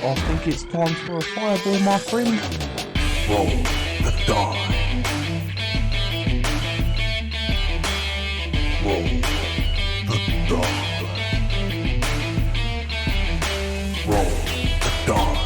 I think it's time for a fireball, my friend. Roll the die. Roll the die. Roll the die.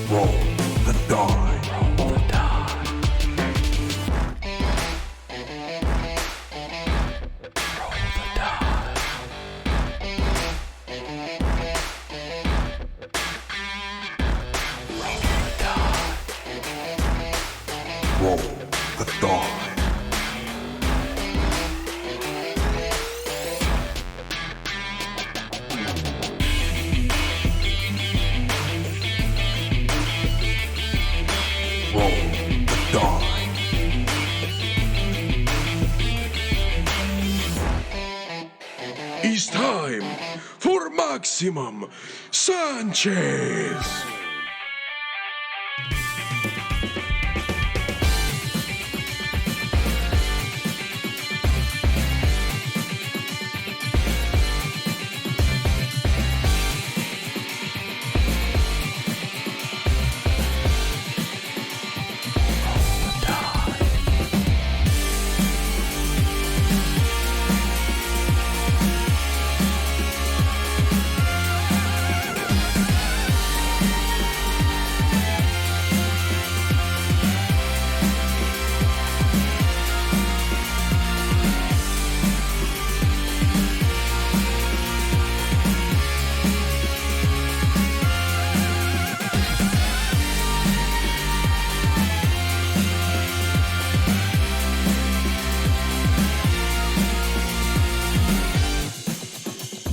Roll the die. Roll the die. Roll the die. Roll the die. Roll the die. It's time for Maximum Sanchez!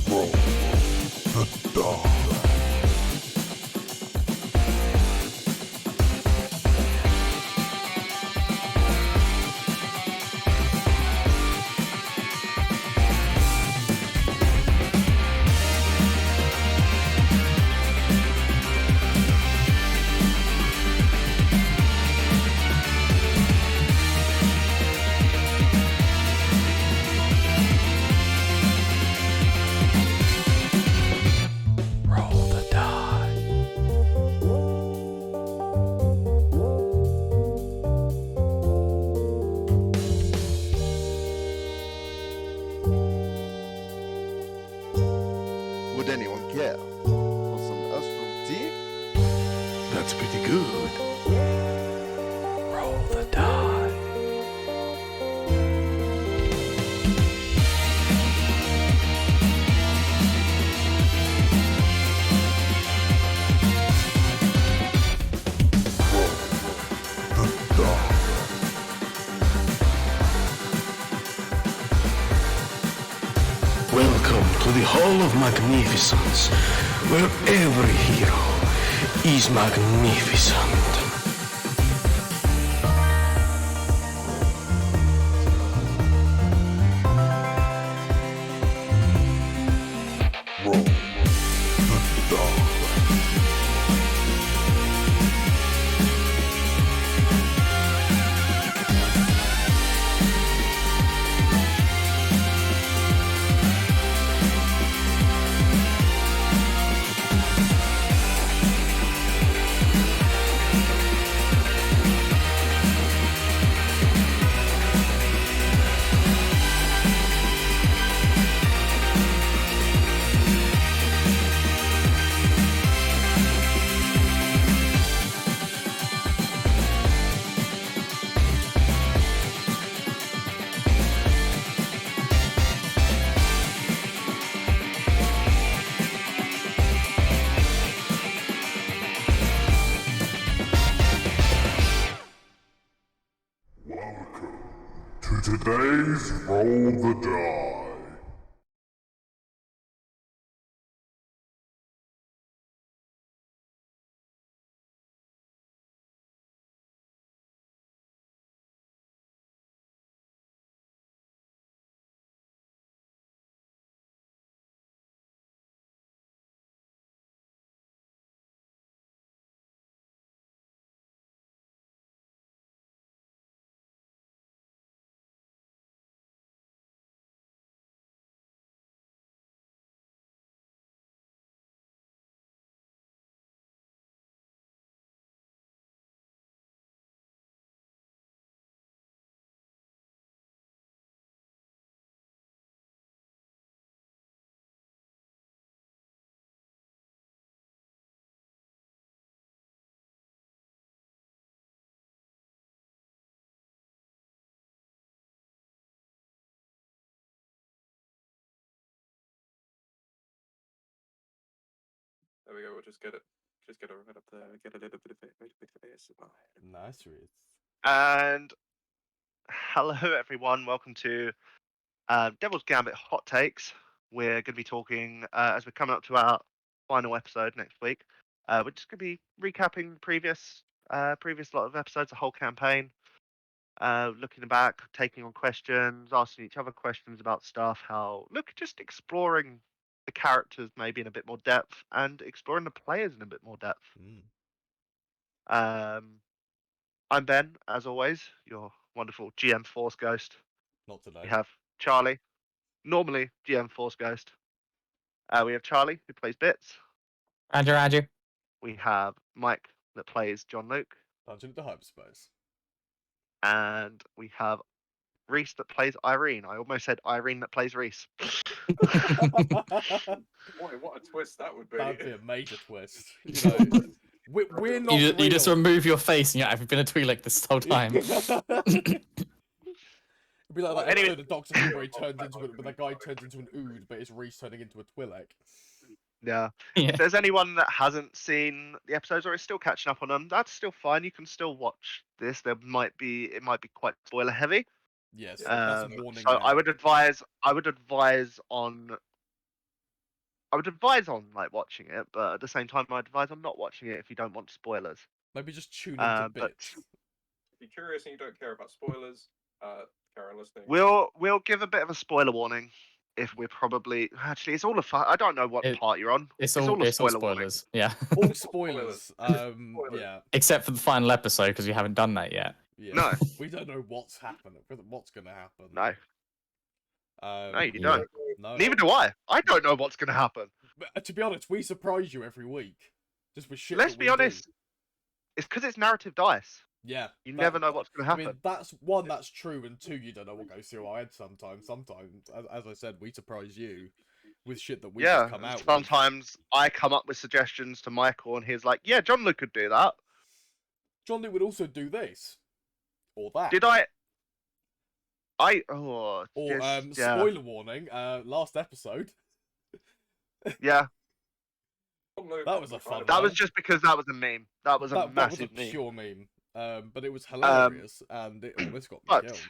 Roll the die. Roll the die. Would anyone care for some astral tea? That's pretty good. Roll the die. Roll the die. Welcome to the Hall of Magnificence, where every hero is magnificent. Roll the die. To today's Roll the Die. There we go. We'll just get it right up there. Get a little bit of ASMR. Nice, Reed. And hello, everyone. Welcome to Devil's Gambit Hot Takes. We're going to be talking as we're coming up to our final episode next week. We're just going to be recapping the previous lot of episodes, the whole campaign. Looking back, taking on questions, asking each other questions about stuff. Just exploring the characters maybe in a bit more depth and exploring the players in a bit more depth. I'm Ben, as always, your wonderful GM Force Ghost. Not today. We have Charlie, normally GM Force Ghost. We have Charlie, who plays Bits. Roger. We have Mike, that plays John Luke. Punch into hyperspace. And we have Reese, that plays Irene. I almost said Irene, that plays Reese. Boy, what a twist that would be. That'd be a major twist. You know, we're not You just real. remove your face and you've been a Twi'lek this whole time. It'd be like that Anyway. episode of Doctor Who where he turns into it, but that guy turns into an Ood, but it's Reese turning into a Twi'lek. Yeah. Yeah. If there's anyone that hasn't seen the episodes or is still catching up on them, that's still fine. You can still watch this. It might be quite spoiler heavy. Yes, that's a warning. So now. I would advise on like watching it, but at the same time, I advise on not watching it if you don't want spoilers. Maybe just tune into but- bits. If you're curious and you don't care about spoilers, carry on listening. We'll give a bit of a spoiler warning. If we're probably it's all I don't know what part you're on. It's all a spoiler spoilers. Yeah. All spoilers. Spoilers. Yeah. Except for the final episode because we haven't done that yet. Yeah. No. We don't know what's happening. What's gonna happen? No, no, you Yeah. don't. No. Neither do I. I don't know what's gonna happen. But, to be honest, we surprise you every week. Just with shit. Let's that be we do. honest. It's because it's narrative dice. Yeah. You that- never know what's gonna I happen. mean, that's one, that's true, and two, you don't know what goes through our head sometimes. Sometimes, as I said, we surprise you with shit that we just come out with. Sometimes I come up with suggestions to Michael, and he's like, "Yeah, John Luke could do that." John Luke would also do this. Or that. Did I? Or, yeah. spoiler warning, last episode. Yeah, That was a fun that one. was just because that was a meme. That was a that was massive a meme. pure meme. But it was hilarious, and it almost got me but- killed.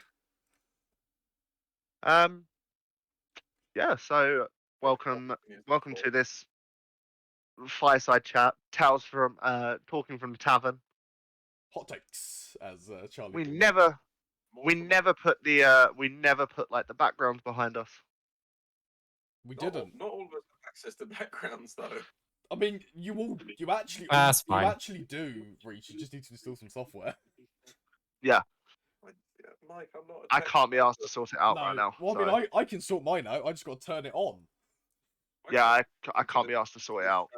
Yeah. So welcome to this fireside chat. Tales from talking from the tavern. Hot takes, as Charlie. We called it. never put like the backgrounds behind us. We didn't. Not all of us have access to backgrounds, though. I mean, you actually, That's you fine. actually do, Reach. You just need to install some software. Mike, I'm not. I can't be asked to sort it out right now. Well, I sorry. mean, I can sort mine out. I just got to turn it on. Yeah, I can't be asked to sort it out.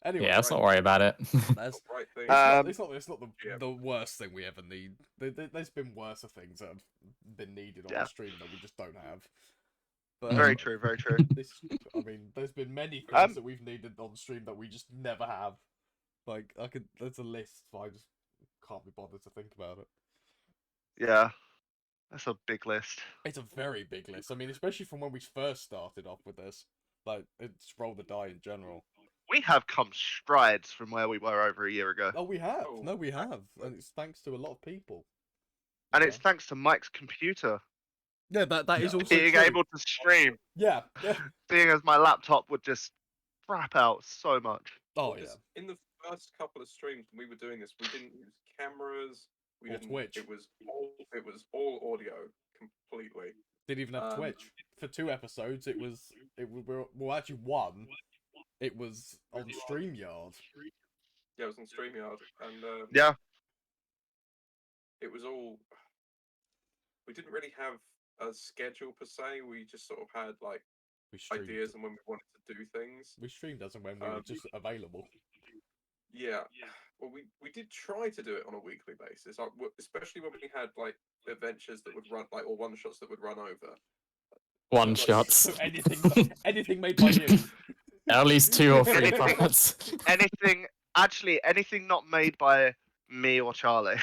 Anyway, Yeah, let's not worry about it. That's, Right thing. it's not the worst thing we ever need. There's been worse things that have been needed on Yeah. the stream that we just don't have. But, Very true. Very true. I mean, there's been many things that we've needed on stream that we just never have. Like, there's a list, but I just can't be bothered to think about it. Yeah, that's a big list. It's a very big list. I mean, especially from when we first started off with this. Like, it's roll the die in general. We have come strides from where we were over a year ago, Oh, we have. Oh. No, we have. And it's thanks to a lot of people. and Yeah. it's thanks to Mike's computer Yeah, that is also being true. able to stream. Yeah. Seeing as my laptop would just crap out so much. Oh, yeah. Because in the first couple of streams when we were doing this, we didn't use cameras. We Or didn't. Twitch. It was all audio completely. Didn't even have Twitch. For 2 episodes, well, actually one, it was on StreamYard. Yeah, it was on StreamYard, and Yeah, it was all. We didn't really have a schedule per se. We just sort of had like We streamed. ideas and when we wanted to do things. We streamed as and when we were just available. Yeah. Well, we did try to do it on a weekly basis, especially when we had like adventures that would run like or one shots that would run over. One shots. So anything made by you. At least 2 or 3 parts. anything not made by me or Charlie.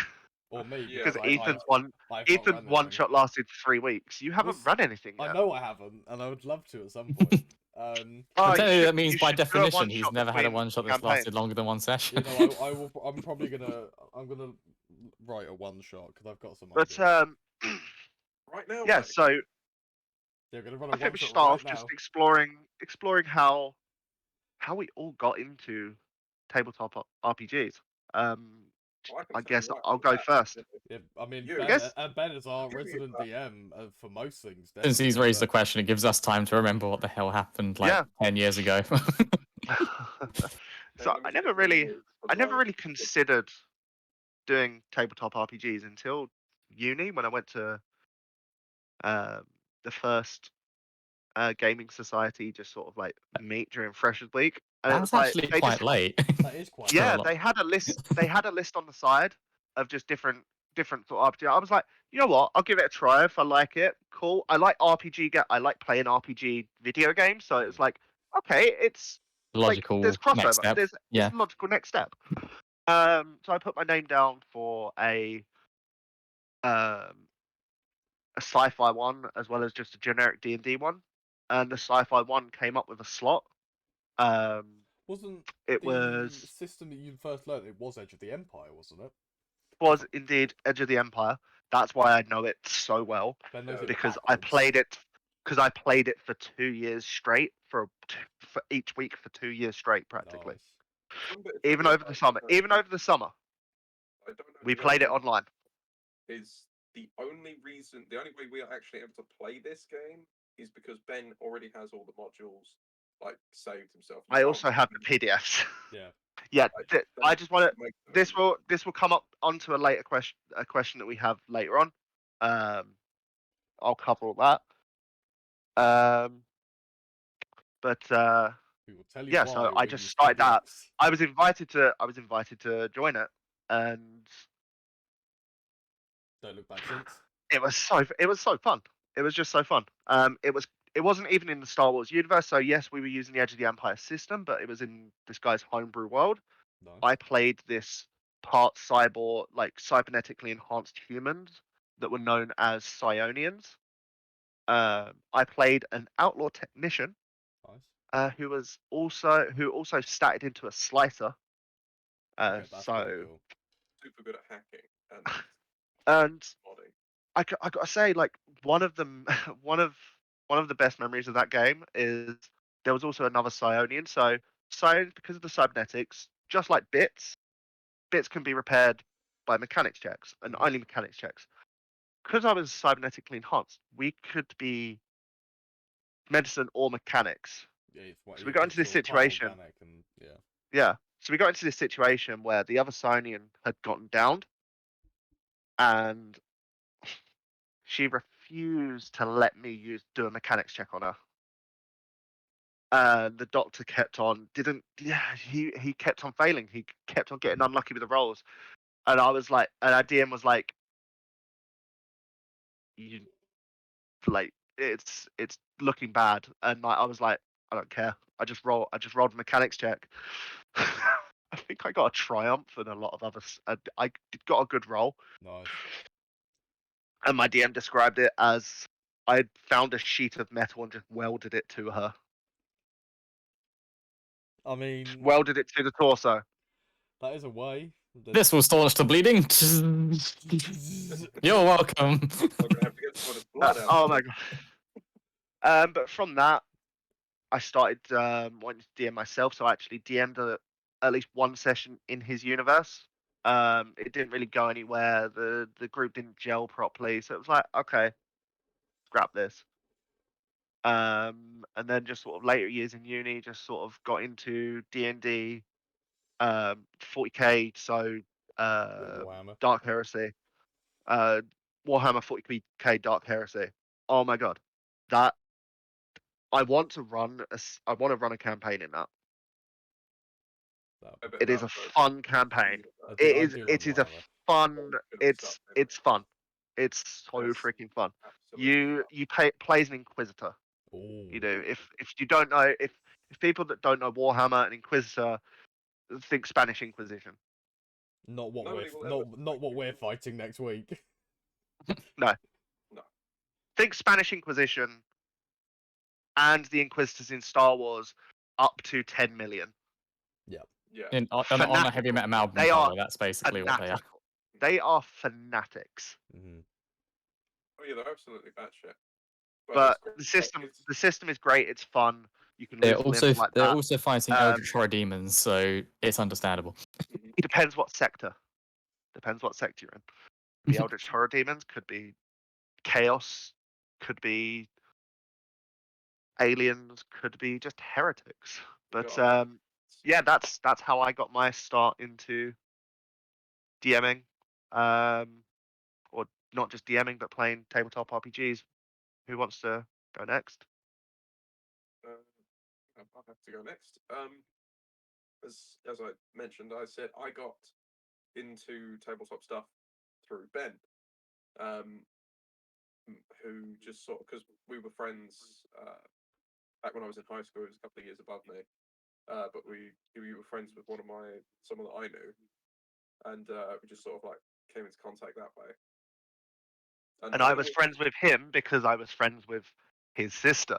Or me. Yeah. Because I- Ethan's I've not Ethan's run one anything. shot lasted 3 weeks. You haven't Yes, run anything yet. I know I haven't, and I would love to at some point. Um, Oh, But you technically, should- that means you by should do a definition, he's one-shot never had a between one shot that's campaigns. lasted longer than one session. you know, I'm probably gonna write a one shot because I've got some But ideas. Right now, yeah, mate. so Yeah, I'm gonna run a I think one we should shot start right off now. just exploring how we all got into tabletop RPGs. I can I tell you guess right I'll off the go bat, first. Yeah, I mean, You- Ben, Yes. Ben is our You- resident DM for most things. Since he's definitely, raised the but- question, it gives us time to remember what the hell happened like Yeah. 10 years ago. So let me I see never if there really is I never below. really considered doing tabletop RPGs until uni when I went to the first gaming society, just sort of like meet during Freshers Week, and it That's was like actually they quite just late. That is quite. Yeah, yeah lot. they had a list on the side of just different sort of RPG. I was like, you know what, I'll give it a try if I like it. Cool. I like I like playing RPG video games, so it's like okay, it's Logical there's next crossover. step. There's Yeah. it's a logical next step. So I put my name down for a sci-fi one as well as just a generic D&D one, and the sci-fi one came up with a slot. Wasn't It the was system that you first learned? It was Edge of the Empire, wasn't it? indeed Edge of the Empire. That's why I know it so well, Ben knows it because backwards. I played it for 2 years straight for each week for 2 years straight practically. Nice. One bit of Even trivia over the I summer. don't know- Even over the summer, I don't know we the played it answer online. Is the only way we are actually able to play this game is because Ben already has all the modules like saved himself. You I can't also have the really- PDFs. Yeah. Yeah, like, I just want to. make them This will come up onto a question that we have later on. I'll cover all that. But We will tell you yeah, why so I when just you started that. PDFs. I was invited to join it, and Don't look back since. it was so fun. It was just so fun. It wasn't even in the Star Wars universe. So yes, we were using the Edge of the Empire system, but it was in this guy's homebrew world. Nice. I played this part cyborg, like cybernetically enhanced humans that were known as Psionians. I played an outlaw technician Nice. who also statted into a slicer. Okay, that's So pretty cool. super good at hacking and and modding. I gotta say, like one of them, one of the best memories of that game is there was also another Psionian. So Psions, because of the cybernetics, just like bits can be repaired by mechanics checks and only mechanics checks. Because I was cybernetically enhanced, we could be medicine or mechanics. Yeah, it's what So we got into this situation. Organic and yeah. Yeah. So we got into this situation where the other Psionian had gotten downed, and she refused to let me do a mechanics check on her. And the doctor he kept on failing. He kept on getting unlucky with the rolls. And I was like, and our DM was like, you like it's looking bad. And I was like, I don't care. I just rolled a mechanics check. I think I got a triumph and a lot of others. I got a good roll. Nice. And my DM described it as I'd found a sheet of metal and just welded it to her. I mean, Welded it to the torso. that is a way. This will staunch the bleeding. You're welcome. I'm gonna have to get some of this blood out. Oh my god. But from that, I started wanting to DM myself. So I actually DM'd at least one session in his universe. It didn't really go anywhere. The group didn't gel properly. So it was like, okay, scrap this. And then just sort of later years in uni, just sort of got into D&D, 40k, so Warhammer. Dark Heresy, Warhammer 40k Dark Heresy. Oh my god, that I want to run a campaign in that. I bet It is that a was fun campaign. I It do is love it is a Warhammer. fun. It's fun. It's so Yes. freaking fun. absolutely You play as an Inquisitor. Ooh. You do. If you don't know, if people that don't know Warhammer and Inquisitor think Spanish Inquisition. Not what Nobody we're will ever not what we're fighting next week. Think Spanish Inquisition and the Inquisitors in Star Wars up to 10 million. Yeah. On a heavy metal album They are cover, that's basically what they are. Fanatical. They are fanatics. Mhm. Oh yeah, they're absolutely batshit. But it's the system is great. It's fun. You can They're lose also limbs like they're that. also fighting Eldritch Horror demons, so it's understandable. Depends what sector. Depends what sector you're in. The Eldritch Horror demons could be chaos, could be aliens, could be just heretics. But yeah, that's how I got my start into DMing, or not just DMing, but playing tabletop RPGs. Who wants to go next? I'll have to go next. As I mentioned, I said I got into tabletop stuff through Ben, who just sort of, because we were friends back when I was in high school. He was a couple of years above me, but we were friends with someone that I knew, and we just sort of like came into contact that way. And I was friends with him because I was friends with his sister.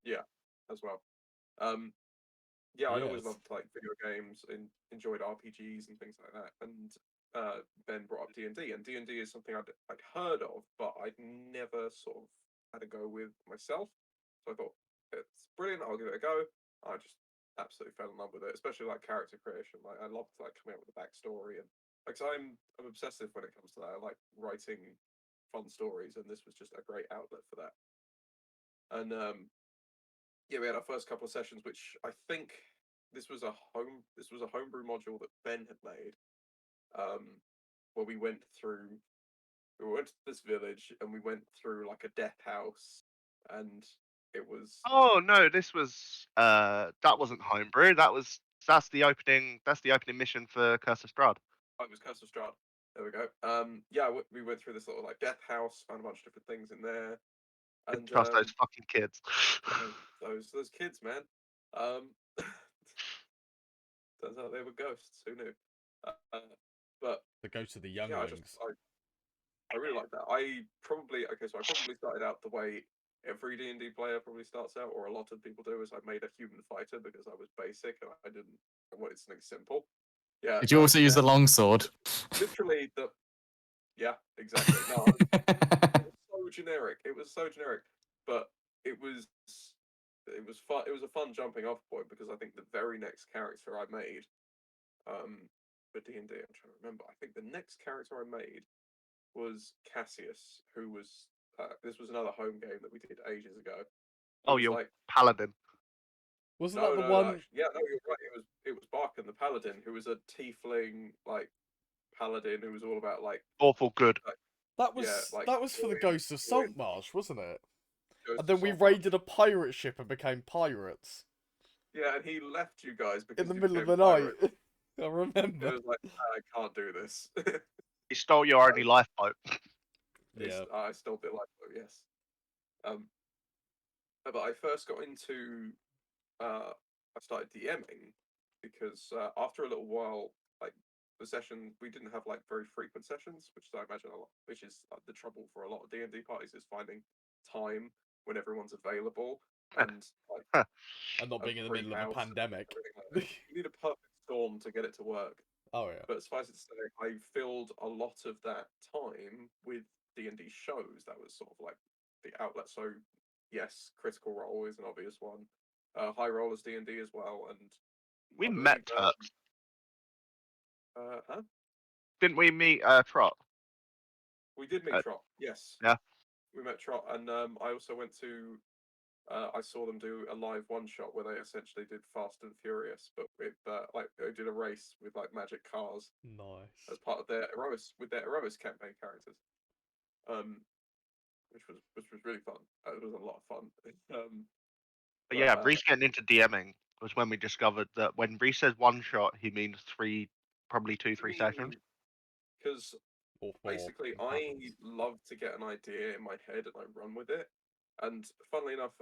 Yeah, as well. Yeah, I'd always Yes. loved like video games and enjoyed RPGs and things like that. And Ben brought up D&D, and D&D is something I'd heard of, but I'd never sort of had a go with myself. So I thought it's brilliant. I'll give it a go. I just absolutely fell in love with it, especially like character creation. Like I loved like coming up with a backstory, and like so I'm obsessive when it comes to that. I like writing fun stories, and this was just a great outlet for that. And yeah, we had our first couple of sessions, which I think this was a homebrew module that Ben had made, where we went to this village and we went through like a death house, and it was Oh no, this was that wasn't homebrew. That's the opening mission for Curse of Strahd. oh, it was Curse of Strahd. There we go. Yeah, we went through this little like death house, found a bunch of different things in there, Didn't and trust those fucking kids. those kids, man. Turns out they were ghosts. Who knew? But The ghost of the yeah, younglings. I really like that. I probably started out the way every D&D player probably starts out, or a lot of people do, is I made a human fighter because I was basic and I wanted something simple. Yeah. Did you also use the longsword? Literally yeah, exactly. No, it was so generic. It was so generic, but it was fun. It was a fun jumping off point because I think the very next character I made, for D&D, I'm trying to remember. I think the next character I made was Cassius, who was this was another home game that we did ages ago. Oh, you're paladin. Wasn't No, that the no, one? no, yeah, no, you're right. It was Barkin the Paladin, who was a tiefling like paladin who was all about like Awful good. That was yeah, like that was for the joy, Ghost of joy, Saltmarsh, wasn't it? Ghost And of then we Saltmarsh. raided a pirate ship and became pirates Yeah, and he left you guys because in the you middle of became the night. pirates. I It remember. was like I can't do this. He stole your only lifeboat. Yeah. I still do like though, yes. But I first got into I started DMing because after a little while, like the session, we didn't have like very frequent sessions, which I imagine which is the trouble for a lot of D&D parties is finding time when everyone's available and like And not being in the middle of a pandemic. like you need a perfect storm to get it to work. Oh yeah. But suffice it to say, I filled a lot of that time with D&D shows. That was sort of like the outlet. So yes, Critical Role is an obvious one. High Rollers D&D as well, and We I met believe, Turks. huh? Didn't we meet Trot? We did meet Trot. Yes. Yeah. We met Trot, and I also went to. I saw them do a live one shot where they essentially did Fast and Furious, but with like they did a race with like magic cars Nice. as part of their Eros campaign characters, which was really fun. It was a lot of fun. But yeah, Reese getting into DMing was when we discovered that when Reese says one shot, he means probably 2-3 sessions. Because basically, I love to get an idea in my head and I run with it. And funnily enough,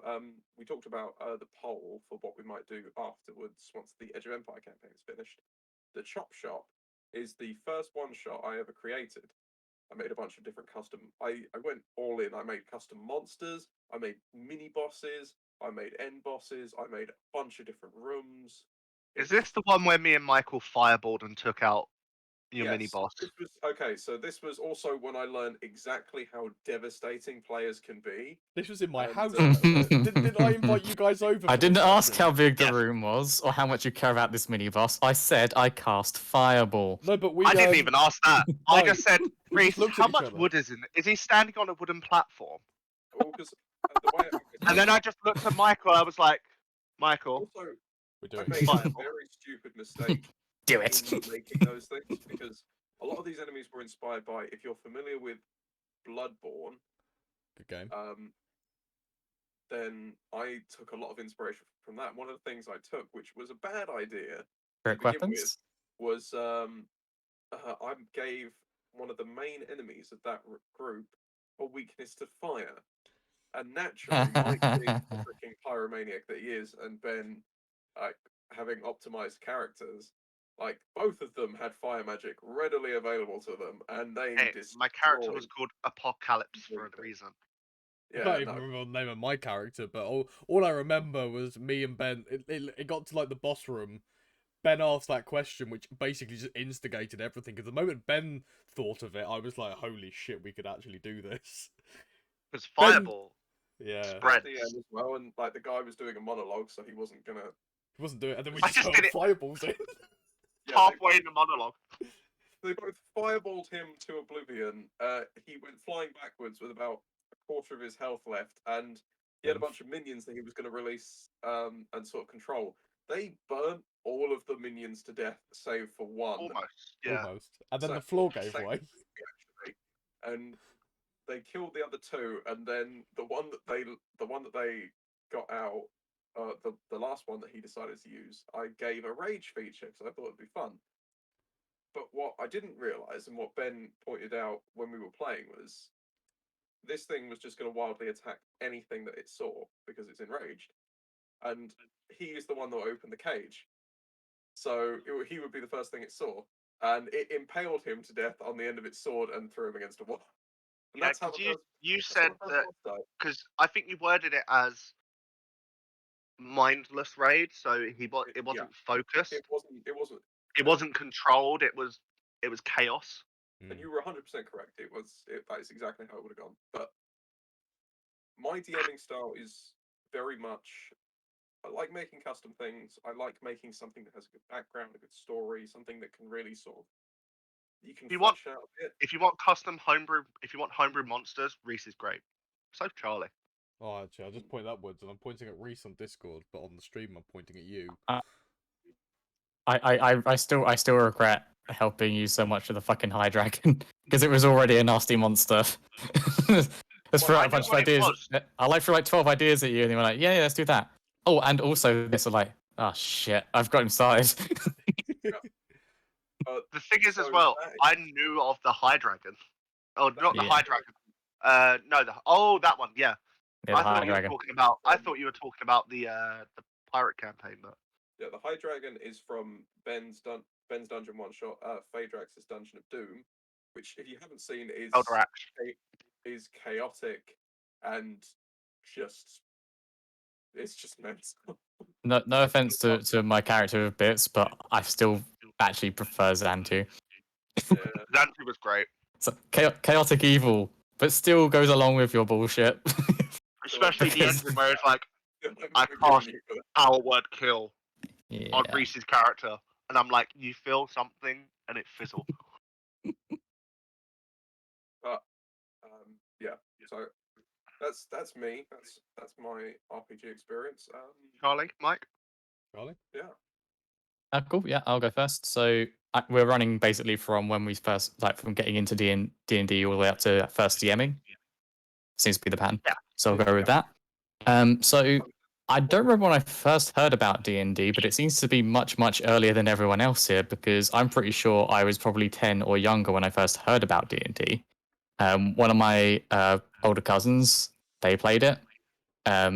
we talked about the poll for what we might do afterwards once the Edge of Empire campaign is finished. The Chop Shop is the first one shot I ever created. I made a bunch of different custom. I went all in. I made custom monsters. I made mini bosses. I made end bosses. I made a bunch of different rooms. Is this the one where me and Michael fireballed and took out your mini Yes, boss? this was okay. So this was also when I learned exactly how devastating players can be. This was in my And, house. uh, Didn't I invite you guys over? I for didn't this ask session? how big the Yes. room was or how much you care about this mini boss. I said I cast Fireball. No, but we. I didn't even ask that. I no, just said, we Reese, just looked at how each much other. wood is in it? Is he standing on a wooden platform? well, 'cause, the way And then I just looked at Michael. I was like, Michael, also We're I doing made a Fireball. very stupid mistake Do it. in making those things because a lot of these enemies were inspired by. If you're familiar with Bloodborne, Good game. then I took a lot of inspiration from that. One of the things I took, which was a bad idea to Brick begin with, weapons? was I gave one of the main enemies of that group a weakness to fire. And naturally, Mike being the freaking pyromaniac that he is, and Ben having optimized characters, like both of them had fire magic readily available to them, and they hey, my character was destroyed called Apocalypse for a everything. reason. I Yeah, can't even no. remember the name of my character, but all I remember was me and Ben. It got to like the boss room. Ben asked that question, which basically just instigated everything. Because the moment Ben thought of it, I was like, "Holy shit, we could actually do this!" Because Ben- Fireball Yeah, spreads. At the end as well, and like the guy was doing a monologue, so he wasn't gonna. he wasn't doing it, and then we I just just got did it. fireballs in. Yeah, halfway in the monologue. they both fireballed him to oblivion. He went flying backwards with about a quarter of his health left, and he had a bunch of minions that he was going to release and sort of control. They burnt all of the minions to death, save for one. Almost. Yeah. Almost, and then So- the floor gave same way. as me, actually. And they killed the other two, and then the one that they got out, the last one that he decided to use, I gave a rage feature because I thought it'd be fun. But what I didn't realize, and what Ben pointed out when we were playing, was this thing was just going to wildly attack anything that it saw because it's enraged, and he is the one that opened the cage, so he would be the first thing it saw, and it impaled him to death on the end of its sword and threw him against a wall. And Yeah, that's how 'cause the you that's how said the first that boss died. because I think you worded it as mindless raid, so it wasn't focused. It wasn't. It wasn't controlled. It was chaos. And you were 100% correct. That is exactly how it would have gone. But my DMing style is very much. I like making custom things. I like making something that has a good background, a good story, something that can really sort of you can You want- flesh out a bit. If you want custom homebrew, if you want homebrew monsters, Reese is great. So Charlie. Oh, actually, I just pointed upwards, and I'm pointing at Reese on Discord, but on the stream, I'm pointing at you. I still regret helping you so much with the fucking High Dragon because it was already a nasty monster. Let's throw I out a knew bunch of what it ideas. was. I like threw like 12 ideas at you, and you were like, yeah, let's do that. Oh, and also this was like, oh shit, I've got him started. The thing is, as So well, that is- I knew of the High Dragon. Oh, not the Yeah. High Dragon. No, that one. Yeah. Yeah, I the High thought you were Dragon. talking about. I thought you were talking about the pirate campaign, but Yeah, the High Dragon is from Ben's Dungeon one shot, Phaedrax's Dungeon of Doom, which if you haven't seen Eldrax. is chaotic and just it's just mental. No offense to my character of bits, but I still actually prefer Xantu. Yeah. Xantu was great, So, chaotic evil, but still goes along with your bullshit. especially the Because- ending where it's like I'm I forgiving can't- you for that. our word kill Yeah. on Reese's character, and I'm like, you feel something, and it fizzled. Yeah. So that's me. That's my RPG experience. Charlie, Mike. Charlie? Yeah. Cool. Yeah, I'll go first. So we're running basically from when we first from getting into D&D all the way up to first DMing. Seems to be the pattern. Yeah. So I'll go with that. So I don't remember when I first heard about D&D, but it seems to be much earlier than everyone else here because I'm pretty sure I was probably 10 or younger when I first heard about D&D. One of my older cousins, they played it. I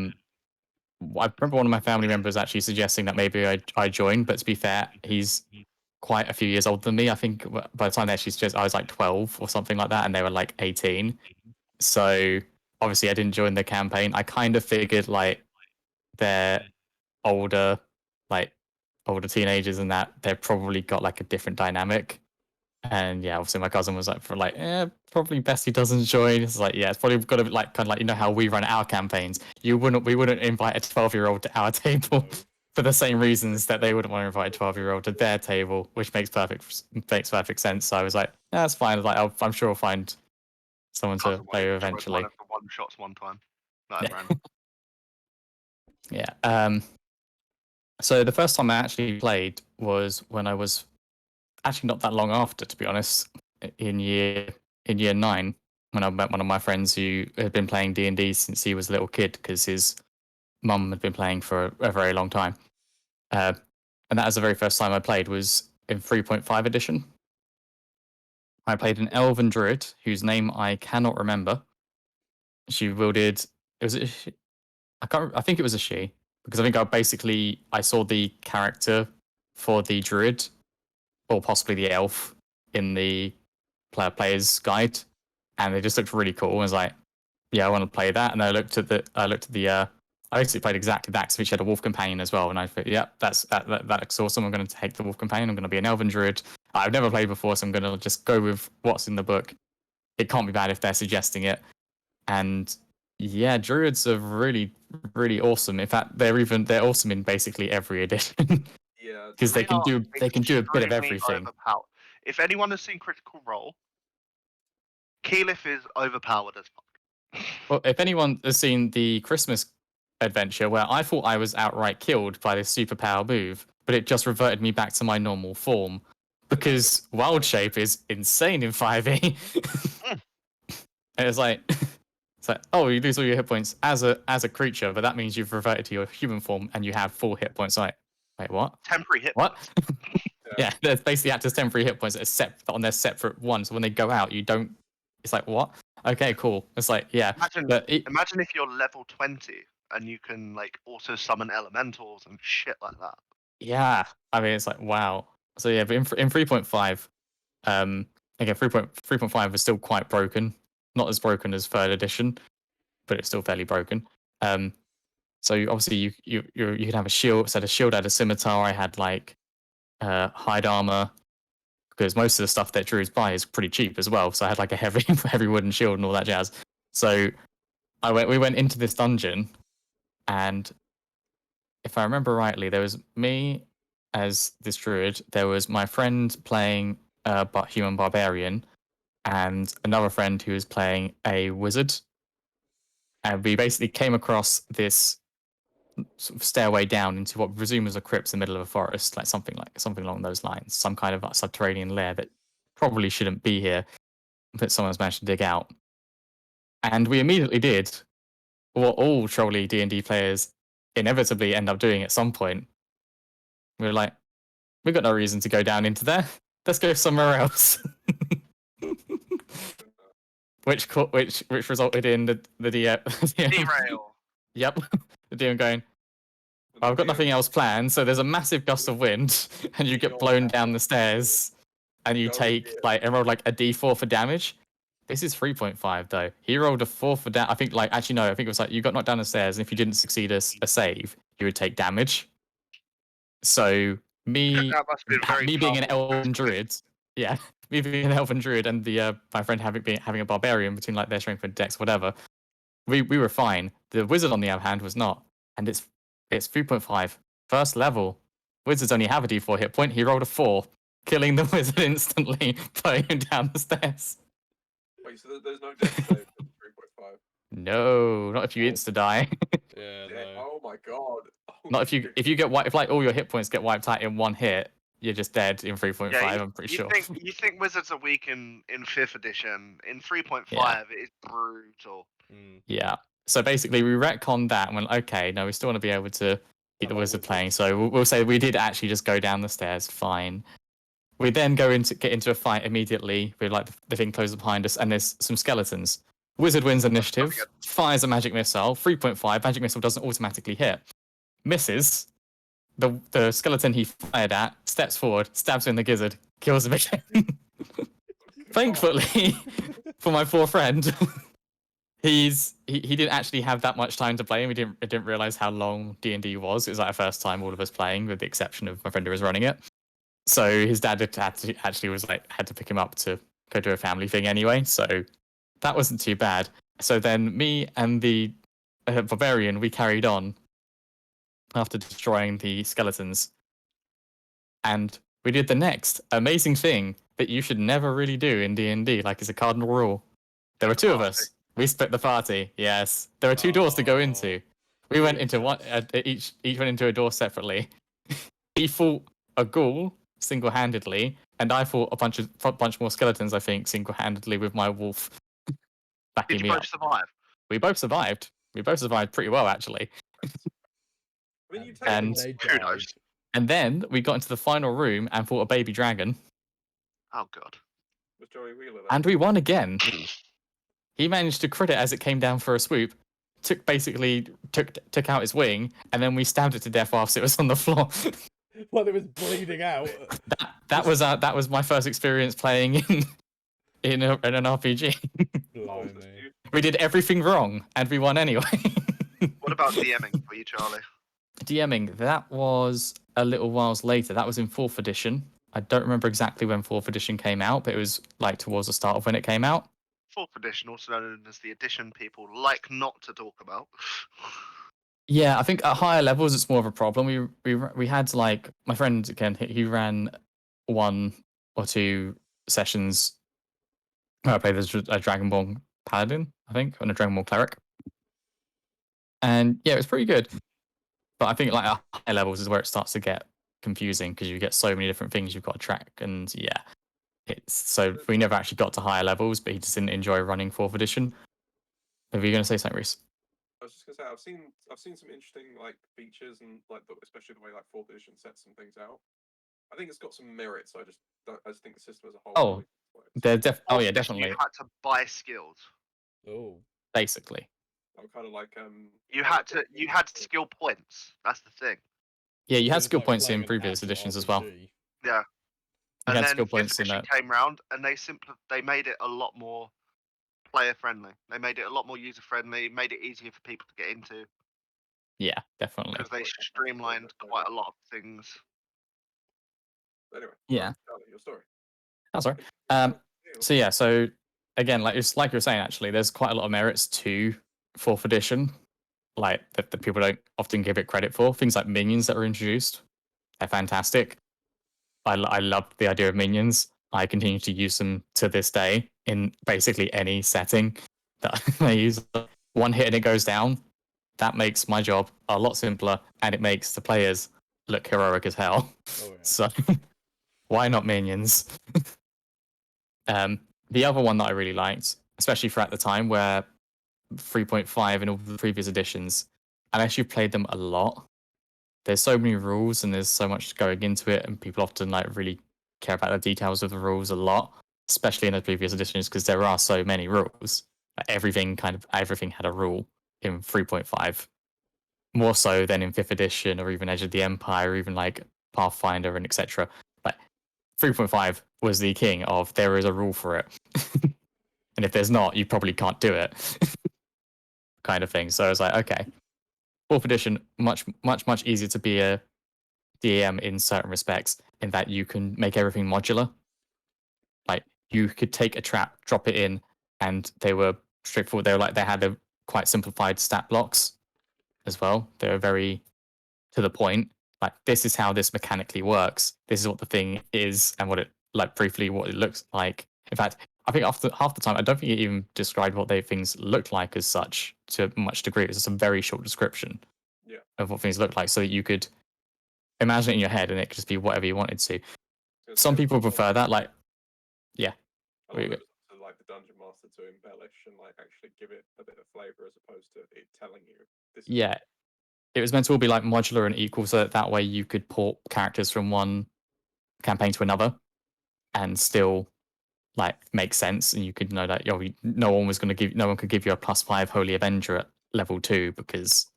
remember one of my family members actually suggesting that maybe I joined, but to be fair, he's quite a few years older than me. I think by the time they actually suggested, I was like 12 or something like that, and they were like 18. So obviously I didn't join the campaign. I kind of figured like they're older, like older teenagers, and that they've probably got like a different dynamic. And yeah, obviously my cousin was like, probably best he doesn't join. It's like, yeah, it's probably got to be like kind of like, you know how we run our campaigns. We wouldn't invite a 12-year-old to our table for the same reasons that they wouldn't want to invite a 12-year-old to their table, which makes perfect sense. So I was like, that's fine. Like, I'm sure I'll find someone to play with eventually. For one shots one time. Not Yeah. random. Yeah. So the first time I actually played was when I was actually not that long after, to be honest, in year 9, when I met one of my friends who had been playing D&D since he was a little kid because his mum had been playing for a very long time. And that was the very first time I played, was in 3.5 edition. I played an elven druid whose name I cannot remember. She wielded, I think it was a she, because I think I saw the character for the druid, or possibly the elf, in the player's guide, and they just looked really cool. I was like, yeah, I want to play that. And I looked at the I basically played exactly that, because she had a wolf companion as well. And I thought, yeah, that looks awesome. I'm going to take the wolf companion. I'm going to be an elven druid. I've never played before, so I'm going to just go with what's in the book. It can't be bad if they're suggesting it. And yeah, druids are really, really awesome. In fact, they're awesome in basically every edition. Yeah, Because they can do a bit of extremely everything. overpowered. If anyone has seen Critical Role, Keyleth is overpowered as fuck. Well, if anyone has seen the Christmas adventure where I thought I was outright killed by this superpower move, but it just reverted me back to my normal form, because Wild Shape is insane in 5e. And it's like, oh, you lose all your hit points as a creature, but that means you've reverted to your human form and you have full hit points. Like, wait, what? Temporary hit. What? Yeah, there's basically active temporary hit points that are on their separate ones. So when they go out, you don't. It's like, what? Okay, cool. It's like, yeah. Imagine if you're level 20 and you can like also summon elementals and shit like that. Yeah, I mean, it's like, wow. So yeah, but in 3.5, again, 3.5 is still quite broken. Not as broken as 3rd edition, but it's still fairly broken. So obviously you could have a shield. So I had a shield, I had a scimitar, I had like hide armor, because most of the stuff that druids buy is pretty cheap as well. So I had like a heavy wooden shield and all that jazz. So we went into this dungeon, and if I remember rightly, there was me as this druid, there was my friend playing human barbarian, and another friend who was playing a wizard. And we basically came across this sort of stairway down into what we presume was a crypt in the middle of a forest, like something along those lines, some kind of subterranean lair that probably shouldn't be here, but someone's managed to dig out. And we immediately did what all trolly D&D players inevitably end up doing at some point. We were like, we've got no reason to go down into there. Let's go somewhere else. which resulted in the Derail. Yep, the DM going, I've got nothing else planned, so there's a massive gust of wind, and you get blown down the stairs, and you take and roll like a d4 for damage. This is 3.5 though. He rolled a 4 for damage. I think I think it was like you got knocked down the stairs, and if you didn't succeed a save, you would take damage. So me being an elven druid, yeah, me being an elven druid, and my friend having a barbarian, between like their strength and dex, whatever, we were fine. The wizard, on the other hand, was not, and it's 3.5 first level. Wizards only have a d4 hit point. He rolled a 4, killing the wizard instantly, putting him down the stairs. Wait, so there's no death save for 3.5? No, not if you insta die. Yeah, Yeah, no. oh my god. Not if you get wiped. If like all your hit points get wiped out in one hit, you're just dead in 3.5. I'm pretty sure. You think wizards are weak in 5th edition? In 3.5, Yeah. it is brutal. Yeah. So basically, we retconned that and went, okay, no, we still want to be able to keep the wizard playing. So we'll say we did actually just go down the stairs. Fine. We then get into a fight immediately. We like the thing closes behind us, and there's some skeletons. Wizard wins initiative, fires a magic missile. 3.5 magic missile doesn't automatically hit. Misses. The skeleton he fired at steps forward, stabs him in the gizzard, kills him again. Thankfully, for my poor friend, he didn't actually have that much time to play, and we didn't realize how long D&D was. It was like our first time all of us playing, with the exception of my friend who was running it. So his dad actually was like had to pick him up to go do a family thing anyway. So that wasn't too bad. So then me and the barbarian, we carried on after destroying the skeletons, and we did the next amazing thing that you should never really do in D&D, like it's a cardinal rule. There were two of us. We split the party. Yes, there were two doors to go into. We went into one. Each went into a door separately. He fought a ghoul single-handedly, and I fought a bunch more skeletons. I think single-handedly with my wolf backing Did me you up. both survive? We both survived. We both survived pretty well, actually. I mean, you take And- they died. Kudos. And then we got into the final room and fought a baby dragon, Oh god. was Joey Wheeler there. and we won again. He managed to crit it as it came down for a swoop. Took out its wing, and then we stabbed it to death whilst it was on the floor. Well, it was bleeding out. that was my first experience playing in an RPG. Blimey. We did everything wrong, and we won anyway. What about DMing for you, Charlie? DMing, that was a little whiles later. That was in 4th edition. I don't remember exactly when 4th edition came out, but it was like towards the start of when it came out. 4th edition, also known as the edition people like not to talk about. Yeah, I think at higher levels it's more of a problem. We had like my friend again. He ran 1 or 2 sessions where I played as a Dragonborn paladin, I think, and a Dragonborn cleric, and yeah, it was pretty good. But I think like at higher levels is where it starts to get confusing because you get so many different things you've got to track, and yeah, it's so we never actually got to higher levels. But he just didn't enjoy running 4th edition. Are you going to say something, Reese? I was just gonna say I've seen some interesting like features and like especially the way like 4th edition sets some things out. I think it's got some merits. I just think the system as a whole. Oh, really they're oh yeah, 4th edition, definitely, You had to buy skills. Oh. basically. I'm kind of like You had skill points. That's the thing. Yeah, you So had it's skill like points playing in an previous actual editions as well. RPG. Yeah. You And had then skill 5th points in edition that. came round, and they made it a lot more player friendly. They made it a lot more user friendly. Made it easier for people to get into Yeah, definitely. because they streamlined quite a lot of things. anyway. Yeah. Charlie, your story. Oh, sorry. So yeah, so again, like it's like you're saying, actually, there's quite a lot of merits to 4th edition, like that people don't often give it credit for. Things like minions that were introduced, they're fantastic. I love the idea of minions. I continue to use them to this day in basically any setting that I use. One hit and it goes down. That makes my job a lot simpler, and it makes the players look heroic as hell. Oh, yeah. So why not minions? The other one that I really liked, especially for at the time, where 3.5 and all the previous editions, unless you've played them a lot, there's so many rules and there's so much going into it, and people often like really care about the details of the rules a lot, especially in the previous editions because there are so many rules. Like, everything had a rule in 3.5, more so than in 5th edition or even Edge of the Empire, or even like Pathfinder and etc. Like 3.5 was the king of there is a rule for it. And if there's not, you probably can't do it. Kind of thing. So I was like, okay. 4th edition, much easier to be a DM in certain respects, in that you can make everything modular. Like you could take a trap, drop it in, and they were straightforward. They had a quite simplified stat blocks as well. They were very to the point. Like, this is how this mechanically works. This is what the thing is, and what it like briefly what it looks like. In fact, I think after half the time, I don't think it even described what things looked like as such to much degree. It was just a very short description of what things looked like, so that you could imagine it in your head, and it could just be whatever you wanted to. Some people prefer that, like, yeah. I love it to like the dungeon master to embellish and like actually give it a bit of flavor as opposed to it telling you this. Yeah, it was meant to all be like modular and equal, so that way you could port characters from one campaign to another, and still like make sense. And you could know that no one could give you a +5 Holy Avenger at level 2 because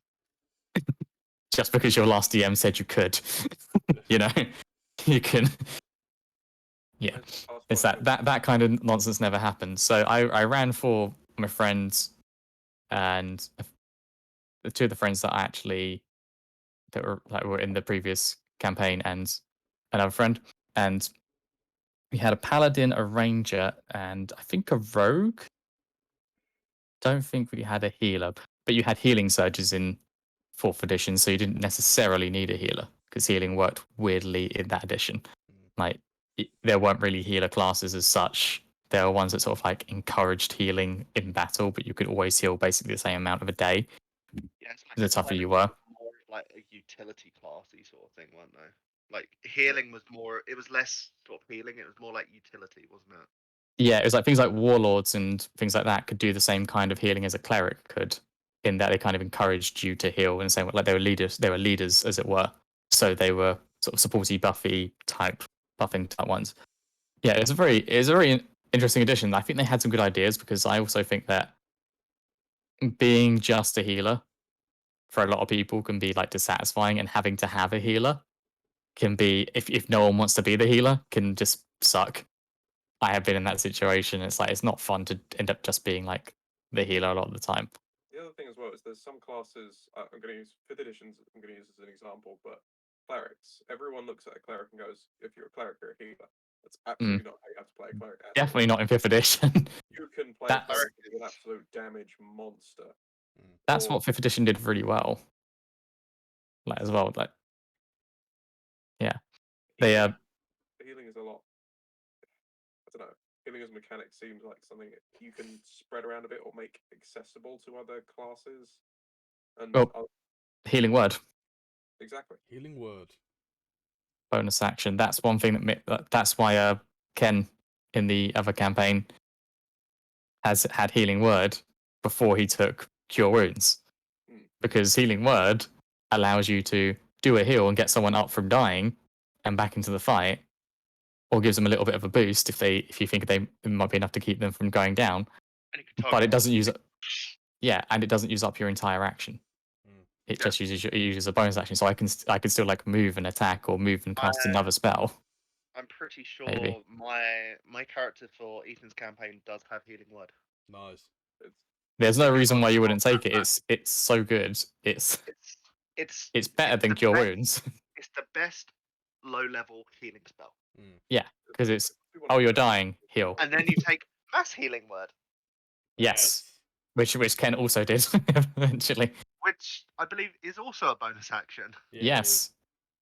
just because your last DM said you could, you know, you can. Yeah, it's that kind of nonsense never happened. So I ran for my friends and the two of the friends that were in the previous campaign, and another friend, and we had a paladin, a ranger, and I think a rogue. Don't think we had a healer, but you had healing surges in 4th edition, so you didn't necessarily need a healer because healing worked weirdly in that edition. Like there weren't really healer classes as such. There were ones that sort of like encouraged healing in battle, but you could always heal basically the same amount of a day. Yeah, it's like The tougher you were. more of like a utility classy sort of thing, weren't they? Like healing was more. It was less sort of healing. It was more like utility, wasn't it? Yeah, it was like things like warlords and things like that could do the same kind of healing as a cleric could, in that they kind of encouraged you to heal in the same way. Like they were leaders as it were. So they were sort of supporty, buffing type ones. Yeah, it's a very interesting addition. I think they had some good ideas because I also think that being just a healer for a lot of people can be like dissatisfying, and having to have a healer can be, if no one wants to be the healer, can just suck. I have been in that situation. It's like it's not fun to end up just being like the healer a lot of the time. The other thing as well is there's some classes. I'm going to use 5th editions. I'm going to use as an example, but clerics. Everyone looks at a cleric and goes, "If you're a cleric, you're a healer." That's absolutely not how you have to play a cleric. at all. Definitely not in 5th edition. You can play a That's- cleric as an absolute damage monster. That's Or- what 5th edition did really well. Like as well, like yeah, they healing is a lot. I don't know. Healing as a mechanic seems like something you can spread around a bit or make accessible to other classes. And Well, healing word. Exactly. Healing word. Bonus action. That's one thing that's why Ken in the other campaign has had healing word before he took cure wounds, because healing word allows you to do a heal and get someone up from dying and back into the fight, or gives them a little bit of a boost if you think it might be enough to keep them from going down. But it doesn't use and it doesn't use up your entire action. It just uses a bonus action, so I can still like move and attack or move and cast another spell. I'm pretty sure Maybe. my character for Ethan's campaign does have healing word. Nice. There's no reason why you wouldn't take it. It's so good. It's better than cure wounds. It's the best low level healing spell. Yeah, because it's you're dying, heal. And then you take mass healing word. Yes. Which Ken also did eventually. Which I believe is also a bonus action. Yes.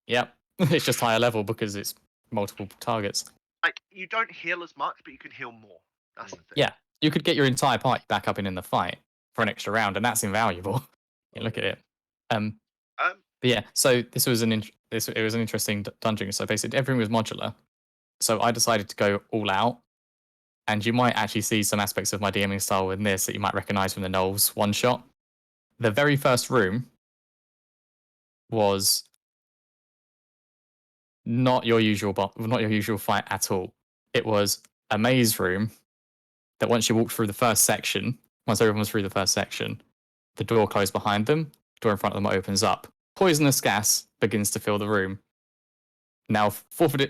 Yep. It's just higher level because it's multiple targets. Like you don't heal as much, but you can heal more. That's the thing. Yeah. You could get your entire party back up in the fight for an extra round, and that's invaluable. Look at it. But yeah, so this was it was an interesting dungeon. So basically everything was modular. So I decided to go all out. And you might actually see some aspects of my DMing style in this that you might recognize from the Knowles one shot. The very first room was not your usual fight at all. It was a maze room that once you walked through the first section, once everyone was through the first section, the door closed behind them, door in front of them opens up. Poisonous gas begins to fill the room. Now,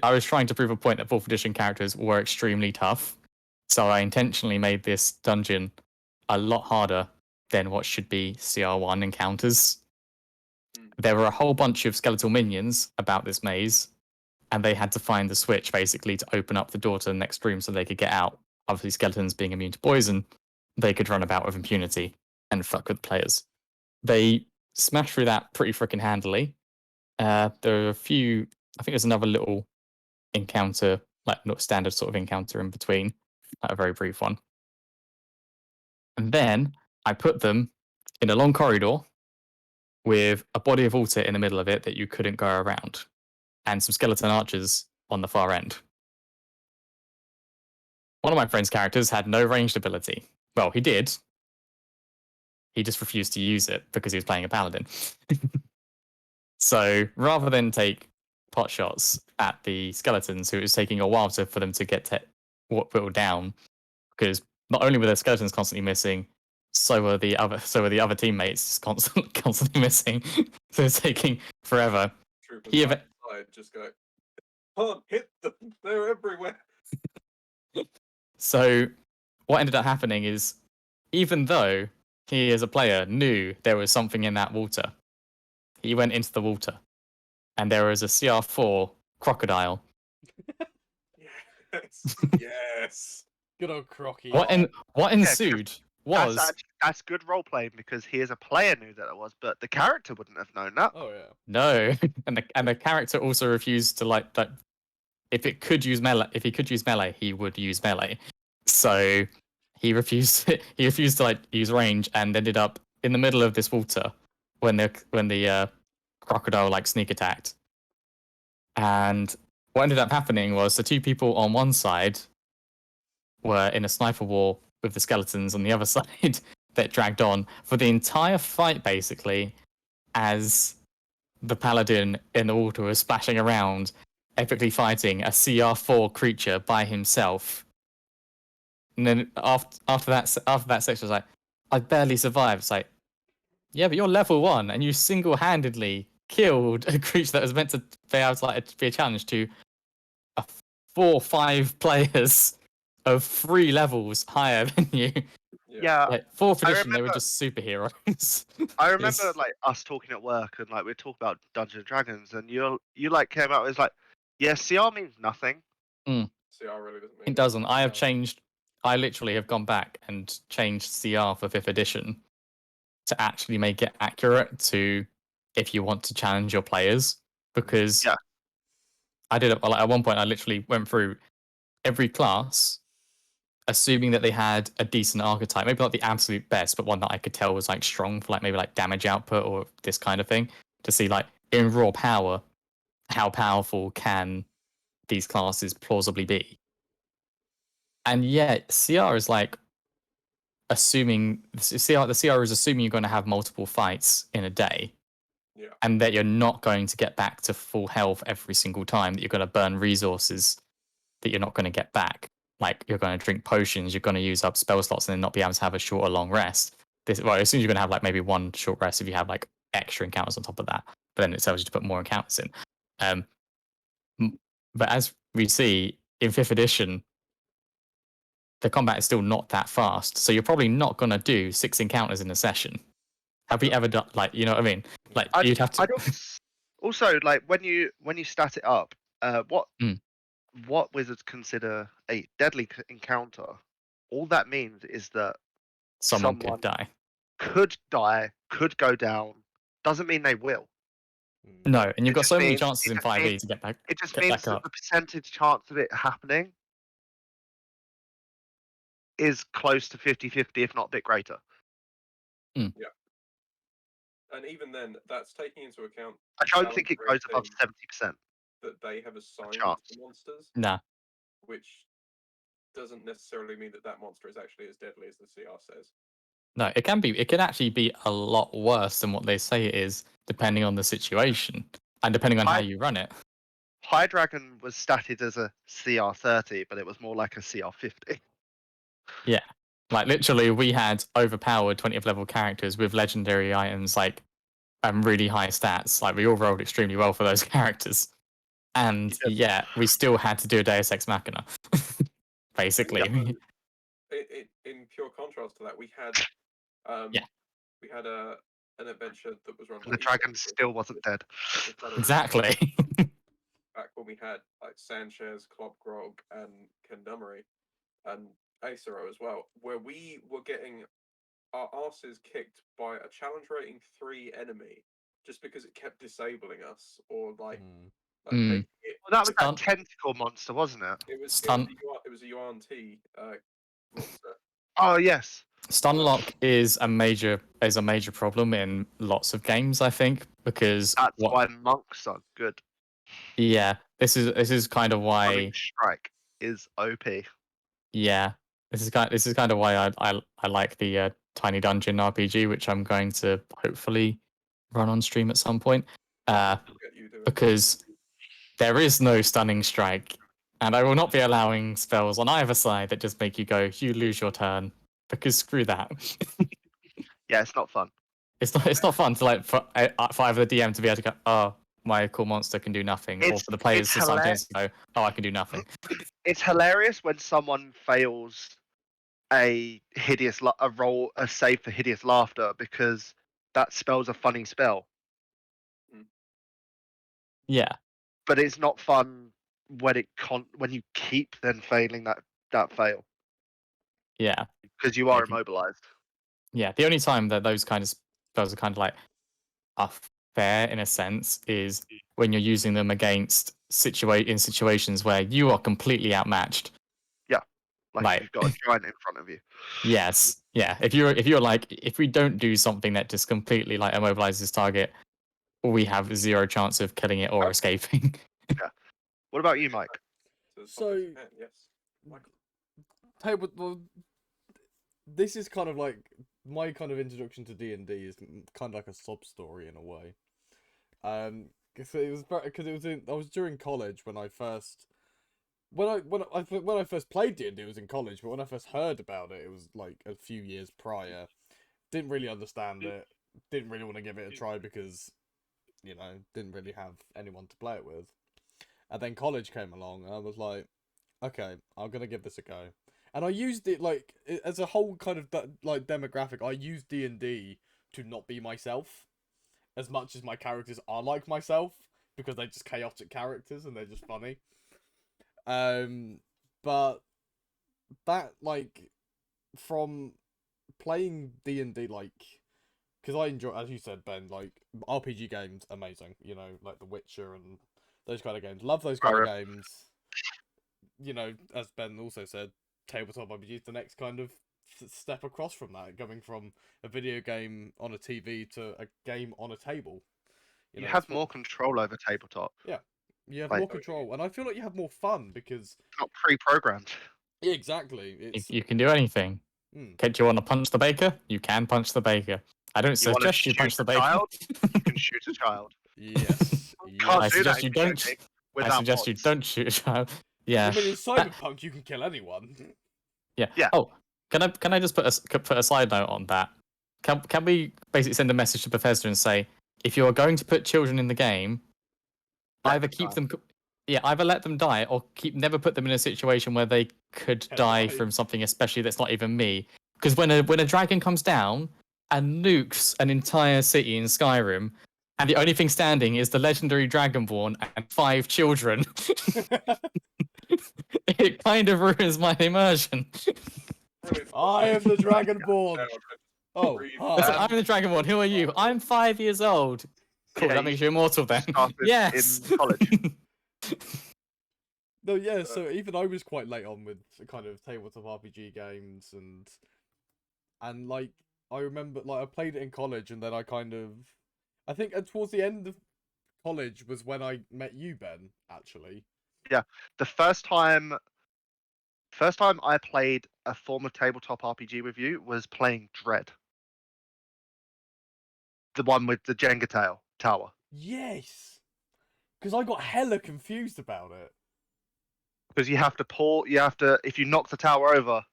I was trying to prove a point that 4th edition characters were extremely tough. So I intentionally made this dungeon a lot harder than what should be CR1 encounters. There were a whole bunch of skeletal minions about this maze, and they had to find the switch basically to open up the door to the next room so they could get out. Obviously, skeletons being immune to poison, they could run about with impunity and fuck with players. They smashed through that pretty freaking handily. There are a few, I think there's another little encounter, like not standard sort of encounter in between. A very brief one. And then I put them in a long corridor with a body of water in the middle of it that you couldn't go around, and some skeleton archers on the far end. One of my friend's characters had no ranged ability. Well, he did. He just refused to use it because he was playing a paladin. So rather than take pot shots at the skeletons, who it was taking a while for them to get whittled down, because not only were their skeletons constantly missing, so were the other teammates constantly missing. So it's taking forever. Just go, can't hit them. They're everywhere. So what ended up happening is, even though he as a player knew there was something in that water. He went into the water, and there was a CR4 crocodile. Yes. Yes. Good old Crocky. What ensued was That's good role playing because he as a player knew that it was, but the character wouldn't have known that. Oh yeah. no, and the character also refused to like that. If he could use melee, he would use melee. So he refused. He refused to like use range, and ended up in the middle of this water when the crocodile like sneak attacked. And what ended up happening was the two people on one side were in a sniper war with the skeletons on the other side that dragged on for the entire fight, basically, as the paladin in the water was splashing around, epically fighting a CR4 creature by himself. And then after that section, I was like, I barely survived. It's like, yeah, but you're level 1 and you single-handedly killed a creature that was meant to be able to like be a challenge to 4 or 5 players of 3 levels higher than you. Yeah, Like 4th edition, they were remember- just superheroes. I remember It's- like us talking at work and like we talk about Dungeons and Dragons, and you like came out as like, yeah, CR means nothing. CR really doesn't mean It doesn't. I have No. changed. I literally have gone back and changed CR for 5th edition to actually make it accurate to if you want to challenge your players. Because Yeah. I did it like at one point. I literally went through every class, assuming that they had a decent archetype, maybe not the absolute best, but one that I could tell was like strong for like maybe like damage output or this kind of thing, to see like in raw power, how powerful can these classes plausibly be. And yet CR is like assuming the CR is assuming you're going to have multiple fights in a day. Yeah. And that you're not going to get back to full health every single time, that you're going to burn resources that you're not going to get back. Like you're going to drink potions, you're going to use up spell slots and then not be able to have a short or long rest. Well, as soon as you're going to have like maybe one short rest if you have like extra encounters on top of that, but then it tells you to put more encounters in. But as we see in 5th edition, the combat is still not that fast, so you're probably not going to do 6 encounters in a session. Have we ever done like, you know what I mean? Like you'd have to. I don't. Also, like when you stat it up, what wizards consider a deadly encounter? All that means is that someone someone- could die. could die, could go down. Doesn't mean they will. No, and you've It got just so many means- chances it in just 5e means- to get back. It just Get means back that up. the percentage chance of it happening is close to 50-50, if not a bit greater. And even then, that's taking into account I don't think it challenge goes above rating 70%. that they have assigned chance. to monsters, Nah. which doesn't necessarily mean that that monster is actually as deadly as the CR says. No, it can be. It can actually be a lot worse than what they say it is, depending on the situation and depending on how you run it. High Dragon was statted as a CR 30, but it was more like a CR 50. Yeah, like literally, we had overpowered 20th level characters with legendary items, like really high stats. Like we all rolled extremely well for those characters, and yeah, we still had to do a Deus Ex Machina, basically. In pure contrast to that, we had we had an adventure that was run by The dragon still wasn't dead. Exactly. Back when we had like Sanchez, Club Grog, and Kendummery, and Acero as well, where we were getting our asses kicked by a challenge rating 3 enemy just because it kept disabling us or like making it. Well, that was Stunt. that tentacle monster, wasn't it? It was Stunt. it was a UNT monster. Oh yes. Stunlock is a major problem in lots of games, I think, because That's why monks are good. Yeah, this is kind of why. Running strike is OP. Yeah, this is kind of why I like the Tiny Dungeon RPG, which I'm going to hopefully run on stream at some point. Because there is no stunning strike, and I will not be allowing spells on either side that just make you go, you lose your turn, because screw that. Yeah, it's not fun. It's not fun to like for either the DM to be able to go, oh, my cool monster can do nothing, or for the players to simultaneously go, oh, I can do nothing. It's hilarious when someone fails a a save for hideous laughter because that spell's a funny spell, Yeah, but it's not fun when when you keep then failing that fail yeah, because you yeah. are immobilized. Yeah, the only time that those kind of spells are kind of like are fair in a sense is when you're using them against situations where you are completely outmatched. Yeah, like if Like you've got a giant in front of you. yes, yeah. If you're like if we don't do something that just completely like immobilizes target, we have zero chance of killing it or escaping. Yeah. What about you, Mike? So- Yes. Michael. Well, this is kind of like my kind of introduction to D&D is kind of like a sob story in a way. So it was because it was I was during college when I first when I first played D&D, it was in college, but when I first heard about it, it was like a few years prior. Didn't really understand it. Didn't really want to give it a try because, didn't really have anyone to play it with. And then college came along, and I was like, okay, I'm gonna give this a go. And I used it like as a whole kind of like demographic. I used D&D to not be myself, as much as my characters are like myself because they're just chaotic characters and they're just funny. But that like from playing D&D like because I enjoy, as you said, Ben, like RPG games, amazing. Like The Witcher and those kind of games. Love those kind of games. As Ben also said, tabletop RPG is the next kind of step across from that, going from a video game on a TV to a game on a table. You have more control over tabletop. Yeah, you have Like- more control, and I feel like you have more fun because It's not pre-programmed. yeah, exactly. It's You can do anything. Mm. Okay, do you want to punch the baker? You can punch the baker. I don't You wanna suggest you shoot punch the a baker. child? You can shoot a child. yes, Can't I yes. do that suggest in you video don't. games I without suggest you mods. don't shoot a child. Yeah. I mean, in Cyberpunk, you can kill anyone. Yeah. Yeah. Oh, can I just put a side note on that? Can we basically send a message to Bethesda and say if you are going to put children in the game, Let either them keep die. them, either let them die or never put them in a situation where they could Can die die. from something, especially that's not even me. Because when a dragon comes down and nukes an entire city in Skyrim, and the only thing standing is the legendary Dragonborn and 5 children, it kind of ruins my immersion. Brilliant. I am the Dragonborn. Down. Oh, Breathe. It's hi. like, I'm the Dragonborn. Who are you? I'm 5 years old. Cool. Yeah, That makes you immortal then. started Yes. in college. No, yeah. So even I was quite late on with kind of tabletop RPG games, and like I remember, like I played it in college, and then I think towards the end of college was when I met you, Ben. Actually, The first time I played a form of tabletop RPG with you was playing Dread. The one with the Jenga tower. yes, because I got hella confused about it. Because you have to if you knock the tower over,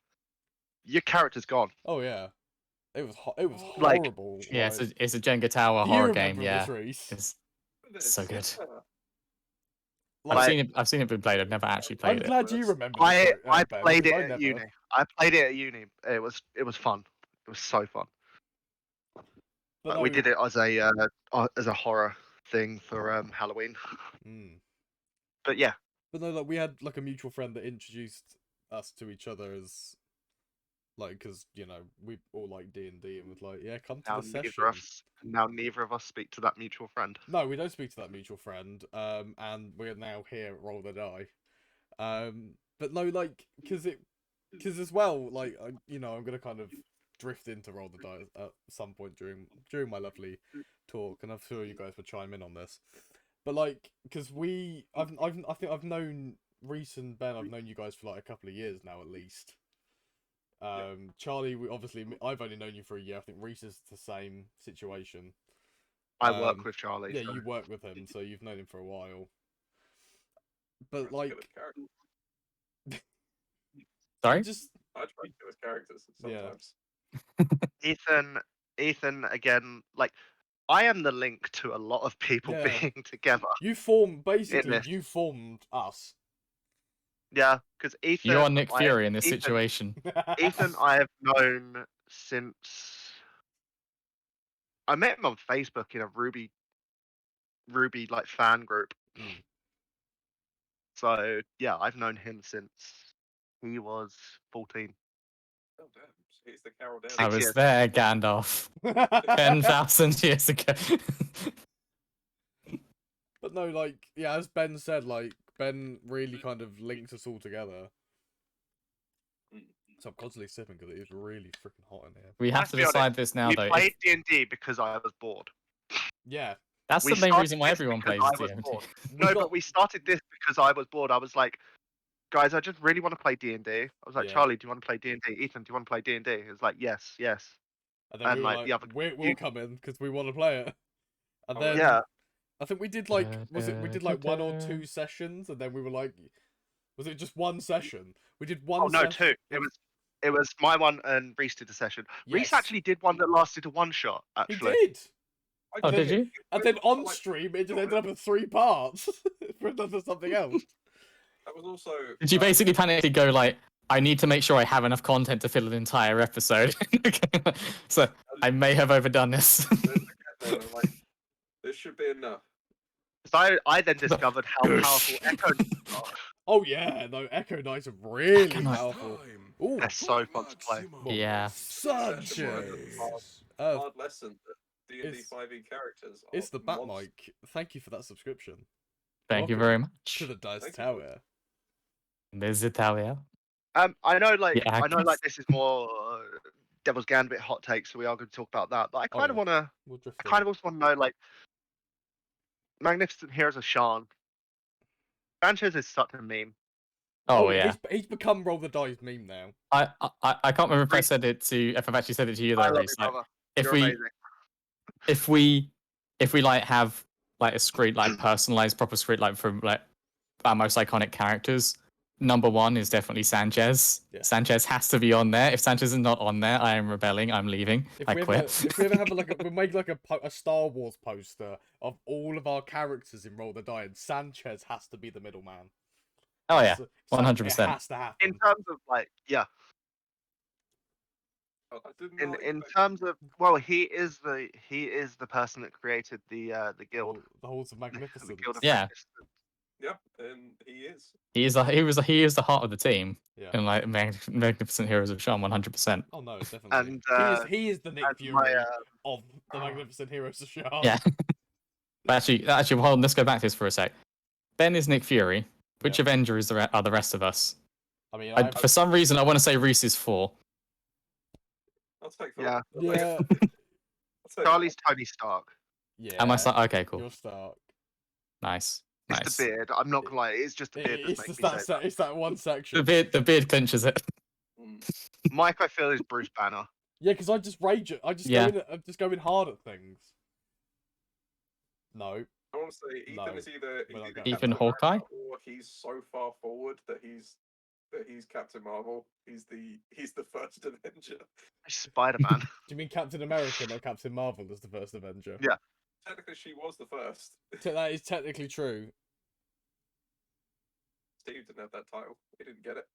your character's gone. Oh yeah, it was Like- horrible. Yeah, like, it's a Jenga Tower do you horror remember game. Yeah, this, Reese? it's so good. Like, I've seen it been played. I've never actually played I'm it. glad you remember. I this, I Ben, played it because I at never. uni. I played it at uni. It was fun. It was so fun. But We no, did it as a horror thing for Halloween. Mm. But yeah, But no, like we had like a mutual friend that introduced us to each other as like because we all like D&D and was like, yeah, come to now the session. neither of us speak to that mutual friend. No, we don't speak to that mutual friend. And we're now here at Roll the Die. But no, like because as well, like I'm gonna kind of drift into Roll the Die at some point during my lovely talk, and I'm sure you guys will chime in on this. But like, because I think I've known Reese and Ben. I've known you guys for like a couple of years now, at least. Charlie, I've only known you for a year. I think Reese is the same situation. I work with Charlie. Yeah, so- you work with him, so you've known him for a while. But like, Sorry. just I try to kill his characters Yeah. sometimes. Ethan again. Like, I am the link to a lot of people Yeah. being together. you formed this. you formed us. Yeah, because Ethan. You're Nick I- Fury in this Ethan- situation. Ethan, I have known since I met him on Facebook in a Ruby like fan group. Mm. So yeah, I've known him since he was 14. Oh damn! It's the Carol down. I 6 was years. there, Gandalf, 10,000 years ago. But no, like, yeah, as Ben said, like, Ben really kind of links us all together. So I'm constantly sipping because it is really freaking hot in here. We have to be honest, decide this now, We though. played D&D because I was bored. Yeah. That's we the main started reason why this everyone because plays I was D&D. bored. No, but we started this because I was bored. I was like, guys, I just really want to play D&D. I was like, Yeah. Charlie, do you want to play D&D? Ethan, do you want to play D&D? It was like, yes. And then And, we were like, like, the other- we'll come in because we want to play it. And then Yeah. I think we did like, we did like 1 or 2 sessions, and then we were like, was it just 1 session? We did 1 Oh no, session. 2. It was my one and Reese did a session. Reese Yes. actually did one that lasted a 1 shot. He Actually, did. Oh, did you? And then on stream, it just ended up in 3 parts for another something else. That was also. Did you basically panically go like, I need to make sure I have enough content to fill an entire episode? So I may have overdone this. I'm like, this should be enough. so I then discovered how powerful Echo are. Oh yeah, no, Echo Knights are really Echo Knights. powerful. Ooh, They're so fun to play. Yeah. Sanchez. Hard lesson that D&D it's- 5e characters. It's the Bat monsters. Mike. Thank you for that subscription. Thank you Welcome very much. to the Dice Thank you. Tower. There's Italia. I know, like, Yeah, I know, Atkins. like, this is more Devil's Gambit hot takes, so we are going to talk about that. But I kind of yeah. want to. We'll drift I kind of also want to know, like, Magnificent Heroes of Shan. Sanchez is such a meme. Oh yeah. He's become Roll the Dice meme now. I can't remember if I said it to if I've actually said it to you though, I love Reese. you, Like, brother. if You're we amazing. if we like have like a script like personalized proper script like from like our most iconic characters, number 1 is definitely Sanchez. Yeah. Sanchez has to be on there. If Sanchez is not on there, I am rebelling. I'm leaving. I quit. If we ever have we'll make like a Star Wars poster of all of our characters in Roll the Die, and Sanchez has to be the middleman. Oh yeah, So- 100%. It has to happen. In terms of, like, yeah. I didn't know In terms of, well, he is the person that created the guild. The Halls of The Magnificence. guild of Yeah. Magnificence. Yep, and he is. He is the heart of the team Yeah. in like Magnificent Heroes of Shan. 100%. Oh no, definitely. And, he is the Nick and Fury my, of the Magnificent Heroes of Shan. Yeah. But actually, hold on. Let's go back to this for a sec. Ben is Nick Fury. Which Yeah. Avenger are the rest of us? I mean, For some reason, I want to say Reese is 4. I'll take that. Yeah. yeah, I'll take Charlie's Tony Stark. yeah. Am I? Okay, cool. You're Stark. Nice. It's Nice. the beard. I'm not gonna lie. It's just the beard that It's makes just me that. say that. It's that one section. The beard clinches it. Mm. Mike, I feel, is Bruce Banner. Yeah, because I just rage it. I just Yeah. I'm just going hard at things. No. I want to say Ethan No, is either we're not either going Ethan Captain Hawkeye? America or he's so far forward that he's Captain Marvel. He's the first Avenger. Spider-Man. Do you mean Captain America, not Captain Marvel, as the first Avenger? Yeah. Technically, she was the first. That is technically true. Steve didn't have that title. He didn't get it.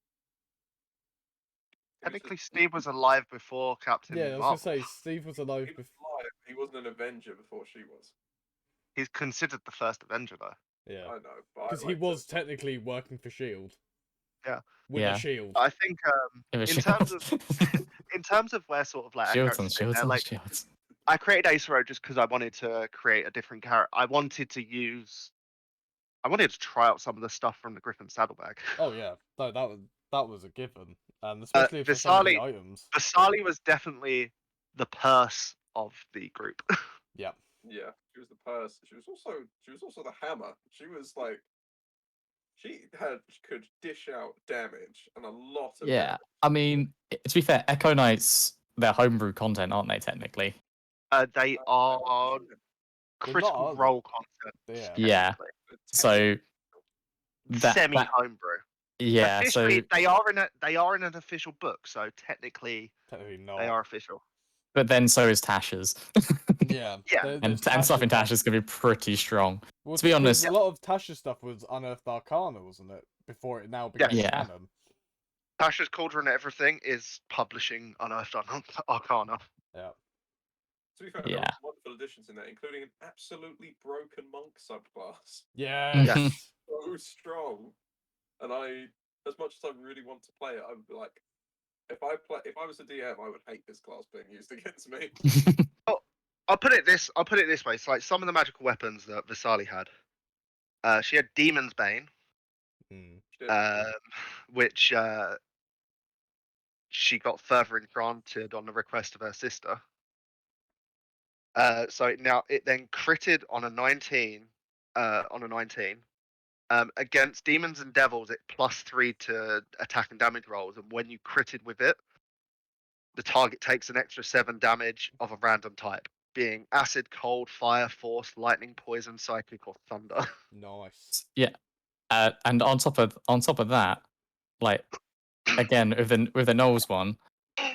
He was Technically, just- Steve was alive before Captain Yeah, I was Marvel. gonna say Steve was alive he was before. alive. He wasn't an Avenger before she was. He's considered the first Avenger, though. Yeah, I know, but I because he like to- was technically working for Shield. Yeah. With Yeah. a shield. I think Give a in shit. terms of in terms of where sort of like our Shields on characters fit, shields they're on like shields. I created Ace Road just because I wanted to create a different character. I wanted to try out some of the stuff from the Griffin Saddlebag. Oh yeah, no, that was a given, and especially for some of the items. Vasali was definitely the purse of the group. Yeah. Yeah, she was the purse. She was also the hammer. She was like, she could dish out damage and a lot of Yeah, damage. I mean, to be fair, Echo Knights, they're homebrew content, aren't they? Technically. They are critical not, role content. Yeah. Yeah. So that Semi homebrew. yeah. Officially, So they are in an official book, so technically Technically not. they are official. but then so is Tasha's, Yeah. Yeah. and stuff in Tasha's gonna be pretty strong. Well, to be honest- a lot of Tasha's stuff was Unearthed Arcana, wasn't it? before it now became Yeah. canon. Tasha's Cauldron Everything is publishing Unearthed Arcana. Yeah. To be fair, Yeah. there are some wonderful additions in there, including an absolutely broken monk subclass. Yes. So strong. And as much as I really want to play it, I would be like, if I was a DM, I would hate this class being used against me. I'll put it this way. It's like some of the magical weapons that Visali had. She had Demon's Bane, which she got further enchanted on the request of her sister. So now it then critted on a 19. Against demons and devils, it +3 to attack and damage rolls, and when you critted with it, the target takes an extra 7 damage of a random type, being acid, cold, fire, force, lightning, poison, psychic, or thunder. Nice. Yeah. And on top of that, like again with the Knowles one,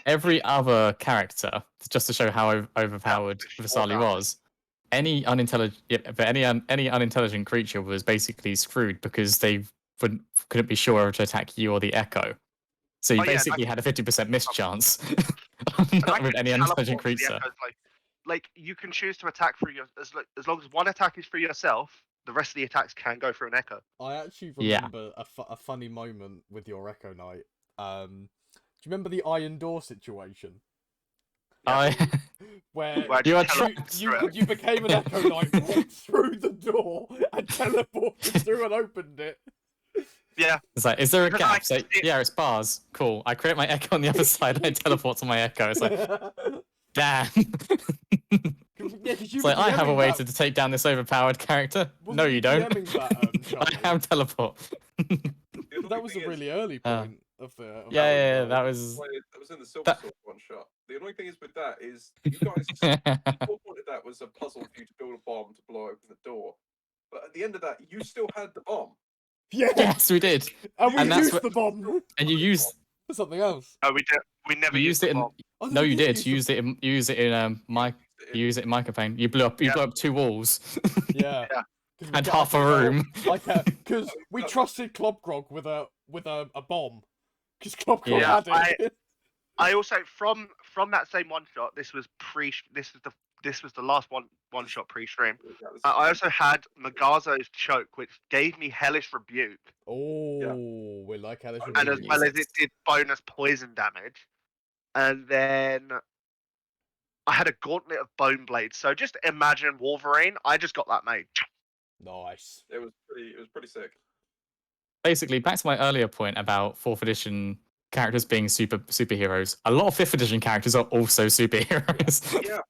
every other character, just to show how overpowered Visali was, any unintelligent creature was basically screwed because they couldn't be sure whether to attack you or the Echo. So you basically had a 50% miss chance with any unintelligent creature. Like you can choose to attack through your as long as one attack is for yourself, the rest of the attacks can go through an Echo. I actually remember a funny moment with your Echo Knight. Do you remember the Iron Door situation? Where you became an Echo Knight, walked through the door, and teleported through and opened it. Yeah. It's like, is there a gap? It's like, yeah, it's bars. Cool. I create my Echo on the other side and I teleport to my Echo. It's like, damn. It's like, I have a way to take down this overpowered character. No, you don't. I have teleport. That was a really early point of the. Yeah, that was. That was in the Silver Sword one shot. The annoying thing is with that is you guys. The whole point of that was a puzzle for you to build a bomb to blow open the door. But at the end of that, you still had the bomb. Yeah. Yes, we did. And we used the bomb. And you used for something else. Oh, we did. We never used it. No, you did. You used it in. You use it in Micropain. You blew up 2 walls. Yeah. And half a room. Because we trusted Club Grog with a bomb. Because Club Grog had it. I also from that same one shot. This was the last one shot pre-stream. I also had Magazo's choke, which gave me Hellish Rebuke. Oh, we like Hellish Rebuke. And as well as it did bonus poison damage. And then I had a Gauntlet of Bone Blades. So just imagine Wolverine. I just got that made. Nice. It was pretty sick. Basically, back to my earlier point about 4th edition characters being superheroes. A lot of 5th edition characters are also superheroes. Yeah.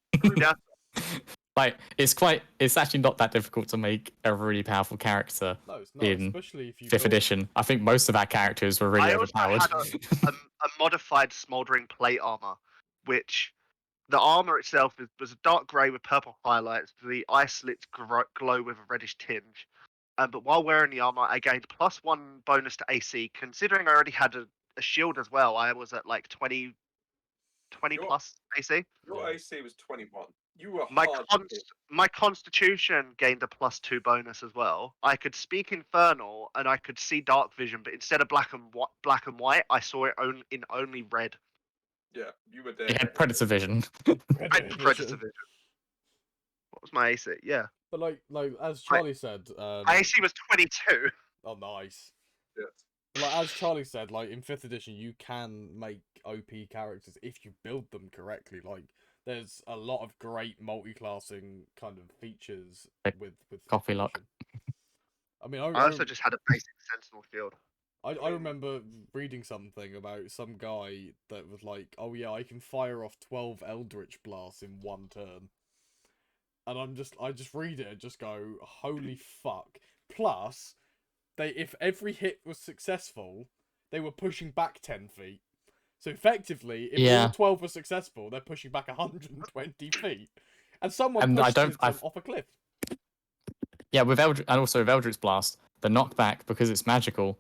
Like it's actually not that difficult to make a really powerful character in especially if you 5th edition. I think most of our characters were really overpowered. I also had a modified Smoldering Plate armor, which the armor itself was a dark grey with purple highlights. The eye slits glow with a reddish tinge. But while wearing the armor, I gained +1 bonus to AC. Considering I already had a shield as well, I was at like 20 plus AC. Your AC was 21. You were my Constitution gained a +2 bonus as well. I could speak Infernal and I could see Dark Vision, but instead of black and white, I saw it in only red. Yeah, you were there. You had Predator Vision. Predator Vision. What was my AC? Yeah. But like as Charlie said, my AC was 22. Oh, nice. Yes. But like as Charlie said, like in 5th edition, you can make OP characters if you build them correctly. Like there's a lot of great multi-classing kind of features with Coffee Lock. I mean, I also just had a basic Sentinel shield. I remember reading something about some guy that was like, oh yeah, I can fire off 12 Eldritch Blasts in 1 turn. And I just read it and just go, holy fuck. Plus, if every hit was successful, they were pushing back 10 feet. So effectively, if all 12 were successful, they're pushing back 120 feet. And someone pushed them off a cliff. Yeah, with and also with Eldritch Blast, the knockback, because it's magical,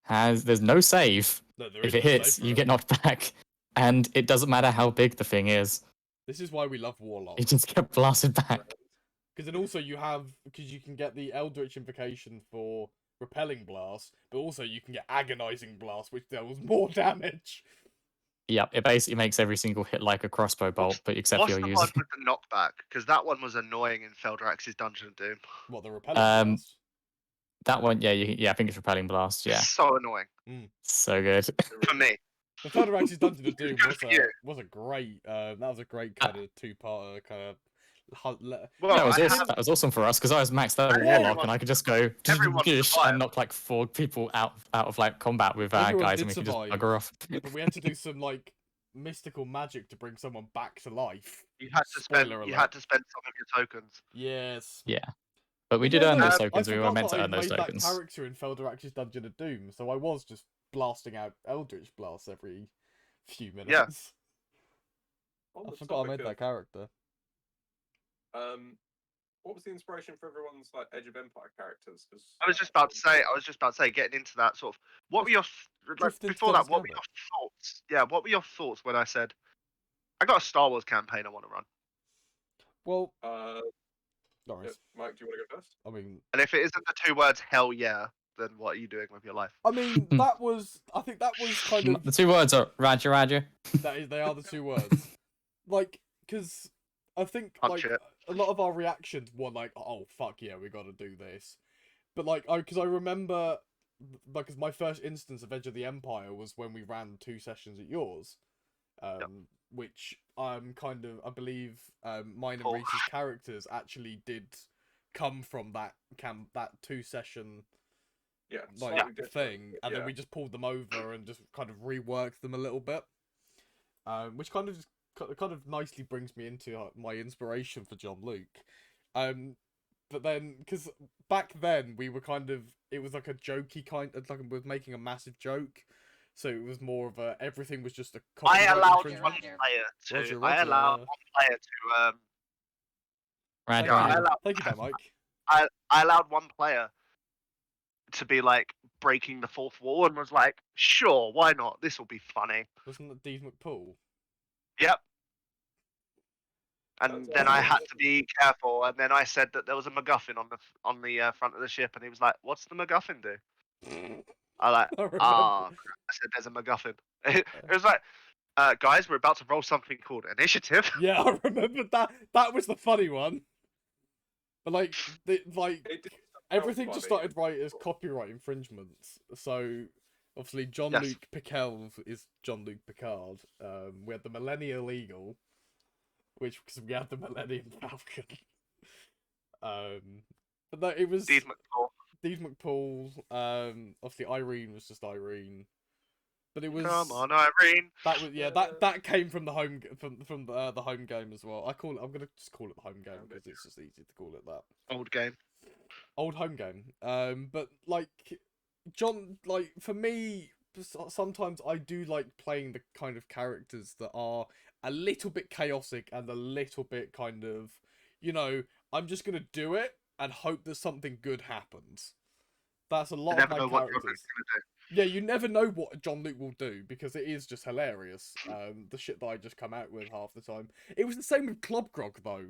there's no save. No, if it hits, you get knocked back. And it doesn't matter how big the thing is. This is why we love Warlock. It just get blasted back. Because then also because you can get the Eldritch Invocation for repelling blast, but also you can get agonizing blast, which deals more damage. Yep, it basically makes every single hit like a crossbow bolt, but except for What's your the user. one with the knockback? Because that one was annoying in Feldrax's Dungeon of Doom. What, the repelling blast? That one, yeah, I think it's repelling blast. Yeah, So annoying so good. for me. The Feldrax's Dungeon of Doom Good for you. was a great that was a great kind of two-parter kind of. Well, That was awesome for us because I was maxed out Yeah, warlock and I could just go everyone survived. and knock like 4 people out of like combat with Everyone guys did and we could just survive. bugger off. But we had to do some like mystical magic to bring someone back to life. You had to spend Spoiler you alert. had to spend some of your tokens. Yes. Yeah, but we But did yeah, earn no, those I tokens. We were forgot meant that to I'd earn those made tokens. that character in Feldrax's Dungeon of Doom, so I was just blasting out Eldritch blasts every few minutes. On I the forgot I topic made that character. What was the inspiration for everyone's like Age of Empire characters? Because I was just about to say, getting into that sort of. What were your like Drift into before that? Devil's What were Gambit. your thoughts? Yeah, what were your thoughts when I said I got a Star Wars campaign I want to run? Well, Mike, do you want to go first? I mean, And if it isn't the 2 words "hell yeah," then what are you doing with your life? I think that was kind of The 2 words are Roger, Roger. they are the 2 words. Like, because I think Punch like it. a lot of our reactions were like, "Oh fuck yeah, we got to do this," but like, because I remember, like, 'cause my first instance of Edge of the Empire was when we ran 2 sessions at yours, which kind of I believe mine and Cool. Reese's characters actually did come from that 2-session Yeah, like slightly different, thing, but and then yeah. we just pulled them over and just kind of reworked them a little bit, which kind of nicely brings me into my inspiration for John Luke. But then because back then we were it was like a jokey kind of like we were making a massive joke, so it was more of a everything was just a I copyright allowed infringement. one player to. Roger, I allowed Roger. one player to. Roger, Thank Yeah, I you, allowed- thank you, there, Mike. I allowed one player to be like breaking the 4th wall and was like, "Sure, why not? This will be funny." Wasn't that Dave McPool? Yep. And That's then I awesome. had to be careful. And then I said that there was a MacGuffin on the front of the ship, and he was like, "What's the MacGuffin do?" I like, I remember. I said, "There's a MacGuffin." It was like, guys, we're about to roll something called initiative. Yeah, I remember that. That was the funny one. But like, It did everything sound just funny. started right as copyright infringements. So obviously, John Yes. Luke Picard is John Luke Picard. We had the Millennial Eagle, which because we had the Millennium Falcon. But no, it was Steve McCall. Steve McPaul. Obviously Irene was just Irene. But it was Come on, Irene. that was that came from the home from the home game as well. I'm gonna just call it the home game because it's just easy to call it that. Old game. Old home game. But like John, like for me, sometimes I do like playing the kind of characters that are a little bit chaotic and a little bit kind of, I'm just gonna do it and hope that something good happens. That's a lot You of never my know what characters. John Luke's gonna do. Yeah, you never know what John Luke will do because it is just hilarious. The shit that I just come out with half the time. It was the same with Club Grog though,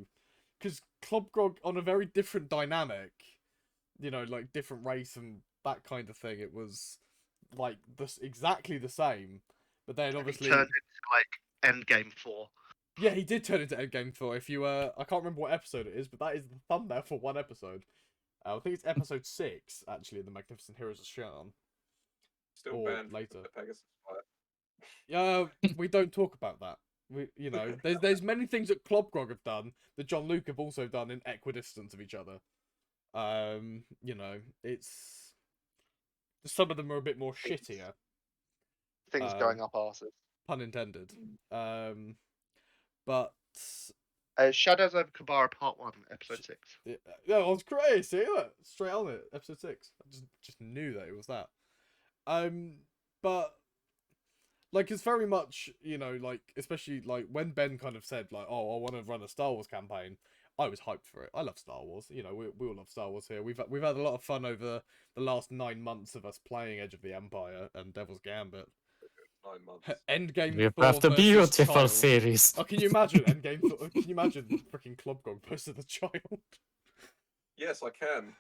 because Club Grog on a very different dynamic, like different race and that kind of thing. It was like this exactly the same, but then obviously He turned into like Endgame 4. yeah, he did turn into Endgame 4. If you I can't remember what episode it is, but that is the thumbnail for one episode. I think it's episode 6 actually, the Magnificent Heroes of Sharn. Still or banned later. from the Pegasus Fire. Yeah, we don't talk about that. There's many things that Club Grog have done that John Luke have also done in equidistance of each other. It's some of them are a bit more shittier, Things going up arses. pun intended. But Shadows over Kabara Part 1, Episode 6. yeah, I was crazy. See that straight on it, episode 6. I just knew that it was that. But like it's very much, like especially like when Ben kind of said like, "Oh, I want to run a Star Wars campaign." I was hyped for it. I love Star Wars. We all love Star Wars here. We've had a lot of fun over the last 9 months of us playing Edge of the Empire and Devil's Gambit. 9 months. Endgame. We Thor have the versus beautiful Child. series. Oh, can you imagine Endgame? Can you imagine freaking Club Grog versus the Child? Yes, I can.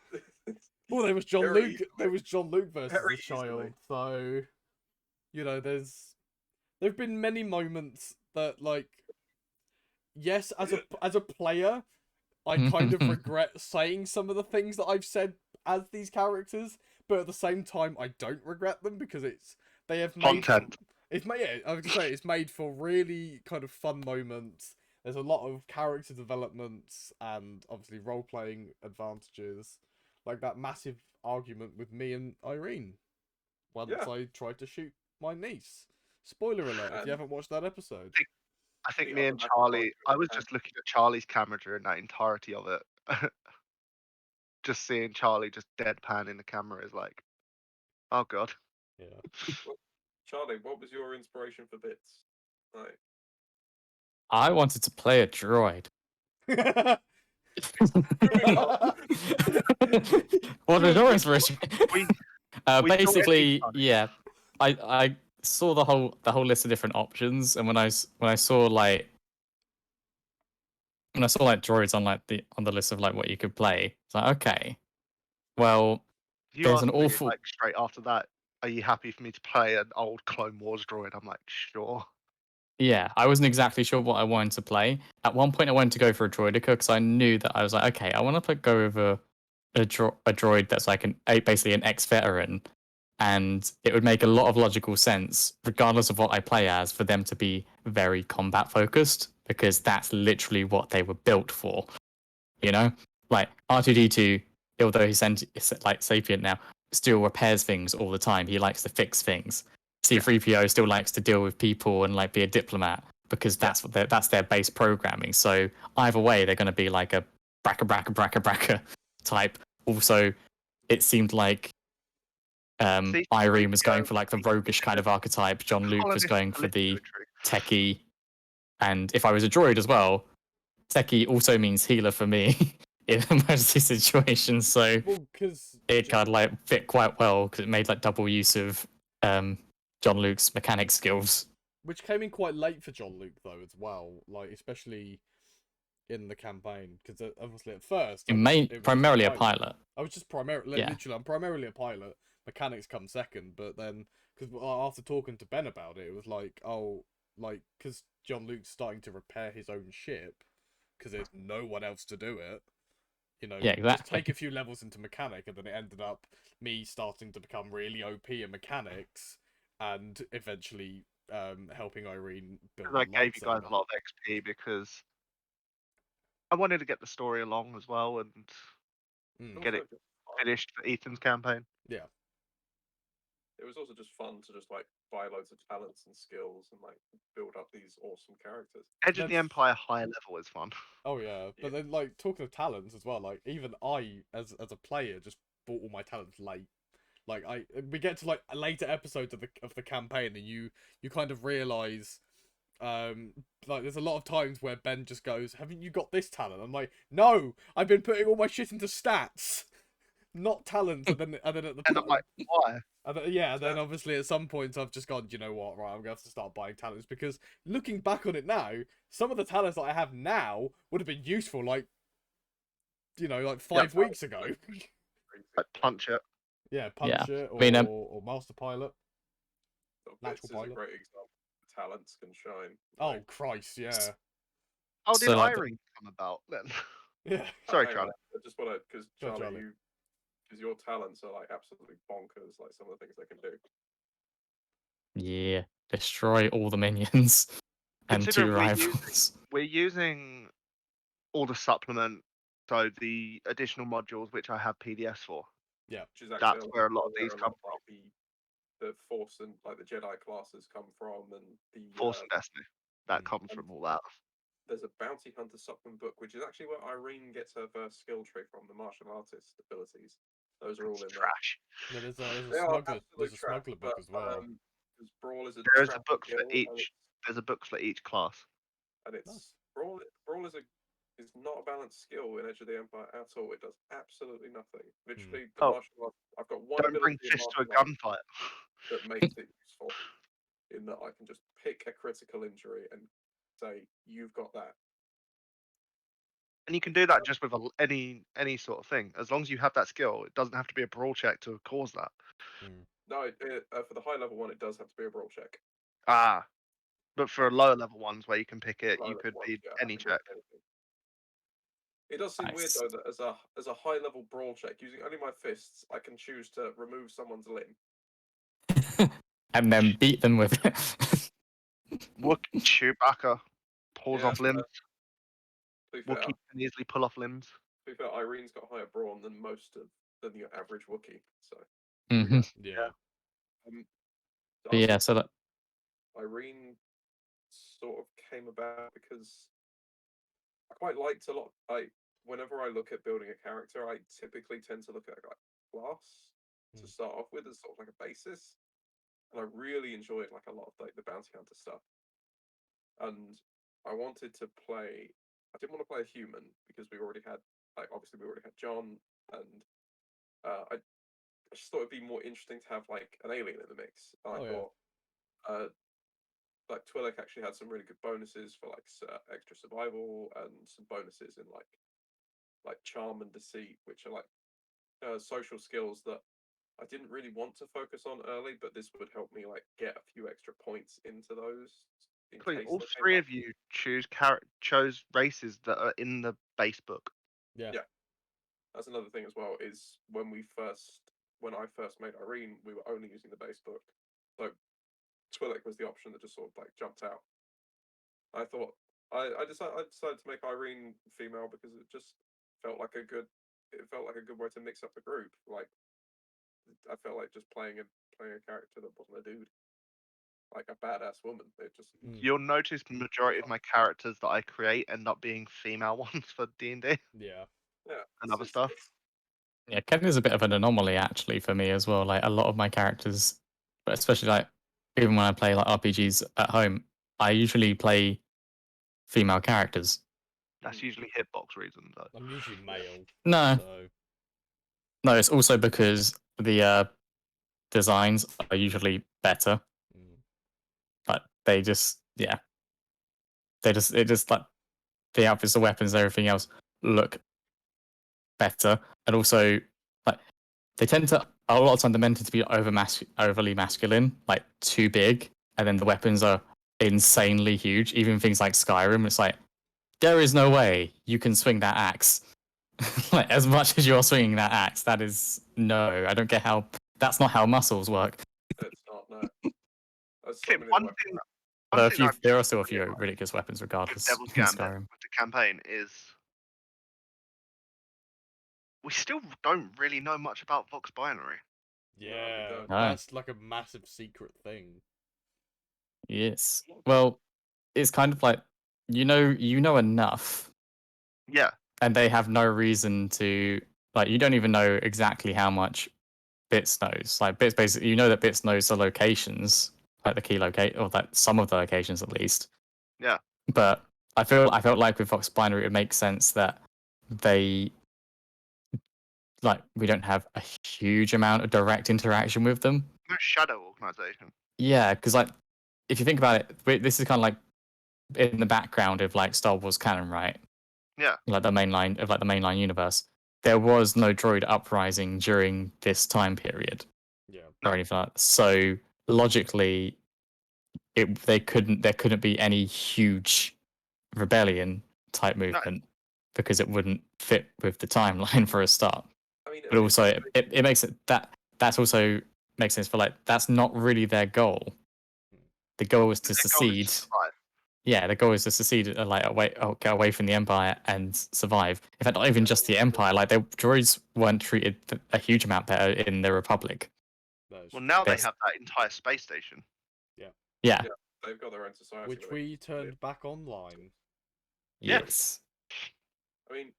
Well, there was John Very Luke. easily. There was John Luke versus Very a child. easily. So, there've been many moments that, like, yes, as a player, I kind of regret saying some of the things that I've said as these characters, but at the same time, I don't regret them because they have made Content. It's made. Yeah, I was gonna say it's made for really kind of fun moments. There's a lot of character developments and obviously role playing advantages, like that massive argument with me and Irene once Yeah. I tried to shoot my niece. Spoiler alert! If And- you haven't watched that episode. I think The me other and massive Charlie. argument I was we just looking at Charlie's camera during that entirety of it. Just seeing Charlie just deadpan in the camera is like, oh god. Yeah. Charlie, what was your inspiration for bits? Like, I wanted to play a droid. What a droid inspiration! We we saw Basically, it. yeah, I saw the whole list of different options, and when I saw like droids on on the list of like what you could play, it's like, okay, well, You there's an asked me awful like straight after that, are you happy for me to play an old Clone Wars droid? I'm like, sure. yeah. I wasn't exactly sure what I wanted to play. At one point, I wanted to go for a droidica because I knew that I was like, okay, I want to go with a droid that's like basically an ex-veteran, and it would make a lot of logical sense, regardless of what I play as, for them to be very combat focused because that's literally what they were built for. You know, like R2D2, although he's like sapient now, still repairs things all the time. He likes to fix things. C3PO still likes to deal with people and like be a diplomat because that's their base programming. So either way, they're going to be like a bracka type. Also, it seemed like Irene was going for like the roguish kind of archetype. John Luke was going for the techie. And if I was a droid as well, techie also means healer for me in emergency situations. So Well, because it kind of like fit quite well because it made like double use of John Luke's mechanic skills. which came in quite late for John Luke though as well, like especially in the campaign because obviously at first it was Primarily a pilot. I was just primarily Yeah. literally I'm primarily a pilot. Mechanics come second, but then because after talking to Ben about it, it was like because John Luke's starting to repair his own ship because there's no one else to do it. Yeah, Just exactly. take a few levels into mechanic, and then it ended up me starting to become really OP in mechanics, and eventually helping Irene build. I gave you guys a lot of XP because I wanted to get the story along as well and get it finished for Ethan's campaign. Yeah. It was also just fun to just like buy loads of talents and skills and like build up these awesome characters. Edge of the Empire high level is fun. Oh yeah, but then like talking of talents as well, like even I as a player just bought all my talents late. Like we get to like later episodes of the campaign and you kind of realize like there's a lot of times where Ben just goes, "Haven't you got this talent?" I'm like, "No, I've been putting all my shit into stats, not talents." And then at the and I'm like, why? And then obviously at some point I've just gone, you know what, right, I'm going to have to start buying talents because looking back on it now, some of the talents that I have now would have been useful like 5 weeks ago. Like punch it. Yeah, punch it or master pilot. Natural pilot. Is a great example. Talents can shine. Oh Christ, yeah. How did Irene come about then? Yeah. Sorry, Charlie. I just want to because Charlie, because your talents are like absolutely bonkers. Like some of the things they can do. Yeah, destroy all the minions and 2 rivals. We're using all the supplement, so the additional modules which I have PDFs for. Yeah, that's where a lot of these come from. The Force and like the Jedi classes come from, and the Force and Destiny that comes from all that. There's a bounty hunter supplement book, which is actually where Irene gets her first skill tree from. The martial artist abilities; those are all in trash. Yeah, there's a smuggler book as well. Brawl is there's a book for each. There's a book for each class. And it's Brawl is not a balanced skill in Edge of the Empire at all. It does absolutely nothing. Literally, the martial art. I've got one Don't bring fists to a gunfight. That makes it useful. In that I can just pick a critical injury and say, "You've got that." And you can do that just with any sort of thing. As long as you have that skill, it doesn't have to be a brawl check to cause that. No, for the high level one, it does have to be a brawl check. Ah, but for lower level ones where you can pick it, Low you level could ones, be yeah, I any can make check. anything. It does seem weird Nice. though that as a high level brawl check, using only my fists, I can choose to remove someone's limb. And then beat them with it. Chewbacca pulls Yeah, off limbs. To be fair, Wookiee can easily pull off limbs. Irene's got higher brawn than your average Wookiee. So hmm Yeah. But yeah, so that Irene sort of came about because I quite liked a lot. Whenever I look at building a character, I typically tend to look at like class to start off with as sort of like a basis, and I really enjoyed like a lot of like the bounty hunter stuff. And I wanted to play. I didn't want to play a human because we already had obviously we already had John, and I just thought it'd be more interesting to have like an alien in the mix. And I thought like Twi'lek actually had some really good bonuses for like extra survival and some bonuses in like charm and deceit, which are like social skills that I didn't really want to focus on early, but this would help me like get a few extra points into those. All three of you chose races that are in the base book. Yeah. That's another thing as well. Is when I first made Irene, we were only using the base book, so Twi'lek was the option that just sort of like jumped out. I thought I decided to make Irene female because it just felt like a good way to mix up the group. Like I felt like just playing a character that wasn't a dude, like a badass woman. It just You'll notice the majority of my characters that I create end up being female ones for D&D Yeah. and other stuff. yeah, Kevin is a bit of an anomaly actually for me as well. Like a lot of my characters, but especially like even when I play like RPGs at home, I usually play female characters. That's usually hitbox reasons though. I'm usually male. No, So no, it's also because the designs are usually better, but they just it just like the outfits, the weapons, everything else look better, and also like they tend to a lot of time they're meant to be overly masculine, like too big, and then the weapons are insanely huge. Even things like Skyrim, it's like there is no way you can swing that axe. Like as much as you're swinging that axe, that is no. I don't get how that's not how muscles work. it's not no. There are still a few ridiculous weapons, With regardless. Devil's In Gambit Skyrim. with the campaign is we still don't really know much about Vox Binary. yeah, don't. that's like a massive secret thing. Yes. Well, it's kind of like you know enough, Yeah. and they have no reason to like. You don't even know exactly how much Bits knows. Like Bits basically, you know that Bits knows the locations, like the key locate, or that some of the locations at least. Yeah. But I felt like with Vox Binary, it makes sense that they like we don't have a huge amount of direct interaction with them. No shadow organization. Yeah, because like if you think about it, this is kind of like in the background of like Star Wars canon, right? Yeah. Like the mainline universe. There was no droid uprising during this time period. Yeah. Or anything like that. So logically, there couldn't be any huge rebellion type movement because it wouldn't fit with the timeline for a start. I mean, but also it makes it that's also makes sense for like that's not really their goal. The goal is to secede. Yeah, the goal is to secede, get away from the Empire and survive. In fact, not even just the Empire. Like, the droids weren't treated a huge amount better in the Republic. Well, now they have that entire space station. Yeah. They've got their own society. Which we turned back online. Yes. I mean,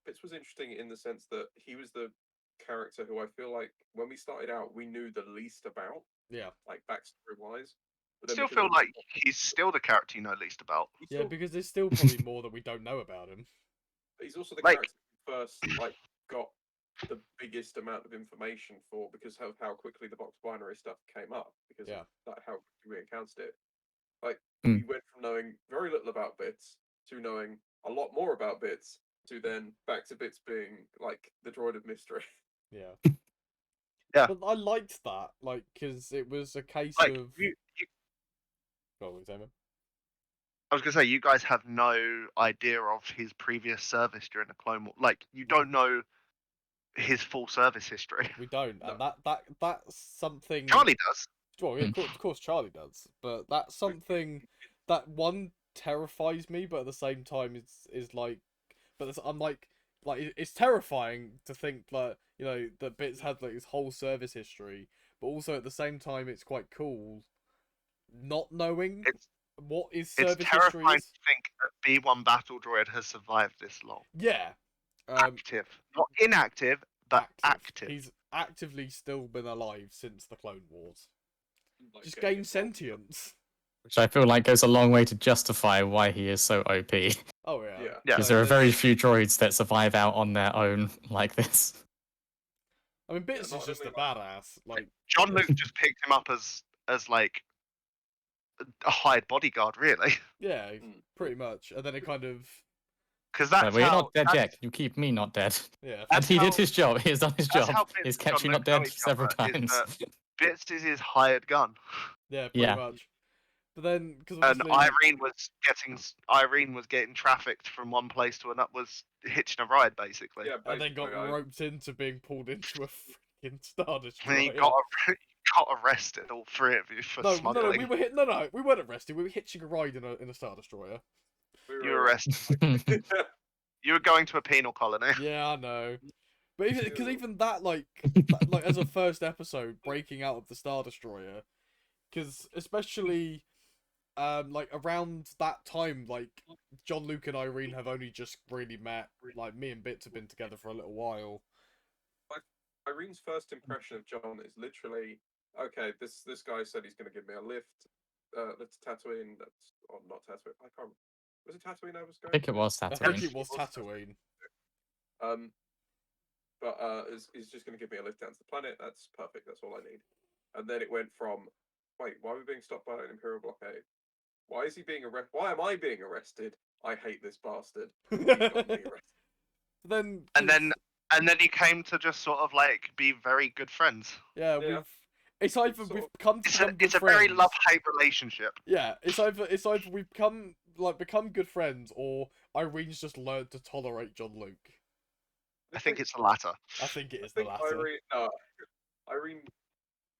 Bits was interesting in the sense that he was the character who I feel like when we started out, we knew the least about. Yeah. Like backstory-wise. I still feel like he's still the character you know least about. Yeah, because there's still probably more that we don't know about him. He's also the character who first got the biggest amount of information for because of how quickly the Vox Binary stuff came up because of that, how we encountered it. Like we went from knowing very little about Bits to knowing a lot more about Bits, to then back to Bits being like the droid of mystery. Yeah. Yeah. But I liked that, like, because it was a case Like of. Oh, what was that, man? I was gonna say, you guys have no idea of his previous service during the Clone War. Like, you don't know his full service history. We don't, No. and that's something. Charlie does. Well, yeah, of course, Charlie does, but that's something that one terrifies me, but at the same time, is like, but I'm like it's terrifying to think that that Bits had like his whole service history, but also at the same time, it's quite cool not knowing It's what his it's service history terrifying is. to think that B1 Battle Droid has survived this long. Yeah, Active, not inactive, but active. He's actively still been alive since the Clone Wars. Like, Just getting gain involved. sentience. Which I feel like goes a long way to justify why he is so OP. Oh yeah. Yeah. Yeah. Because there are very few droids that survive out on their own like this. I mean, Bits not is just a only like- badass. Like, John Luke just picked him up as like a hired bodyguard, really. yeah, Mm. pretty much. And then it kind of, Because Like, that's well, you're how. not dead that's- yet. You keep me not dead. yeah. And That's he did how- his job. He has done his that's job. how Bits He's and kept John you not Luke know dead each several other, is times. that Bits is his hired gun. Yeah, pretty Yeah. much. But then, because And obviously, Irene was getting trafficked from one place to another, was hitching a ride basically. Yeah, and then got basically, roped into being pulled into a freaking Star And Destroyer. he got arrested, all three of you, for no, smuggling. we were hit. No, we weren't arrested. We were hitching a ride in a Star Destroyer. You were arrested. You were going to a penal colony. Yeah, I know. But even that, like as a first episode, breaking out of the Star Destroyer, because especially, like around that time, like John Luke and Irene have only just really met. Like me and Bits have been together for a little while. Irene's first impression of John is literally, okay, this guy said he's going to give me a lift. Let's Tatooine. Or not Tatooine. I can't. Was it Tatooine I was I going? think it was I think Tatooine. it was Tatooine. But he's just going to give me a lift down to the planet. That's perfect. That's all I need. And then it went from, wait, why are we being stopped by an Imperial blockade? Why is he being arrested? Why am I being arrested? I hate this bastard. He got me arrested. then And then he came to just sort of like be very good friends. yeah, Yeah. it's either Sort we've of- come to become good It's a friends. very love-hate relationship. Yeah, it's either we've become good friends, or Irene's just learned to tolerate John Luke. I think it's the latter. I think it I is the think latter. Irene,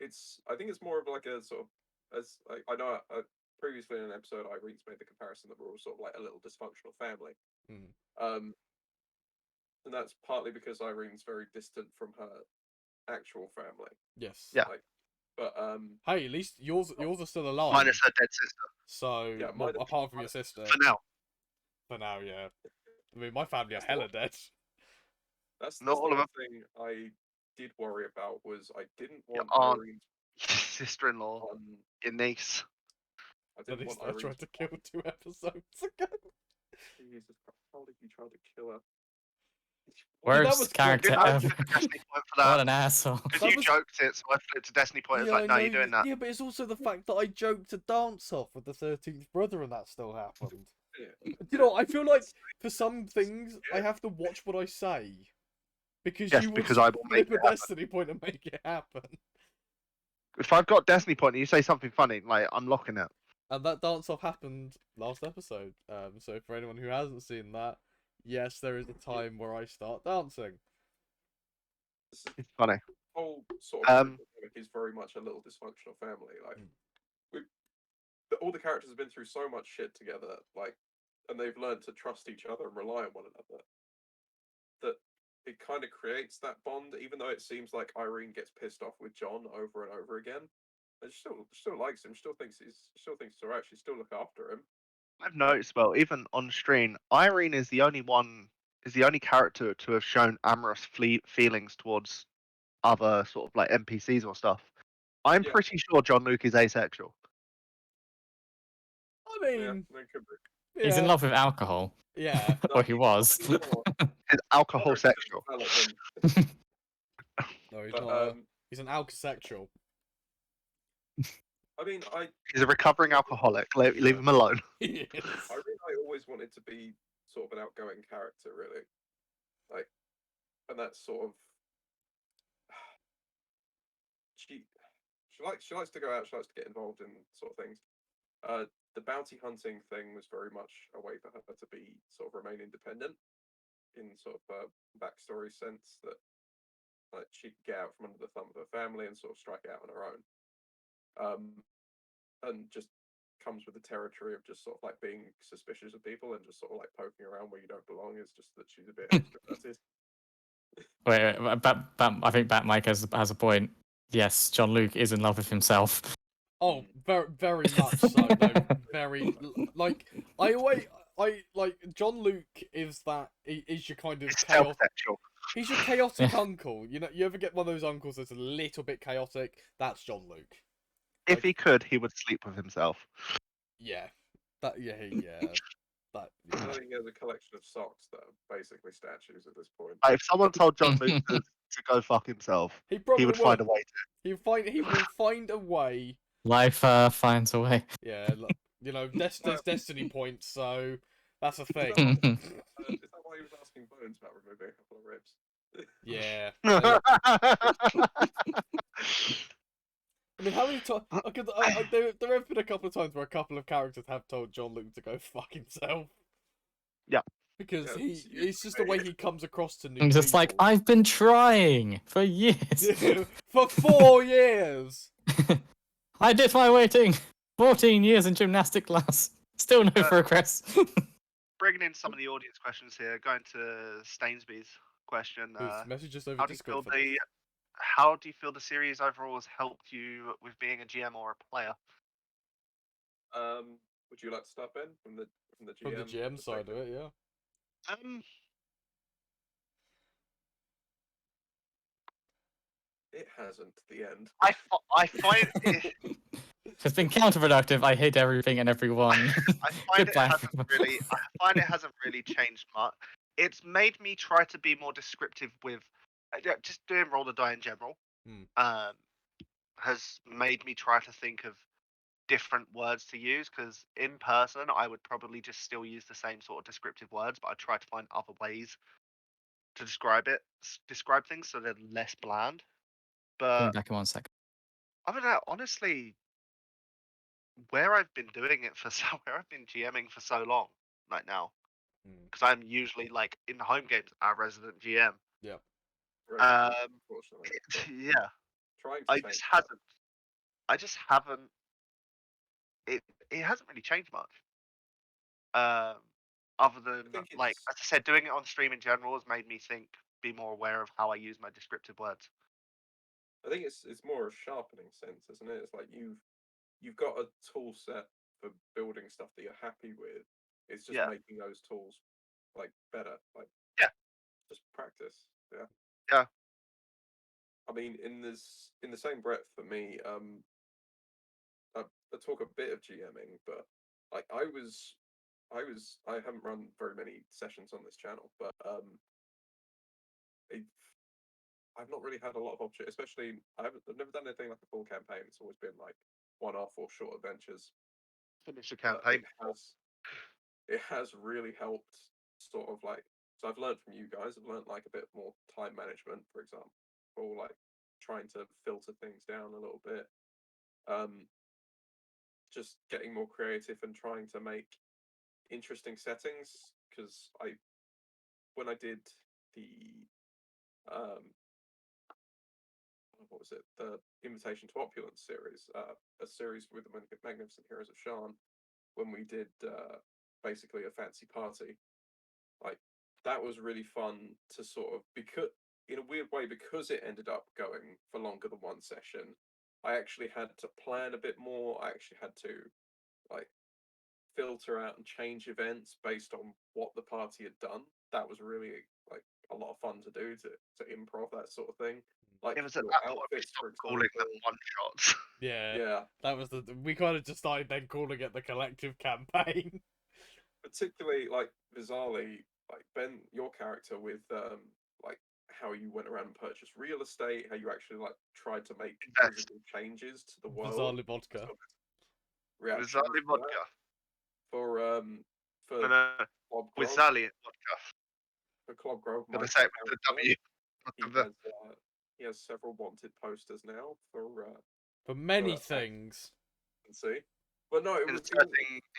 I think it's more of like a sort of, as I know previously in an episode, Irene's made the comparison that we're all sort of like a little dysfunctional family. Mm. And that's partly because Irene's very distant from her actual family. Yes. Yeah. Like, but Hey, at least yours are still alive. Minus her dead sister. So Yeah, well, mine- apart from your sister, For now. for now, yeah. I mean, my family are hella dead. that's Not all the of one thing I did worry about was I didn't want aunt. Irene's Sister-in-law. on. Your niece. I At didn't least want I tried Irene's. to kill 2 episodes ago. Jesus Christ! How did you try to kill her? Worst was character good. I ever. took a Destiny point for What that. an asshole. Because That you was- joked it, so I flipped to Destiny point. It's Yeah, like, I no, know you're doing that. Yeah, but it's also the fact that I joked to dance off with the 13th brother, and that still happened. Yeah. You know, I feel like for some things I have to watch what I say, because Yes, you will because I will make flip it a happen. Destiny point and make it happen. If I've got Destiny point and you say something funny, like, I'm locking it. And that dance off happened last episode. So for anyone who hasn't seen that, yes, there is a time where I start dancing. It's funny. Whole sort of Um, group is very much a little dysfunctional family. Like Mm. all the characters have been through so much shit together, like, and they've learned to trust each other and rely on one another. That it kind of creates that bond, even though it seems like Irene gets pissed off with John over and over again. And she still likes him. Still thinks it's alright. She still look after him. I've noticed, well, even on stream, Irene is the only character to have shown amorous feelings towards other sort of like NPCs or stuff. I'm Yeah. pretty sure John Luke is asexual. I Yeah, mean, they could be. He's in yeah, love with alcohol. yeah. Or he was. He's alcohol sexual. No, he's But not. He's an alcosexual. I mean, He's a recovering alcoholic. Leave him alone. Yes. I always wanted to be sort of an outgoing character, really. Like, and that's sort of she she likes to go out. She likes to get involved in sort of things. The bounty hunting thing was very much a way for her to be sort of remain independent in sort of a backstory sense that like she could get out from under the thumb of her family and sort of strike out on her own. And just comes with the territory of just sort of like being suspicious of people and just sort of like poking around where you don't belong. Is just that she's a bit extroverted. Wait, I think Bat Mike has a point. Yes, John Luke is in love with himself. Oh, very, very much so. No, very like I like John Luke is that is your kind of It's chaotic. self-sexual. He's your chaotic uncle. You know, you ever get one of those uncles that's a little bit chaotic? That's John Luke. If Like, he could, he would sleep with himself. yeah, that yeah. That I yeah. think he has a collection of socks that are basically statues at this point. If someone told John Luke to go fuck himself, He probably he would find a way to. He will find a way. Life finds a way. Yeah, you know, there's destiny points, so that's a thing. Is that why he was asking Bones about removing a couple of ribs? Yeah. I mean, how many times? There have been a couple of times where a couple of characters have told John Luke to go fuck himself. Yeah. Because Yeah, it's just the way he comes across to new I'm just like, people. I've been trying for years. For 4 years! I did my waiting. 14 years in gymnastic class. Still no progress. Bringing in some of the audience questions here, going to Stainsby's question. Message us over How do you Discord feel for this. how do you feel the series overall has helped you with being a GM or a player? Would you like to start, Ben, from the GM? From the GM side of it, yeah. It hasn't. The end. I find it. It's been counterproductive. I hate everything and everyone. I find Goodbye. I find it hasn't really changed much. It's made me try to be more descriptive with just doing roll the die in general. Has made me try to think of different words to use, because in person I would probably just still use the same sort of descriptive words, but I try to find other ways to describe things so they're less bland. Coming But back in 1 second. other than that, honestly, where I've been doing it for where I've been GMing for so long, like now, because I'm usually like in the home games our resident GM. Yeah. Unfortunately. Yeah. Trying to I change just that. haven't. It hasn't really changed much. Other than think like it's- as I said, doing it on stream in general has made me be more aware of how I use my descriptive words. I think it's more a sharpening sense, isn't it? It's like you've got a tool set for building stuff that you're happy with. It's just Yeah. making those tools like better. Like Yeah. Just practice. Yeah. Yeah. I mean, in the same breath for me, I talk a bit of GMing, but like I haven't run very many sessions on this channel, but I've not really had a lot of opportunity, especially I've never done anything like a full campaign. It's always been like one-off or short adventures. Finish the campaign. It has really helped sort of like, so I've learned from you guys. I've learned like a bit more time management, for example, or like trying to filter things down a little bit. Just getting more creative and trying to make interesting settings, because when I did the what was it, the Invitation to Opulence series, a series with the Magnificent Heroes of Shan, when we did basically a fancy party, like that was really fun to sort of, because in a weird way, because it ended up going for longer than one session, I actually had to plan a bit more. I actually had to like filter out and change events based on what the party had done. That was really like a lot of fun to do, to improv that sort of thing. Like It was at your that point we outfits, for stopped calling them example. one shots. Yeah. Yeah, That was we kind of just started then calling it the collective campaign. particularly like bizarrely, like Ben, your character with like how you went around and purchased real estate, how you actually like tried to make Invest. visible changes to the world. Bizarrely vodka. Reaction Bizarrely to that. vodka. For No, Club With Grove, Sally podcast. the Club Grove. Gonna Mike say it with the W. He has several wanted posters now for many Well, things. see. But no, it was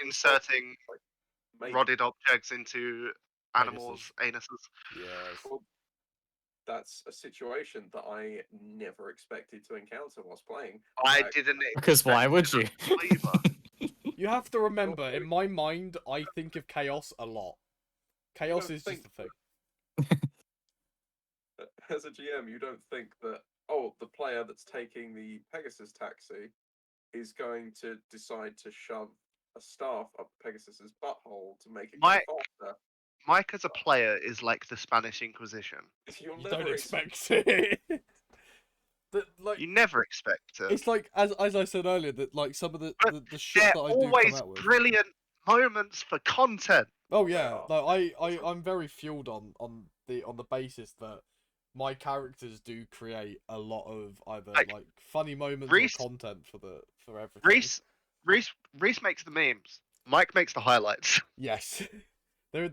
Inserting like, mate, rodded objects into animals' anuses. Yes. well, that's a situation that I never expected to encounter whilst playing. I Like, didn't. Because why would you? Either. You have to remember, in my mind, I think of chaos a lot. Chaos don't is just think a thing. As a GM, you don't think that the player that's taking the Pegasus taxi is going to decide to shove a staff up Pegasus's butthole to make it go faster. Mike as a player is like the Spanish Inquisition. You'll You never don't expect it. Like, You never expect it. it's like, as I said earlier, that like some of the shit They're that I do come always out with. brilliant moments for content. Oh yeah, no, I'm very fueled on the basis that my characters do create a lot of either like funny moments or content for everything. Reese makes the memes. Mike makes the highlights. Yes. The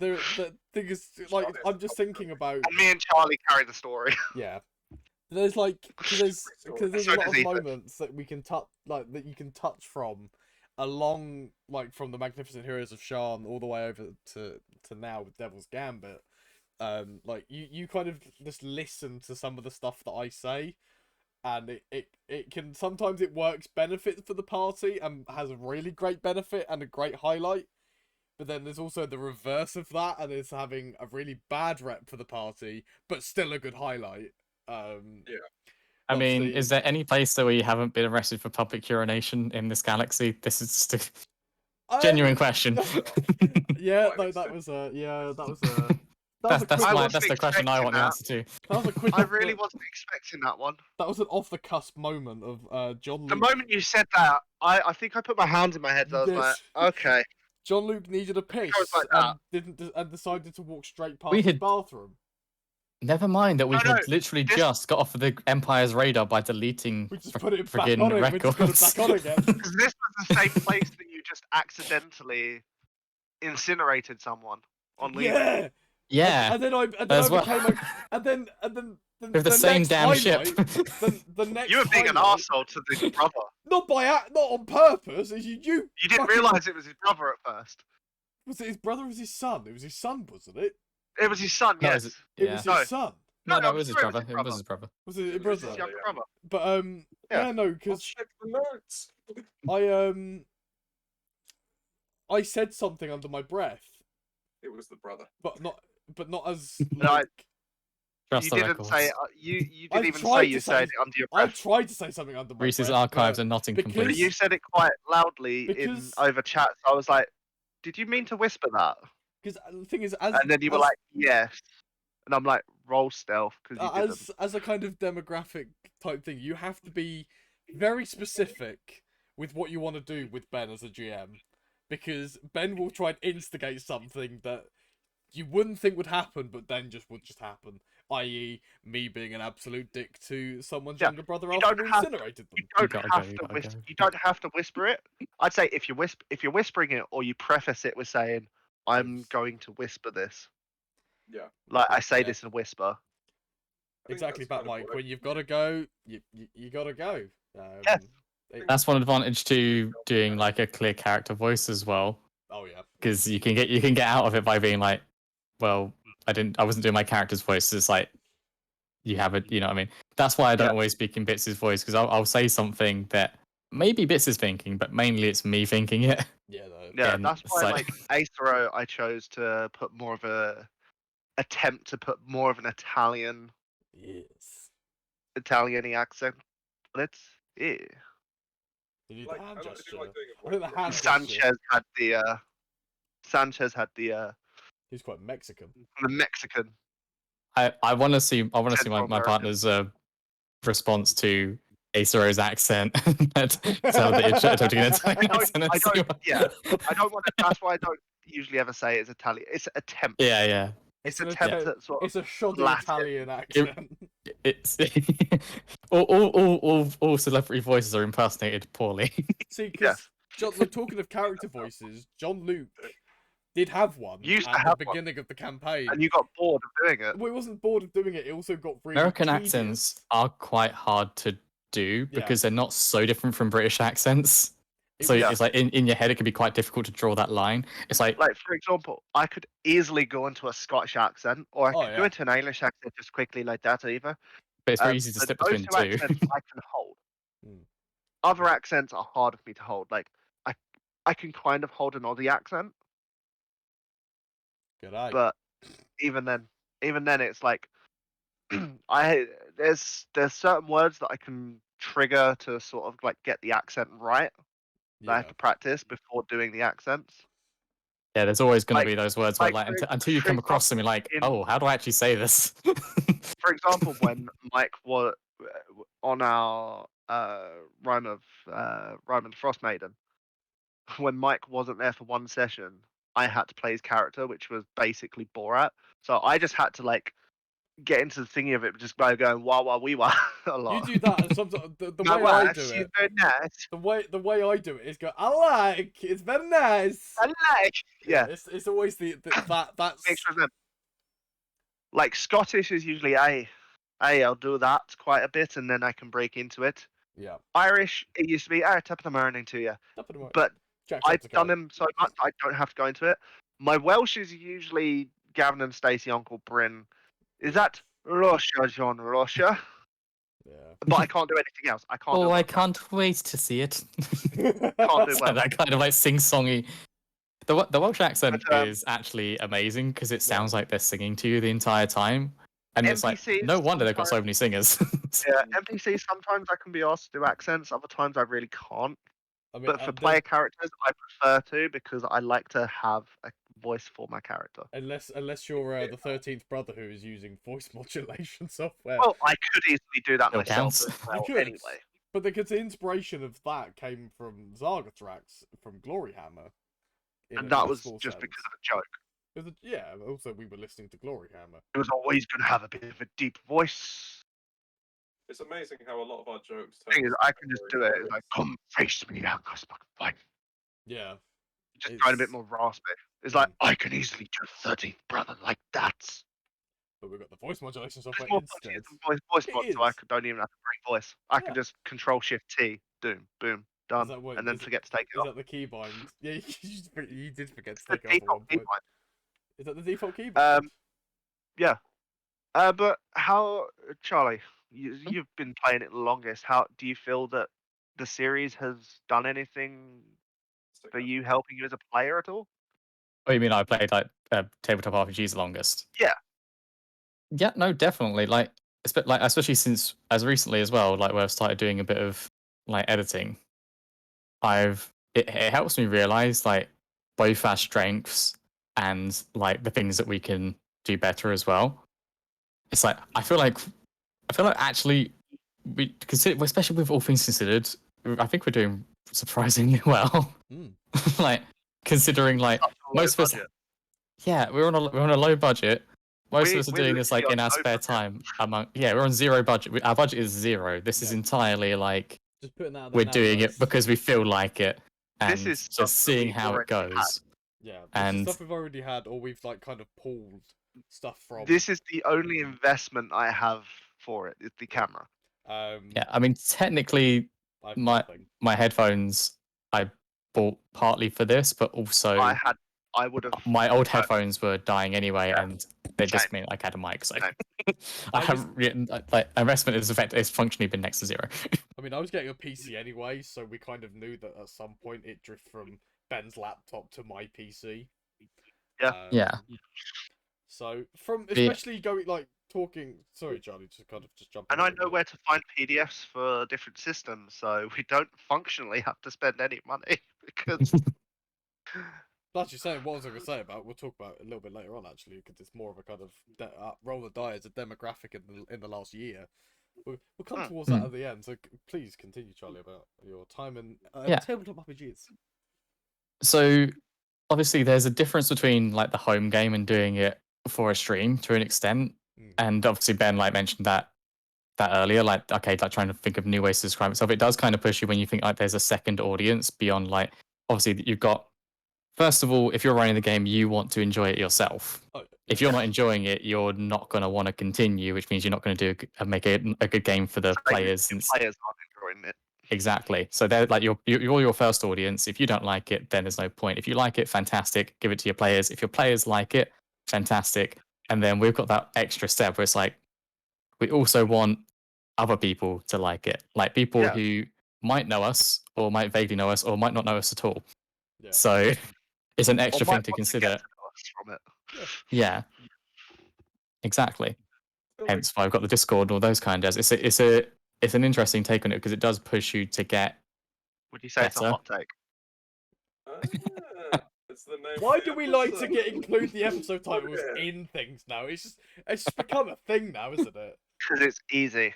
thing is, like, I'm just thinking about. And me and Charlie carry the story. Yeah. There's like, because there's So a lot does of Ethan. moments that we can touch, like that you can touch from, along like from the Magnificent Heroes of Sharn all the way over to now with Devil's Gambit. Like you kind of just listen to some of the stuff that I say, and it can sometimes it works benefit for the party and has a really great benefit and a great highlight. But then there's also the reverse of that, and it's having a really bad rep for the party, but still a good highlight. Yeah. I mean, obviously- is there any place where you haven't been arrested for public urination in this galaxy? This is just a genuine question. Yeah, Quite no, an that was a That's wasn't the question I want the expecting answer to. that was a quick. I really wasn't expecting that one. That was an off the cusp moment of John The Luke. moment you said that, I think I put my hands in my head. And I was Yes. like, okay. John Luke needed a piss like and and decided to walk straight past We his had- bathroom. Never mind that we No, had literally just got off of the Empire's radar by deleting We just put it back friggin' on it. We just put it records. back on again. Because this was the same place that you just accidentally incinerated someone on leaving. Yeah. Yeah, And then I as well. became like, and then with the same next damn ship. highlight- the next You were being an highlight- arsehole to this brother. Not not on purpose. As you You didn't fucking- realise it was his brother at first. Was it his brother or was his son? It was his son, wasn't it? It was his son, No, yes. it It yeah. was No. his son. No, No, it I'm was his sure it was brother. his It was his brother. Was it his It was brother? his Younger yeah. brother. But Yeah. yeah, no, I'll because check the notes. I said something under my breath, It was the brother. but not as No, like Trust You the didn't records. say you I didn't even tried say to you say- said it under your I breath. tried to say something under my Reese's breath. archives but- are not because- But incomplete. you said it quite loudly Because- over chat. So I was like, "Did you mean to whisper that?" Because the thing is, as And then you were like, "Yes," and I'm like, "Roll stealth," because you didn't. as a kind of demographic type thing, you have to be very specific with what you want to do with Ben as a GM, because Ben will try and instigate something that you wouldn't think would happen, but then would just happen. I.e., me being an absolute dick to someone's Yeah, younger brother you after don't we have incinerated them. You don't gotta have go, you to gotta whisper. go. You don't have to whisper it. I'd say if you're whispering it, or you preface it with saying, "I'm Yes. going to whisper this." Yeah. Like I say Yeah. this in a whisper. I think Exactly, that's but kind of Mike, what when you've got to go, you got to go. Yes. That's one advantage to doing like a clear character voice as well, Oh yeah. because you can get out of it by being like, well, I wasn't doing my character's voice. It's like you have it, you know what I mean? That's why I don't Yeah. always speak in Bits' voice, because I'll say something that maybe Bits is thinking, but mainly it's me thinking it. Yeah, though. Yeah, And that's it's why like- like Aethero, I chose to put more of a attempt to put more of an Yes. Italian-y accent. But it's yeah. You need Like, the hand I do gesture. like doing a I think the voice. hand gesture. Sanchez had the He's quite Mexican. Mexican. I want to see my Central partner's response to Acero's accent. Tell that you're attempting an Italian accent. I and see don't. what- Yeah, I don't want to. That's why I don't usually ever say it's Italian. It's attempt. Yeah. It's an attempt attempt- at sort of. It's a shoddy Latin. Italian accent. It's all celebrity voices are impersonated poorly. See, because Yes. John, like, talking of character voices, John Luke did have one Used to at the have one. beginning of the campaign. And you got bored of doing it. Well, it wasn't bored of doing it. It also got really American tedious. accents are quite hard to do because they're not so different from British accents. So it's like in your head, it can be quite difficult to draw that line. It's like for example, I could easily go into a Scottish accent, or I could go into an English accent just quickly like that either. but it's very easy to slip those between two two. accents I can hold. Other accents are harder for me to hold. Like I can kind of hold an Aussie accent, but even then, it's like there's certain words that I can trigger to sort of like get the accent right. I have to practice before doing the accents. Yeah, there's always going to be those words where, like, until you come across them, you're like, oh, how do I actually say this? For example, when Mike was on our Rhyme of the Frost Maiden, when Mike wasn't there for one session, I had to play his character, which was basically Borat. So I just had to like get into the thingy of it just by going wah wah wee wah a lot. You do that, and sometimes the way I do it, very nice. The way I do it is go, I like, it's very nice. I like, yeah. It's always that's makes sense. Like Scottish is usually I'll do that quite a bit, and then I can break into it. Yeah. Irish, it used to be top of the morning to you, but I've done them so much I don't have to go into it. My Welsh is usually Gavin and Stacey, Uncle Bryn. Is that Russia, John Russia? Yeah. But I can't do anything else. I can't. Oh, I can't wait to see it. Can't do well. That kind of like sing-songy. The Welsh accent is actually amazing because it sounds like they're singing to you the entire time, and it's like no wonder they've got so many singers. Yeah, NPCs sometimes I can be asked to do accents. Other times I really can't. I mean, but for player characters, I prefer to because I like to have a voice for my character. Unless you're the 13th brother who is using voice modulation software. Well, I could easily do that myself as well, you could. Anyway. But the inspiration of that came from Zargathrax from Gloryhammer. And that was just because of a joke. Yeah, also we were listening to Gloryhammer. It was always going to have a bit of a deep voice. It's amazing how a lot of our jokes. The thing is, I can just do it. It's like, come face me, Gustav. Fine. Yeah. Just trying a bit more raspy. It's like, I can easily do 13th brother like that. But we've got the voice modulation software instead. Voice mod, so I don't even have to bring voice. I can just Control Shift T, boom, done, and then forget to take it off. Is that the keybind? Yeah, you did forget to take it off at one point. Is that the default keyboard? Yeah. But how, Charlie? You've been playing it the longest. How do you feel that the series has done anything for you, helping you as a player at all? Oh, you mean I played like tabletop RPGs the longest? Yeah. Yeah, no, definitely. Like especially since as recently as well, like where I've started doing a bit of like editing. It helps me realize like both our strengths and like the things that we can do better as well. It's like I feel like actually we consider, especially with all things considered, I think we're doing surprisingly well. Like considering like most of us, yeah, we're on a low budget. Most of us are doing this like in our spare time. We're on zero budget. Our budget is zero. This is entirely like just putting that we're doing it because we feel like it, and this is just seeing how it goes. Yeah, and stuff we've already had, or we've like kind of pulled stuff from. This is the only investment I have for it. It's the camera. Yeah, I mean technically, my headphones I bought partly for this, but also I would have. My old headphones were dying anyway, and they just mean like I had a mic, so I have like investment is functionally been next to zero. I mean, I was getting a PC anyway, so we kind of knew that at some point it drifted from Ben's laptop to my PC. Yeah. Yeah. So from especially going like talking. Sorry, Charlie, just jump. And I know where to find PDFs for different systems, so we don't functionally have to spend any money because. Actually, saying what was I going to say about? We'll talk about it a little bit later on, actually, because it's more of a kind of roll the die as a demographic in the last year. We'll come towards that at the end. So please continue, Charlie, about your time in tabletop RPGs. So obviously, there's a difference between like the home game and doing it for a stream to an extent. And obviously, Ben like mentioned that earlier. Like, okay, like trying to think of new ways to describe itself. It does kind of push you when you think like there's a second audience beyond like obviously you've got first of all, if you're running the game, you want to enjoy it yourself. Oh, If you're not enjoying it, you're not going to want to continue, which means you're not going to make a good game for the Same if players. the players aren't enjoying it. Exactly. So they're like you're your first audience. If you don't like it, then there's no point. If you like it, fantastic. Give it to your players. If your players like it, fantastic. And then we've got that extra step where it's like we also want other people to like it, like people Yeah. who might know us or might vaguely know us or might not know us at all. Yeah. So it's an Or extra might thing to want consider. get to know us from it. Yeah, exactly. I feel like Hence why I've got the Discord and all those kind of. It's an interesting take on it because it does push you to get. Would you say it's a Better. hot take? it's the name. Why of the do we like to episode. include the episode titles Yeah. in things now? It's just become a thing now, isn't it? Because it's easy.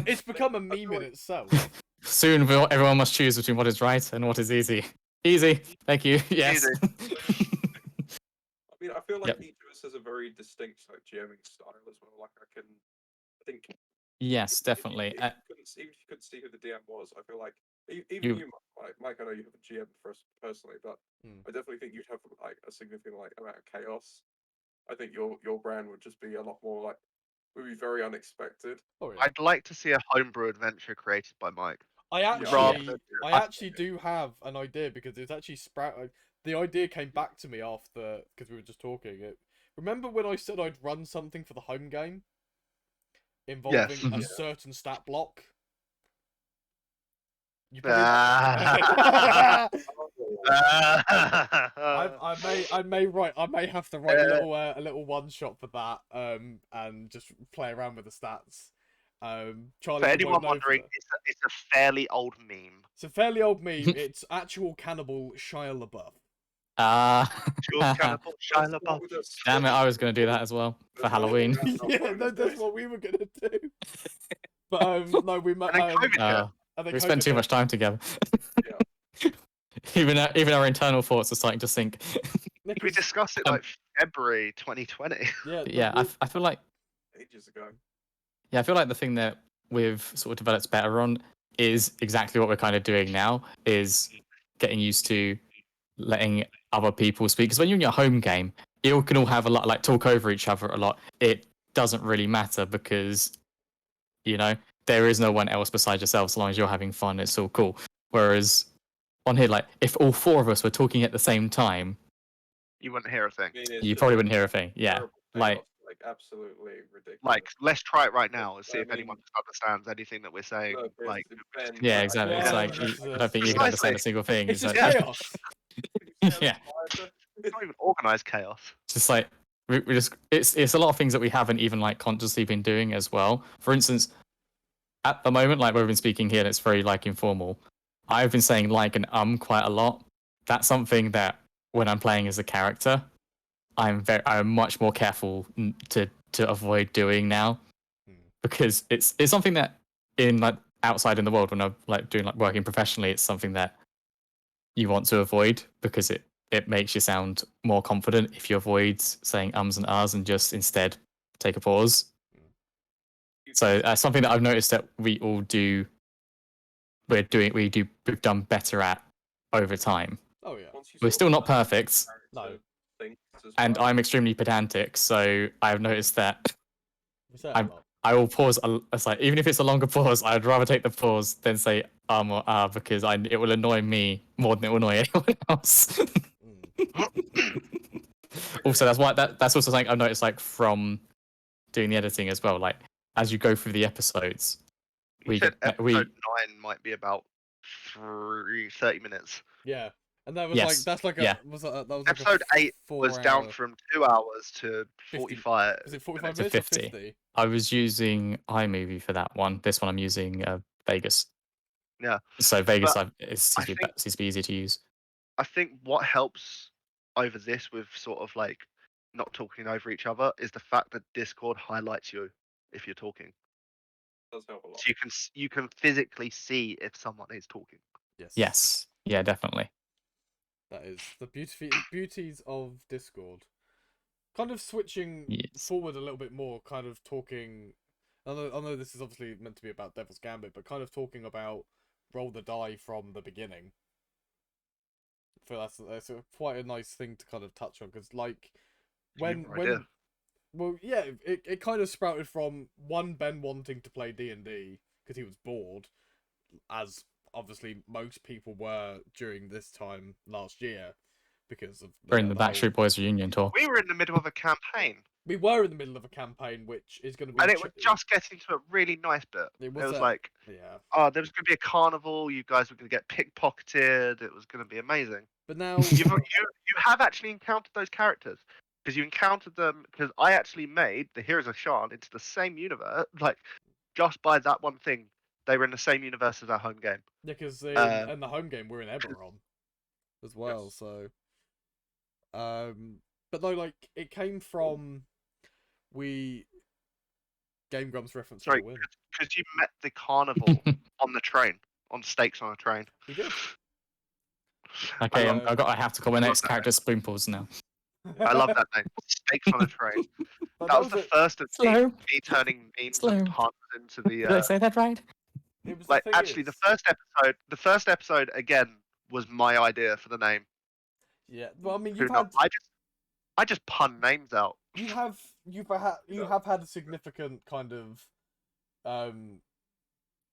It's become a meme in itself. Soon everyone must choose between what is right and what is easy. Easy. Thank you. Yes. I mean, I feel like Yep. each of us has a very distinct like GMing style as well. Like I think Yes, definitely. Even if you couldn't see who the DM was, I feel like even You- you, Mike, I know you have a GM for us personally, but I definitely think you'd have like a significant like amount of chaos. I think your brand would just be a lot more like would be very unexpected. Oh yeah. I'd like to see a homebrew adventure created by Mike. I Rather actually, than- I actually do have an idea because it's actually the idea came back to me after because we were just talking. Remember when I said I'd run something for the home game involving a Yes. certain stat block? You Ah. I may have to write a little one shot for that and just play around with the stats. Charlie, For you anyone won't know wondering, it's a fairly old meme. it's a fairly old meme. It's actual cannibal Shia LaBeouf. Sure, Cannibal Shia LaBeouf. Damn it! I was going to do that as well for Halloween. Yeah, no, that's what we were gonna do. But no, we met. And then COVID hit. And then We spent COVID too hit. much time together. Yeah. even our internal thoughts are starting to sink. Nick We was- discussed it like February 2020. yeah, Yeah, I feel like Ages ago. I feel like the thing that we've sort of developed better on is exactly what we're kind of doing now, is getting used to letting other people speak. Because when you're in your home game, you can all have a lot, like talk over each other a lot. It doesn't really matter because, you know, there is no one else besides yourself. So long as you're having fun, it's all cool. Whereas on here, like if all four of us were talking at the same time, You wouldn't hear a thing. I mean, it's you just probably wouldn't hear a thing. Yeah, terrible like chaos, like absolutely ridiculous. Like, let's try it right now and see I if anyone mean- understands anything that we're saying. Look, there's Like, the Ben, yeah, like, exactly. It's Yeah, like this is I don't think you can Precisely. understand a single thing. it's just like, chaos. yeah. it's not even organized chaos. It's just like we just it's a lot of things that we haven't even like consciously been doing as well. For instance, at the moment, like we've been speaking here, and it's very like informal. I've been saying like and quite a lot. That's something that when I'm playing as a character, I'm much more careful to avoid doing now, because it's something that in like outside in the world when I'm like doing like working professionally, it's something that you want to avoid because it makes you sound more confident if you avoid saying ums and ahs and just instead take a pause. So that's something that I've noticed that we all do. We've done better at over time. Oh yeah. We're still not perfect, No. and I'm extremely pedantic. So I've noticed that We say it a I'm- lot. I will pause. It's like even if it's a longer pause, I'd rather take the pause than say or ah because it will annoy me more than it will annoy anyone else. Also, that's also something I've noticed like from doing the editing as well. Like as you go through the episodes, You said episode we 9 might be about 30 minutes. Yeah. And that was Yes, like that's like a yeah. was that was like Episode a 8 was down 4 hour- from 2 hours to 50 45. Was it 45 to minutes or 50. 50? I was using iMovie for that one. This one I'm using Vegas. Yeah. So Vegas But it seems to be easy to use. I think what helps over this with sort of like not talking over each other is the fact that Discord highlights you if you're talking. Does help a lot. So you can physically see if someone is talking. Yes. Yes. Yeah, definitely. That is the beauties of Discord. Kind of switching Yes. forward a little bit more, kind of talking. I know this is obviously meant to be about Devil's Gambit, but kind of talking about roll the die from the beginning. feel that's quite a nice thing to kind of touch on, because like You have when no idea. well, yeah, it kind of sprouted from one Ben wanting to play D&D because he was bored, as obviously most people were during this time last year because of During the whole... Backstreet Boys reunion tour. We were in the middle of a campaign, We were in the middle of a campaign, which is going to be... and it was just getting to a really nice bit. It was was like, yeah. oh, there was going to be a carnival. You guys were going to get pickpocketed. It was going to be amazing. But now you have actually encountered those characters, because you encountered them, because I actually made the Heroes of Shan into the same universe, like just by that one thing. They were in the same universe as our home game. yeah, because Um, in the home game we're in Eberron as well, Yes. so but no, like it came from Game Grumps reference Sorry, for the win. because you met the carnival on the train, on stakes on a train. We did. Okay, Um, I have to call my I love next that character Spoonpulse now. I love that name. Stakes on a train. But That was the first of Slow. me turning memes Slow. and puns into Did I the. say that right? It was Like, the thing actually, is, the first episode again was my idea for the name. yeah. Well, I mean, Who you've not? had I just pun names out. you have had a significant kind of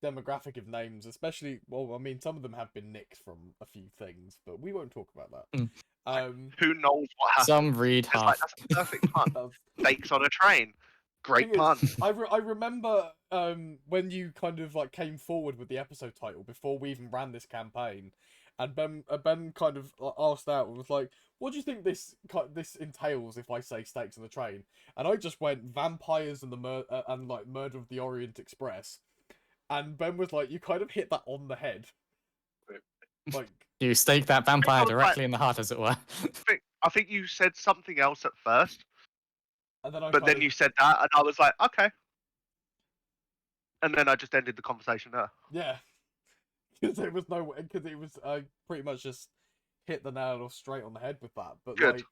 demographic of names, especially. Well, I mean, some of them have been nicked from a few things, but we won't talk about that. Who knows what happened? Some read It's like, half. that's a perfect pun. that's- Stakes on a train. Great thing pun. is, I remember when you kind of like came forward with the episode title before we even ran this campaign, and Ben kind of asked out and was like, "What do you think this entails if I say stakes on the train?" And I just went vampires and and like Murder of the Orient Express, and Ben was like, "You kind of hit that on the head." Like You stake that vampire I was directly in the heart, as it were. I think you said something else at first, and then I but then you said that, and I was like, okay. And then I just ended the conversation there. yeah, because it was pretty much just hit the nail straight on the head with that. But Good. like,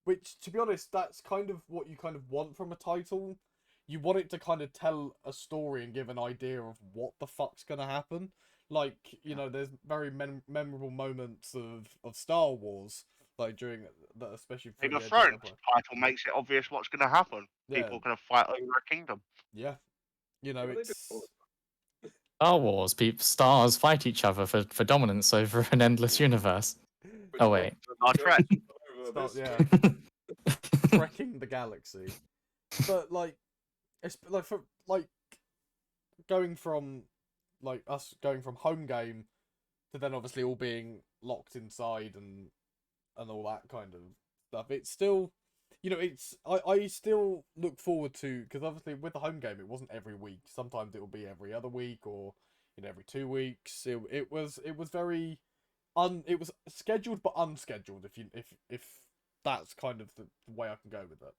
which to be honest, that's kind of what you kind of want from a title. You want it to kind of tell a story and give an idea of what the fuck's gonna happen. Like, you know, there's very memorable moments of Star Wars, like during that, especially through Game of the Thrones Empire. title makes it obvious what's going to happen. Yeah. People are going to fight over a kingdom. Yeah, you know, What do they do it's all the Star Wars, stars fight each other for dominance over an endless universe. Which Oh, one wait. of them Our goes Trek. over this yeah, way? wrecking the galaxy. But like, it's like for like going from like us going from home game to then obviously all being locked inside and all that kind of stuff. It's still, you know, it's I still look forward to, because obviously with the home game it wasn't every week. Sometimes it will be every other week, or you know, every 2 weeks. It was very it was scheduled but unscheduled, if that's kind of the way I can go with it.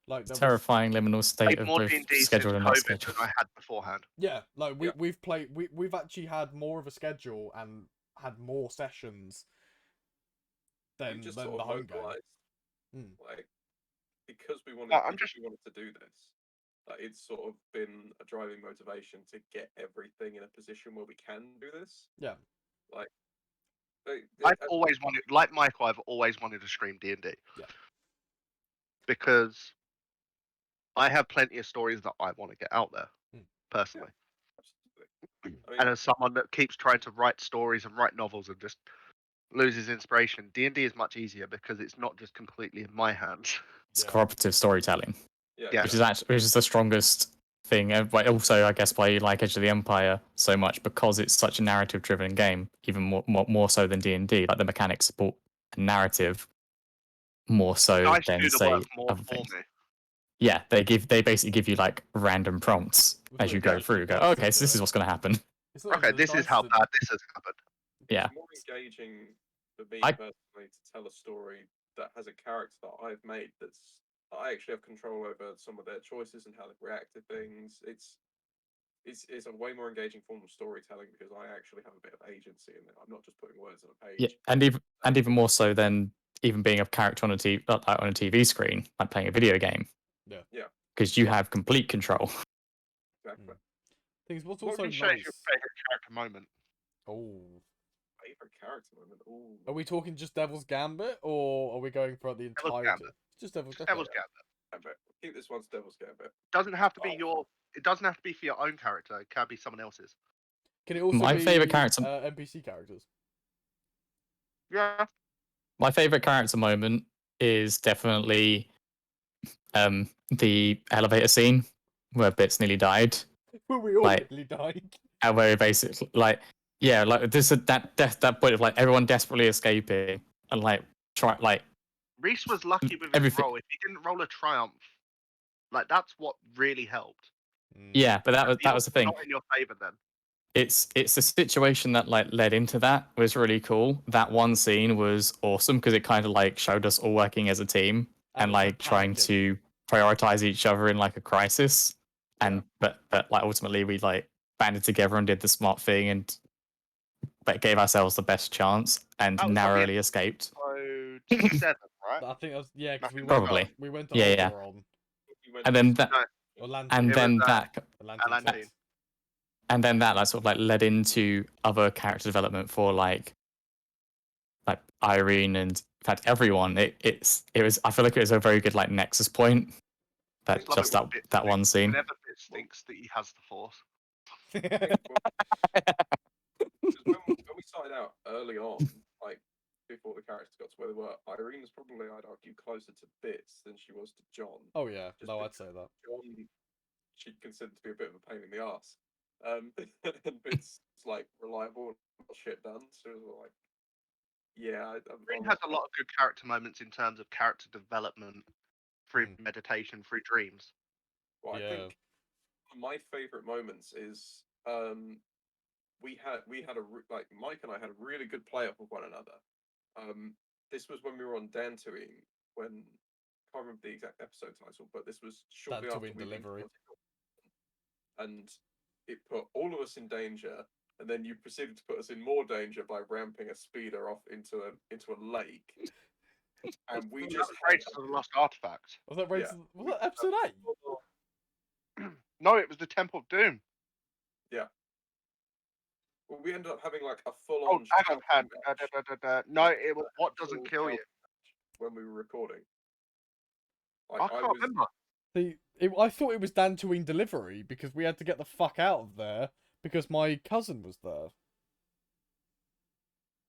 Like there was, Terrifying liminal state Played of more both D&D since scheduled and not COVID than scheduled. I had beforehand. yeah, like Yeah. we've actually had more of a schedule and had more sessions We than just the sort of home game. vocalized, Hmm. like, because we wanted, No, I'm because we wanted to do this. Like, it's sort of been a driving motivation to get everything in a position where we can do this. Yeah. Like, I've always wanted, like Michael, I've always wanted to stream D&D. Yeah. Because I have plenty of stories that I want to get out there, personally. absolutely. I mean, And as someone that keeps trying to write stories and write novels and just loses inspiration, D&D is much easier because it's not just completely in my hands. It's Yeah. cooperative storytelling, Yeah. which is the strongest thing. But also, I guess, why you like Edge of the Empire so much, because it's such a narrative-driven game, even more so than D&D. Like the mechanics support a narrative more so Dice than do the say work more other for things. me. Yeah, they basically give you like random prompts With as the you go dice through. and Go, dice okay, and so this is what's going to happen. It's not Okay, even the this is dice how that- bad this has happened. Yeah. It's more engaging for me I- personally to tell a story that has a character that I've made that's I actually have control over some of their choices and how they react to things. It's a way more engaging form of storytelling because I actually have a bit of agency in it. I'm not just putting words on a page. Yeah, and even more so than even being a character on a TV screen, like playing a video game. Yeah. Yeah. Because you have complete control. Exactly. Things what's What also would you say nice. is your favourite character moment? Oh, Favorite character moment. Ooh. Are we talking just Devil's Gambit, or are we going for the Devil's entirety? Gambit. Just Devil's Just Gambit. Devil's Gambit. Gambit. Keep this one to Devil's Gambit. Doesn't have to be Oh. your. It doesn't have to be for your own character. It can be someone else's. Can it also My be favourite character- NPC characters? Yeah. My favorite character moment is definitely the elevator scene where Bits nearly died, Where we all Like- nearly died. and where he basically like this that point of like everyone desperately escaping and like Reese was lucky with his Everything- roll. If he didn't roll a triumph, like that's what really helped. yeah, but that The was the odds thing. Not in your favor then. It's the situation that like led into that was really cool. That one scene was awesome because it kind of like showed us all working as a team and like trying panicking. to prioritize each other in like a crisis. And but like ultimately we like banded together and did the smart thing and but gave ourselves the best chance and That was narrowly escaped. So 7, right? I think that was because we Probably. went to Yeah, yeah. Oberon. You went And then to- that No. Or Lantern. and It then was, that Atlantean. and then that like sort of like led into other character development for like Irene and in fact everyone. It was I feel like it was a very good like nexus point. That Love just it when Bits that one thinks- scene. Whenever Bits thinks that he has the force. Because when we started out early on, like before the characters got to where they were, Irene was probably, I'd argue, closer to Bits than she was to John. Oh yeah, Just no, I'd because say that. John, she considered to be a bit of a pain in the ass. And Bits is like reliable and got shit done. So it was like, yeah, Irene has a lot of good character moments in terms of character development through Mm. meditation, through dreams. Well, I Yeah. think my favorite moments is we had like Mike and I had a really good play off with one another. This was when we were on Dantooine when I can't remember the exact episode title, but this was shortly after Dantooine we Delivery. and it put all of us in danger. And then you proceeded to put us in more danger by ramping a speeder off into a lake. And we That just was Raiders of the Lost Artifact. Was that Raiders? Yeah. Was that episode 8? No, it was the Temple of Doom. Well, we ended up having like a full Oh, on. hang on. No, it was What Doesn't Kill You. When we were recording. Like, I can't remember. I thought it was Dantooine Delivery because we had to get the fuck out of there because my cousin was there.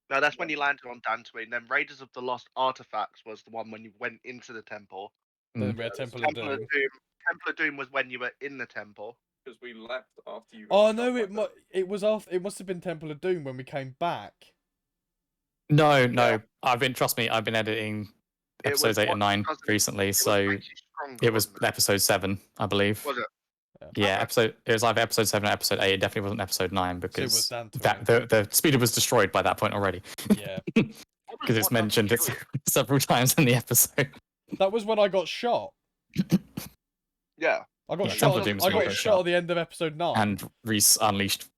No, that's when you landed on Dantooine. Then Raiders of the Lost Artifacts was the one when you went into the temple. Then we had Yeah, it was Temple of Temple of Doom. Doom. Temple of Doom was when you were in the temple. Because we left after you. Oh got no, shot by it was after. It must have been Temple of Doom when we came back. No, Yeah. trust me, I've been editing It was episodes 8 What and 9 Doesn't- recently, It so makes you stronger, it was wasn't episode 7, I believe. Was it? Yeah, Okay. it was either episode 7 or episode 8. It definitely wasn't episode 9 was because Dantooine. the speeder was destroyed by that point already. Yeah, What was Because it's What Doesn't mentioned Kill it You? several times in the episode. that was when I got shot. Yeah. I got Yeah, shot. Temple of Doom I was got when you shot at the end of episode 9. And Reese unleashed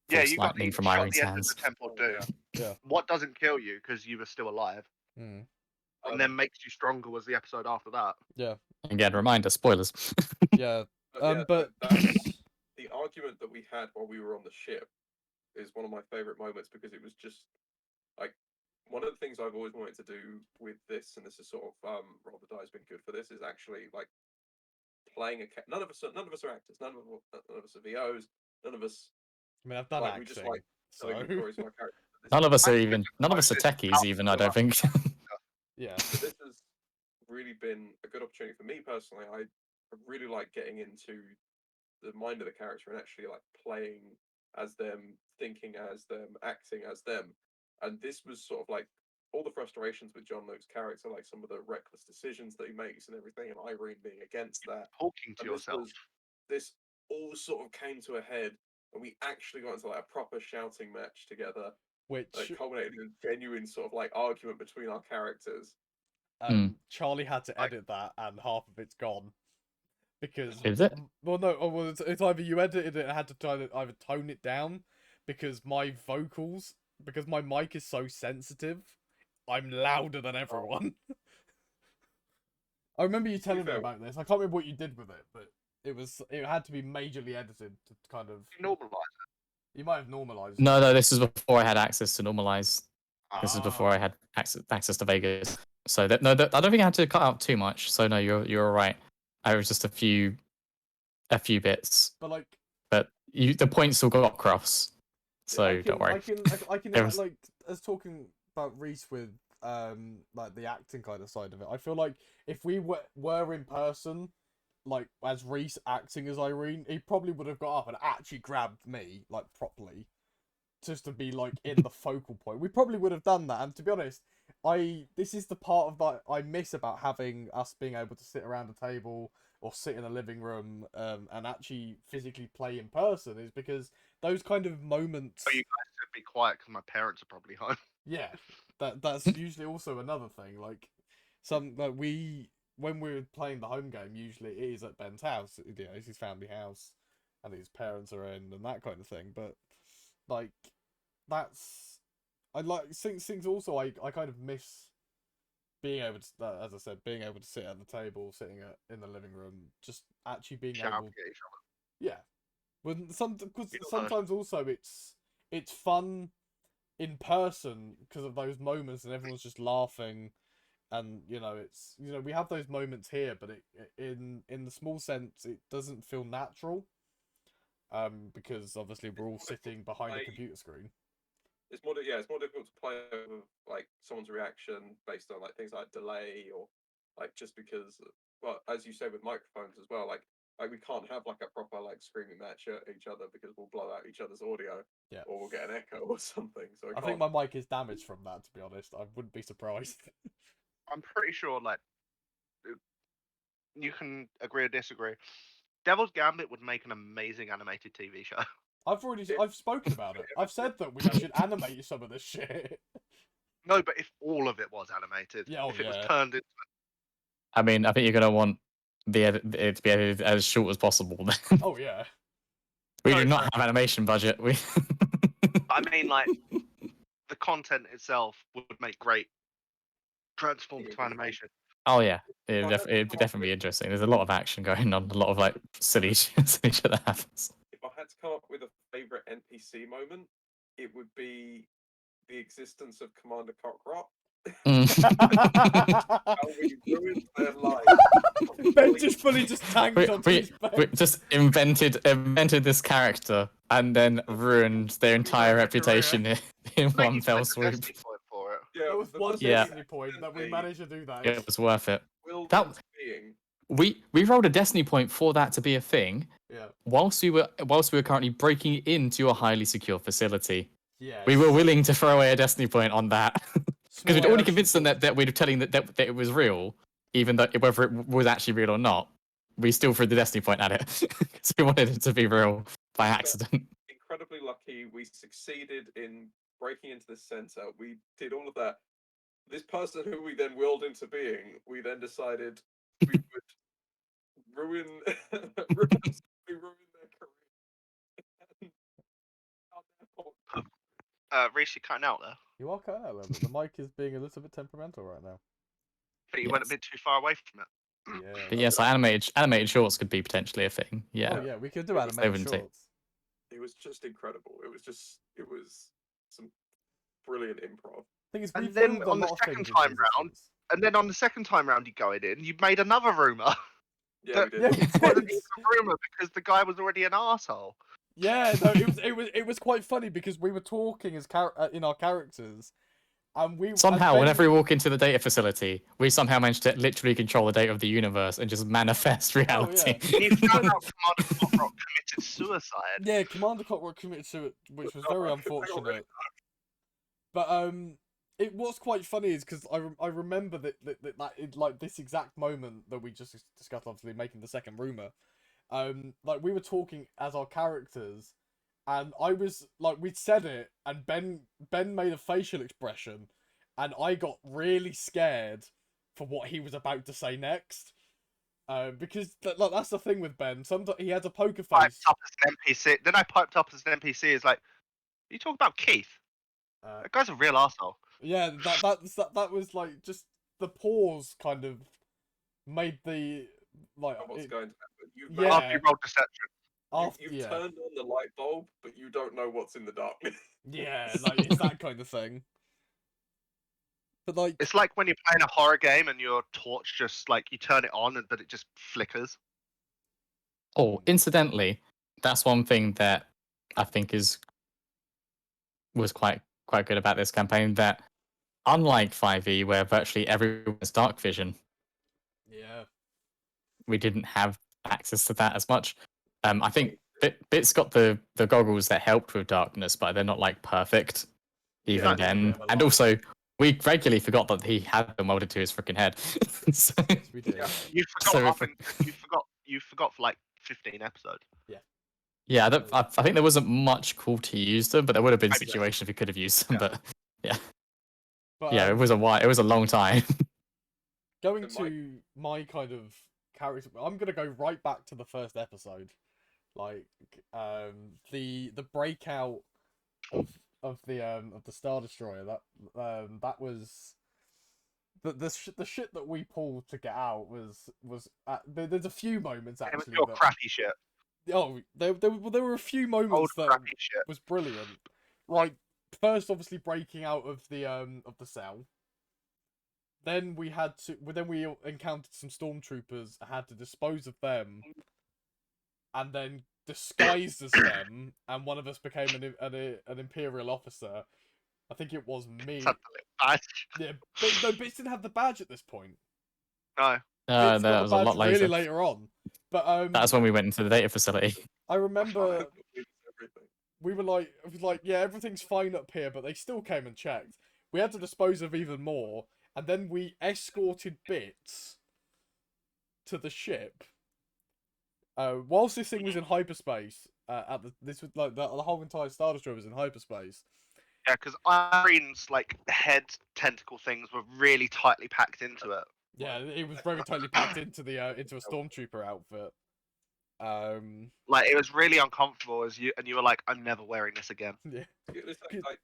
Yeah, force you got lightning from shot at Irene's the end hands. of the Temple of Doom. Yeah. What Doesn't Kill You because you were still alive, Mm. and then Makes You Stronger was the episode after that. Again, reminder, spoilers. Yeah. But the argument that we had while we were on the ship is one of my favorite moments because it was just like one of the things I've always wanted to do with this, and this is sort of roll the dice been good for this, is actually like playing none of us are actors, none of us are VOs, none of us I mean, I've done like we just acting, like so telling the stories of our characters. None of us are Moses techies out even, to I don't think. yeah. So this has really been a good opportunity for me personally. I really like getting into the mind of the character and actually like playing as them, thinking as them, acting as them. And this was sort of like all the frustrations with John Luke's character, like some of the reckless decisions that he makes and everything, and Irene being against that. Talking to And yourself. This all sort of came to a head, and we actually got into like a proper shouting match together Which that culminated in a genuine sort of like argument between our characters. Charlie had to edit that, and half of it's gone because. Is it? Well, no. Well, it's either you edited it and had to either tone it down because my vocals, because my mic is so sensitive, I'm louder than everyone. I remember you telling me fair- about this. I can't remember what you did with it, but it had to be majorly edited to kind of. Normalize You might have normalized. No, this is before I had access to normalize. This is before I Ah. had access to Vegas. So I don't think I had to cut out too much. So no, you're all right. I was just a few bits, But like, but the points still got across. So don't worry. I can It was- like, as talking about Reese with like the acting kind of side of it. I feel like if we were in person, like as Reese acting as Irene, he probably would have got up and actually grabbed me like properly, just to be like in the focal point. We probably would have done that. And to be honest, this is the part of that I miss about having us being able to sit around a table or sit in a living room and actually physically play in person, is because those kind of moments. Oh, you guys should be quiet because my parents are probably home. Yeah, that's usually also another thing. Like when we're playing the home game, usually it is at Ben's house. You know, it's his family house, and his parents are in, and that kind of thing. But like that's I like things also I kind of miss being able to, as I said, being able to sit at the table, sitting in the living room, just actually being Shout able. at each other. Yeah, when because Feel sometimes also it's fun in person because of those moments and everyone's just laughing, and you know it's we have those moments here, but in the small sense it doesn't feel natural, because obviously we're all sitting behind a computer screen. It's more difficult to play with like someone's reaction based on like things like delay or like just because, well, as you say with microphones as well, like we can't have like a proper like screaming match at each other because we'll blow out each other's audio, Yeah, or we'll get an echo or something. So I think my mic is damaged from that, to be honest. I wouldn't be surprised. I'm pretty sure, like, you can agree or disagree. Devil's Gambit would make an amazing animated TV show. I've spoken about it. I've said that we should animate some of this shit. No, but if all of it was animated, Yeah, if it was yeah. turned into, I mean, I think you're gonna want it to be edited as short as possible. Then. Oh yeah. We No, do not but- have animation budget. We. I mean, like, the content itself would make great transform to animation. Oh yeah, it'd definitely be interesting. There's a lot of action going on, a lot of like silly shit that happens. if I had to come up with a favorite NPC moment, it would be the existence of Commander Cockroach. How we ruined their life. Ben just fully just tanked onto his We bed. just invented this character and then ruined their entire reputation in No, one you fell spent a swoop. destiny point for it. Yeah, There was the one first Yeah. destiny point that we managed to do that. It was worth it. will That- into being. We rolled a destiny point for that to be a thing, Yeah. whilst we were currently breaking into a highly secure facility. Yeah. We were willing to throw away a destiny point on that because we'd Small already action convinced them point. that we were telling that it was real, even though whether it was actually real or not. We still threw the destiny point at it because we wanted it to be real by accident. Incredibly lucky, we succeeded in breaking into this center. We did all of that. This person who we then willed into being, we then decided we would ruin their career. Reese, you're cutting out there. You are cutting out a little bit. The mic is being a little bit temperamental right now. But you went a Yes. bit too far away from it. Yeah. But yes, animated shorts could be potentially a thing. Yeah. Oh yeah, we could do They animated wouldn't take- shorts. It was just incredible. It was some brilliant improv. Thing is, And we've then filmed a on the lot of second things in time season round- six. And then on the second time round, you going in, you made another rumor. Yeah, we did. Yeah, we It wasn't did. even a rumor because the guy was already an arsehole. Yeah, no, it was quite funny because we were talking as in our characters, and we Somehow, and whenever we walk into the data facility, we somehow manage to literally control the date of the universe and just manifest reality. You found out Commander Cockroach committed suicide. Yeah, Commander Cockroach committed suicide, which was very unfortunate. But it was quite funny is because I remember that like this exact moment that we just discussed, obviously making the second rumor. Like we were talking as our characters, and I was like, we'd said it, and Ben made a facial expression, and I got really scared for what he was about to say next. Because like that's the thing with Ben. Sometimes he has a poker Piped face. up as an NPC. Then I piped up as an NPC. Is like, you talk about Keith? That guy's a real arsehole. Yeah, that was like just the pause kind of made the like What's it- going to happen? Yeah. After you rolled deception. You've yeah, turned on the light bulb, but you don't know what's in the darkness. yeah, like it's that kind of thing. But like, It's like when you're playing a horror game and your torch just like you turn it on but it just flickers. Oh, incidentally, that's one thing that I think was quite good about this campaign. That unlike 5e, where virtually everyone has dark vision, yeah, we didn't have access to that as much. I think Bit's got the goggles that helped with darkness, but they're not like perfect even Yeah. then. Bit of a And lie. also, we regularly forgot that he had them welded to his freaking head. So- yes, we did. Yeah. You forgot So up if- and you forgot for like 15 episodes. yeah, I think there wasn't much call to use them, but there would have been Maybe not. situations we could have used them. Yeah. But yeah, But yeah, it was a long time. going So my- to my kind of character. I'm gonna go right back to the first episode, like the breakout of the Star Destroyer. That was the shit that we pulled to get out was there's a few moments It was actually your that, crappy shit. oh there were a few Old moments that crappy shit. was brilliant. Like first, obviously breaking out of the cell. Then we encountered some stormtroopers, had to dispose of them, and then disguised as them, and one of us became an Imperial officer. I think it was me. Something like that. Yeah, but no, Bits didn't have the badge at this point. No. Bits that got was the a badge lot really later. later on. But That's when we went into the data facility. I remember Everything. we were like, it was like, yeah, everything's fine up here, but they still came and checked. We had to dispose of even more, and then we escorted Bits to the ship. Whilst this thing was in hyperspace, this was like the whole entire Star Destroyer was in hyperspace. Yeah, because Irene's like head tentacle things were really tightly packed into it. Yeah, it was very totally packed into into a stormtrooper outfit. Like it was really uncomfortable as you were like, I'm never wearing this again. Yeah, It's like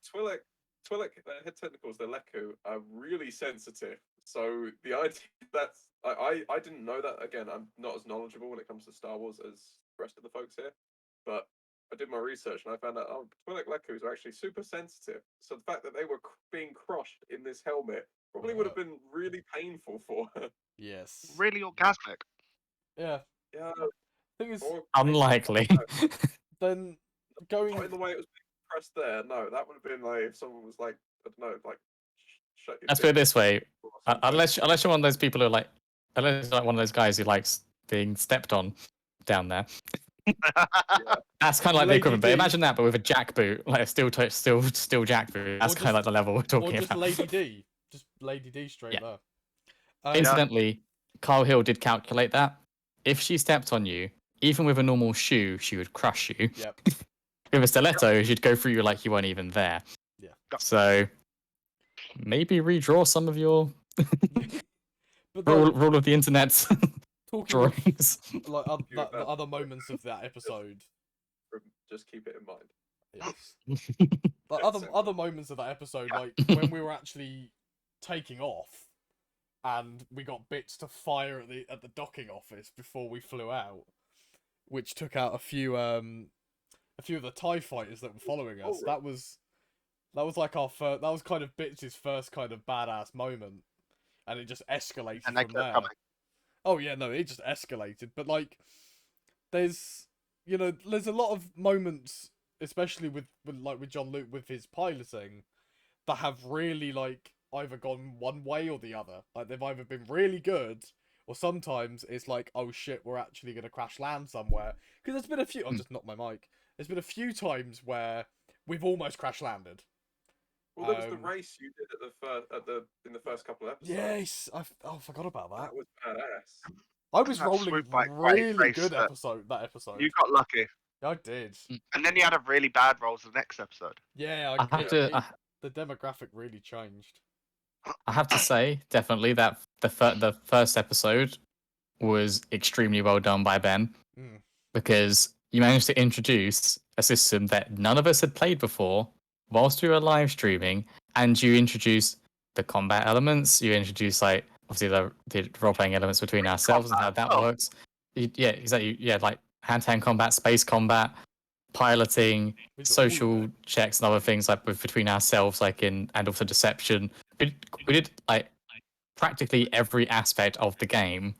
Twi'lek head tentacles, the Leku, are really sensitive. So the idea that's I didn't know that. Again, I'm not as knowledgeable when it comes to Star Wars as the rest of the folks here, but I did my research and I found out Twi'lek Lekus are actually super sensitive. So the fact that they were being crushed in this helmet probably would have been really painful for her. yes, Really orgasmic. yeah. Yeah, Thing is, or Unlikely. then going not in the way it was being pressed there. No, that would have been like if someone was like, I don't know, like shut your Let's put it dick this way: or something. unless you're one of those people who like, unless you're like one of those guys who likes being stepped on down there. That's kind of like the Lady equivalent. But D. imagine that, but with a jack boot, like a steel jack boot. That's Or kind of like the level we're or talking just about. Lady D, just Lady D straight Yeah. there. Incidentally, Kyle Hill did calculate that. If she stepped on you, even with a normal shoe, she would crush you. Yep. With a stiletto, she'd go through you like you weren't even there. Yeah. So maybe redraw some of your But then, rule of the internet's talking of, drawings. like You the about- other moments of that episode. Just keep it in mind. Yes. Like It's so other moments of that episode, Yeah. like when we were actually taking off, and we got Bits to fire at the docking office before we flew out, which took out a few of the TIE fighters that were following us. right. That was like that was kind of Bits' first kind of badass moment, and it just escalated And they from kept there. coming. Oh yeah, no, it just escalated. But like, there's there's a lot of moments, especially with John Luke with his piloting, that have really like either gone one way or the other. Like they've either been really good, or sometimes it's like, oh shit, we're actually gonna crash land somewhere. Because there's been a few. I'll just knock my mic. There's been a few times where we've almost crash landed. Well, there was the Um, race you did in the first couple of episodes. Yes, I forgot about that. That was badass. I was That rolling swoop bike really race good that- that episode. You got lucky. I did. And then you had a really bad rolls the next episode. Yeah, I have to. the demographic really changed. I have to say, definitely that the first episode was extremely well done by Ben Mm. because you managed to introduce a system that none of us had played before whilst we were live streaming, and you introduced the combat elements. You introduced like obviously the role playing elements between ourselves and how that Oh. works. Yeah, exactly. Yeah, like hand-to-hand combat, space combat, piloting, We did all of social it. checks, and other things like between ourselves, like and also deception. We did like practically every aspect of the game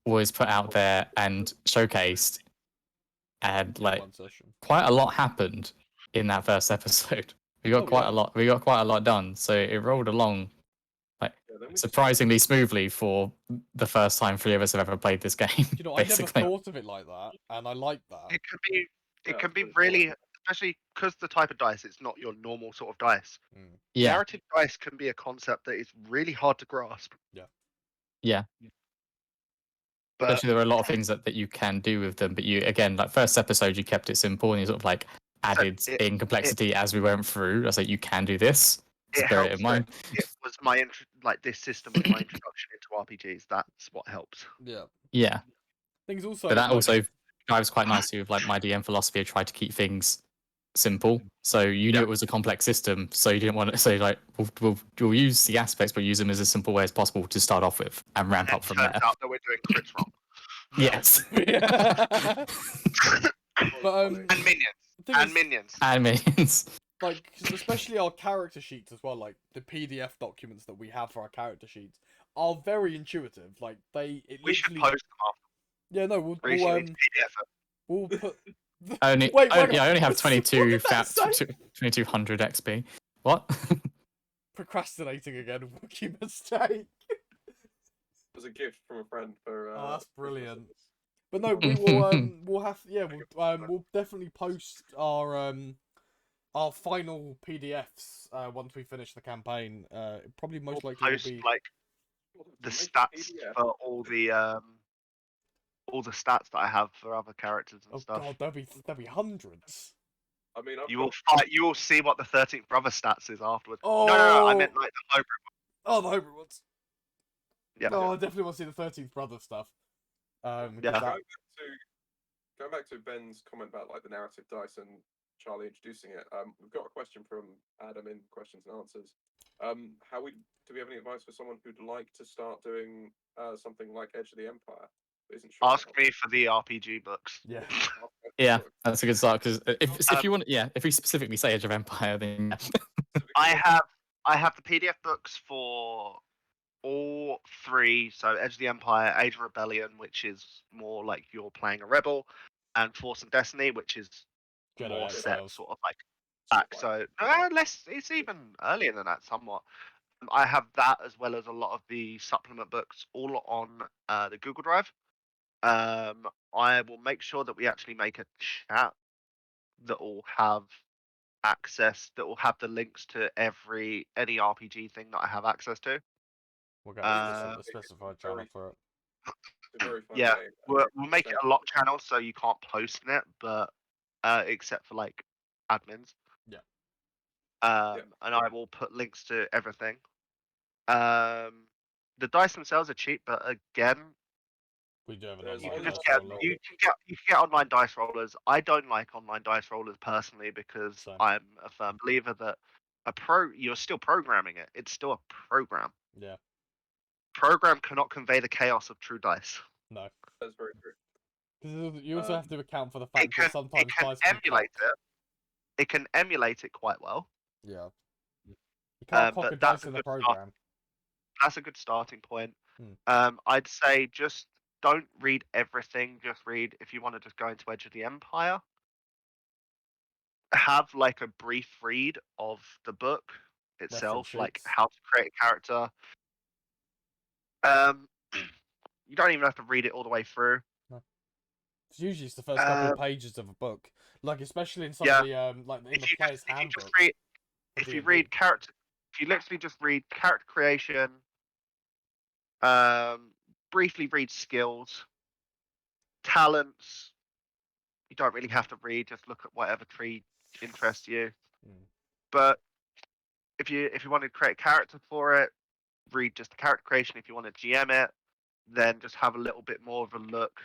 was put out there and showcased, and like One session. quite a lot happened in that first episode. We got Oh, quite yeah. a lot. We got quite a lot done, so it rolled along like then we just- surprisingly smoothly for the first time three of us have ever played this game. You know, I never basically. thought of it like that, and I like that. It can be Yeah, it can be that's pretty really, especially because the type of dice, it's not your normal sort of dice. Yeah, Narrative dice can be a concept that is really hard to grasp. yeah. But Especially there are a lot of things that you can do with them, but you again, like first episode, you kept it simple and you sort of like added in complexity as we went through. I was like, you can do this. it Bear it helps in mind. that it was my like this system was my introduction into RPGs. That's what helps. Yeah. Yeah, Things also. but that like, also drives quite nicely with like my DM philosophy. I tried to keep things simple, so you knew Yeah. it was a complex system, so you didn't want to say like we'll use the aspects, but use them as a simple way as possible to start off with and ramp And up from turns there. out that we're doing crits wrong. Yes, But funny. And minions. the thing And is, minions. and minions. like, 'cause especially our character sheets as well, like the PDF documents that we have for our character sheets are very intuitive. Like it We should literally. post them after. Yeah, no, Recently to PDF it. we'll put. Only, Wait, yeah, I only have what did that say? 2200 XP. What? Procrastinating again, rookie mistake. It was a gift from a friend for. Oh, that's Christmas. brilliant. But no, we will. We'll have. Yeah, we'll definitely post our final PDFs once we finish the campaign. Probably most We'll likely will post be. like the Make a stats PDF. for all the stats that I have for other characters and Oh stuff. god, there'll be hundreds. I mean, I've You got- will see what the 13th brother stats is afterwards. Oh. No, I meant like the hybrid. Oh, the hybrid ones. Yeah. Oh, I definitely want to see the 13th brother stuff. Yeah. Going back to Ben's comment about like the narrative dice and Charlie introducing it. We've got a question from Adam in questions and answers. Do we have any advice for someone who'd like to start doing something like Edge of the Empire? But isn't sure Ask how- me for the RPG books. Yeah. Yeah, that's a good start because if you want, if we specifically say Age of Empire, then I have the PDF books for all three. So Edge of the Empire, Age of Rebellion, which is more like you're playing a rebel, and Force and Destiny, which is Jedi more set Exiles. sort of like back. So less. It's even earlier than that somewhat. I have that as well as a lot of the supplement books, all on the Google Drive. I will make sure that we actually make a chat that will have access, that will have the links to any RPG thing that I have access to. We'll get a specified channel for it. It's a very fun Yeah, game. we'll make it a lock channel so you can't post in it, but except for like admins. Yeah. And I will put links to everything. The dice themselves are cheap, but again, We do have an There's you online can online just dice get roller. you can get online dice rollers. I don't like online dice rollers personally because Same. I'm a firm believer that you're still programming it. It's still a program. Yeah. Program cannot convey the chaos of true dice. No. That's very true. Because you also have to account for the It fact can that sometimes it can dice can emulate cock. it. It can emulate it quite well. Yeah. You can't cock but a that's dice a in the good start. program. That's a good starting point. Hmm. I'd say just don't read everything. Just read if you want to just go into Edge of the Empire. Have like a brief read of the book itself, Reference like sheets. how to create a character. You don't even have to read it all the way through. It's usually the first couple of pages of a book, like especially in some Yeah. of the like in the player's handbook. If you read character, if you literally just read character creation, briefly read skills, talents. You don't really have to read. Just look at whatever tree interests you. But if you want to create a character for it, read just the character creation. If you want to GM it, then just have a little bit more of a look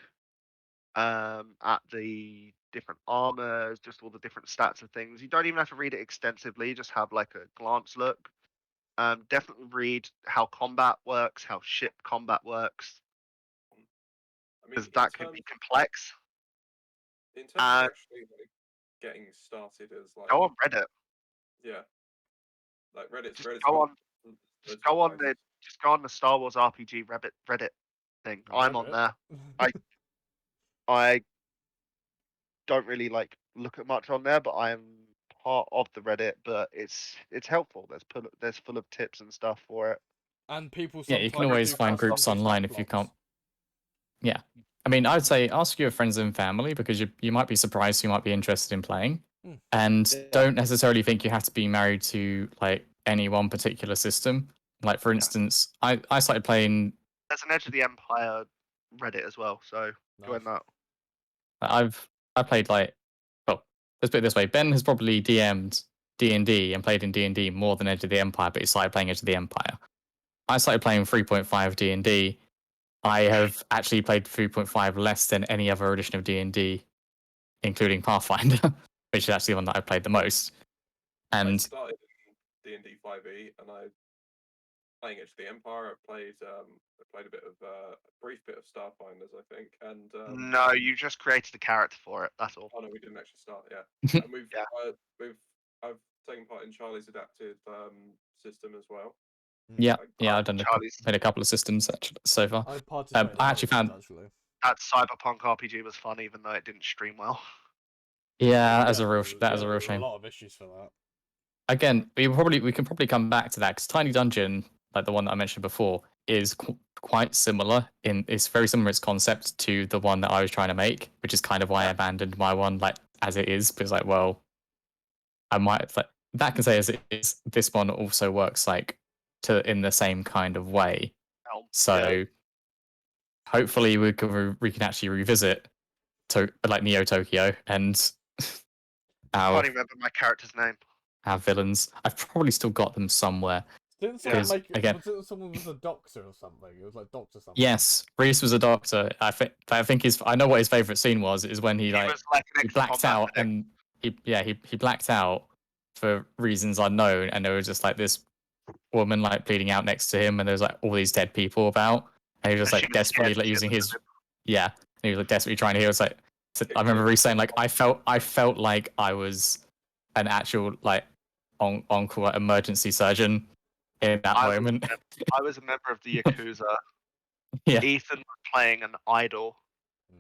at the different armors, just all the different stats and things. You don't even have to read it extensively. Just have like a glance look. Definitely read how combat works, how ship combat works, I mean, because in that can terms- be complex. In terms of And actually like getting started as like go on Reddit. yeah, like Reddit's Just Reddit's go got on. loads Just of go on advice. the Star Wars RPG Reddit thing. I'm on Reddit. there. I don't really like look at much on there, but I am part of the Reddit. But it's helpful. There's full of tips and stuff for it. And people Yeah, sometimes you can always do find post groups on online if you can't. Yeah. I mean, I'd say ask your friends and family because you might be surprised who might be interested in playing. Hmm. And Yeah. don't necessarily think you have to be married to like any one particular system. Like for instance, I started playing. There's an Edge of the Empire Reddit as well, so join that. I played like, well, let's put it this way: Ben has probably DM'd D&D and played in D&D more than Edge of the Empire, but he started playing Edge of the Empire. I started playing 3.5 D&D. I have actually played 3.5 less than any other edition of D&D, including Pathfinder, which is actually the one that I've played the most. I And started in D&D 5e, and I playing Edge of the Empire. I played a bit of a brief bit of Starfinders, I think, and No, you just created a character for it. That's all. oh no, we didn't actually start. Yeah, and Yeah. I've taken part in Charlie's adapted system as well. yeah, Like, yeah, I've done Charlie's. played a couple of systems actually so far. I participated. I actually found actually. That Cyberpunk RPG was fun, even though it didn't stream well. yeah, that is a real There shame. were a lot of issues for that. Again, we can probably come back to that because Tiny Dungeon, like the one that I mentioned before, is quite similar it's very similar in its concept to the one that I was trying to make, which is kind of why I abandoned my one like as it is because like well, I might like that can say as it is. This one also works like in the same kind of way. So hopefully we can actually revisit like Neo Tokyo and I our can't even remember my character's name. our villains. I've probably still got them somewhere. Didn't someone Because, make it? again- Someone was a doctor or something? It was like Doctor something. Yes, Reese was a doctor. I think I know what his favorite scene was. Is when he was like an he blacked ex-combat out medic. and he blacked out for reasons unknown, and there was just like this woman like bleeding out next to him, and there was like all these dead people about, and he was just And she like was desperately scared like to using see his them. yeah, and he was like desperately trying to heal. It's like I remember Reese saying like I felt like I was an actual like on call emergency surgeon in that moment. I was a member of the Yakuza. Yeah. Ethan was playing an idol.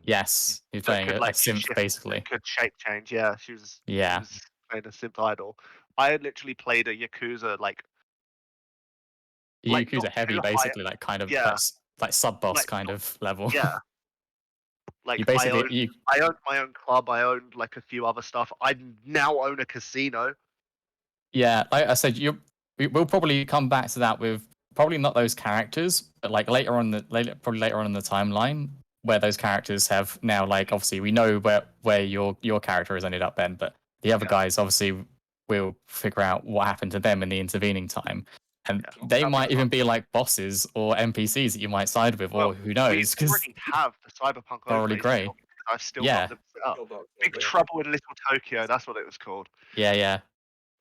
Yes, he's that playing could a like synth shift, basically. that could shape change. Yeah, she was Yeah. playing a synth idol. I literally played a Yakuza like Yakuza not heavy, too high. basically, like kind of Yeah. like sub boss Like, kind of level. Yeah. Like You basically I owned my own club. I owned like a few other stuff. I now own a casino. yeah, like I said, we'll probably come back to that with probably not those characters, but like probably later on in the timeline where those characters have now like obviously we know where your character has ended up, Ben, but the other guys obviously we'll figure out what happened to them in the intervening time. And they that'd be might even fun. be like bosses or NPCs that you might side with, Well, or who knows? We Because already have the Cyberpunk thoroughly overlay great. still, because I've still Yeah. got them set up. Kill Dogs, Big yeah. Trouble in Little Tokyo. That's what it was called. Yeah.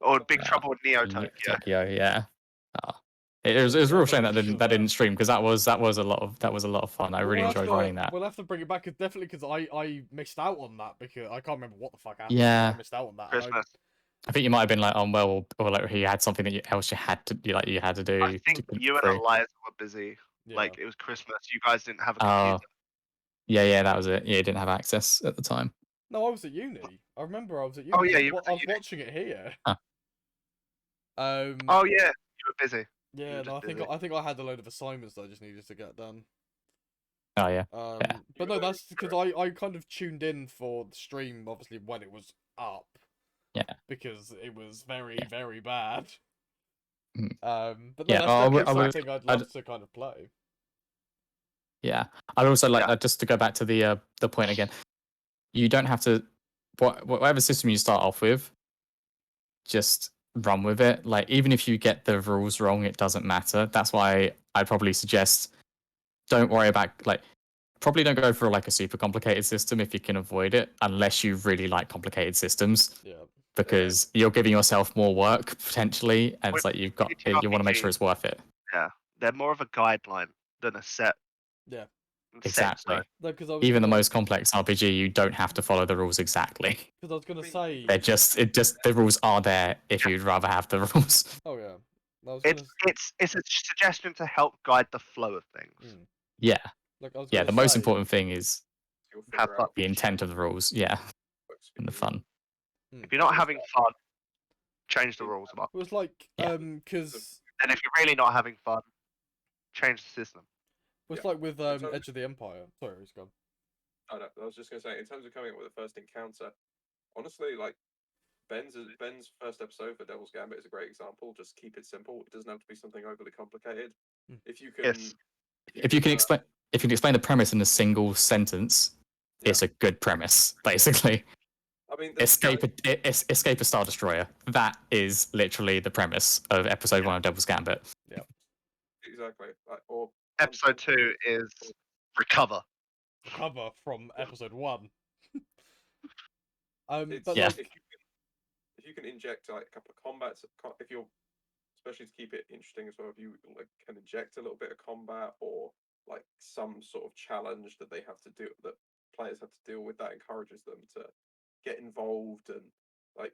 Or Big Trouble in Neo Tokyo. Yeah. Oh. It was a real shame that didn't stream because that was a lot of fun. I really enjoyed running that. We'll have to bring it back definitely because I missed out on that because I can't remember what the fuck happened. Yeah. I missed out on that. Christmas. I think you might have been like unwell or like he had something that else you had to do. I think you and Eliza were busy. Yeah. Like it was Christmas. You guys didn't have a Oh. computer. Yeah, that was it. Yeah, you didn't have access at the time. No, I was at uni. I remember I was at uni. Oh, yeah, you I was at was uni. watching it here. Huh. Oh yeah, you were busy. Yeah, were no, just busy. I think I had a load of assignments that I just needed to get done. Oh yeah. But no, that's because I kind of tuned in for the stream, obviously when it was up. Yeah. Because it was very very bad. Mm. But no, Yeah, that's I would- something I'd love to kind of play. Yeah. I'd also like just to go back to the point again. You don't have to whatever system you start off with, just run with it. Like even if you get the rules wrong, it doesn't matter. That's why I'd probably suggest don't worry about like probably don't go for like a super complicated system if you can avoid it, unless you really like complicated systems. Yeah. Because you're giving yourself more work potentially, and it's like you want to make sure it's worth it. Yeah, they're more of a guideline than a set. Yeah. Exactly. No, because I was Even the gonna, most complex RPG, you don't have to follow the rules exactly. because I was gonna say, The rules are there if you'd rather have the rules. oh yeah, I was gonna, It's a suggestion to help guide the flow of things. Yeah. like I was Yeah, gonna the most say, important thing is You'll Have figure fun. out the which intent of the rules. Yeah, works for and the you. fun. If you're not having fun, change the rules. it was like, Yeah. because And if you're really not having fun, change the system. it's Yeah. like with terms of- Edge of the Empire. Sorry, it's gone. I was just gonna say, in terms of coming up with a first encounter, honestly, like Ben's first episode for Devil's Gambit is a great example. Just keep it simple. It doesn't have to be something overly complicated. Hmm. If you can, Yes. If you can explain the premise in a single sentence, it's a good premise. Basically, I mean, escape a Star Destroyer. That is literally the premise of episode 1 of Devil's Gambit. exactly. Like, or Episode 2 is recover. Cover from episode 1. It's, But Yeah. like, if you can inject like a couple of combats, if you're especially to keep it interesting as well, if you like can inject a little bit of combat or like some sort of challenge that they have to do, that players have to deal with, that encourages them to get involved and like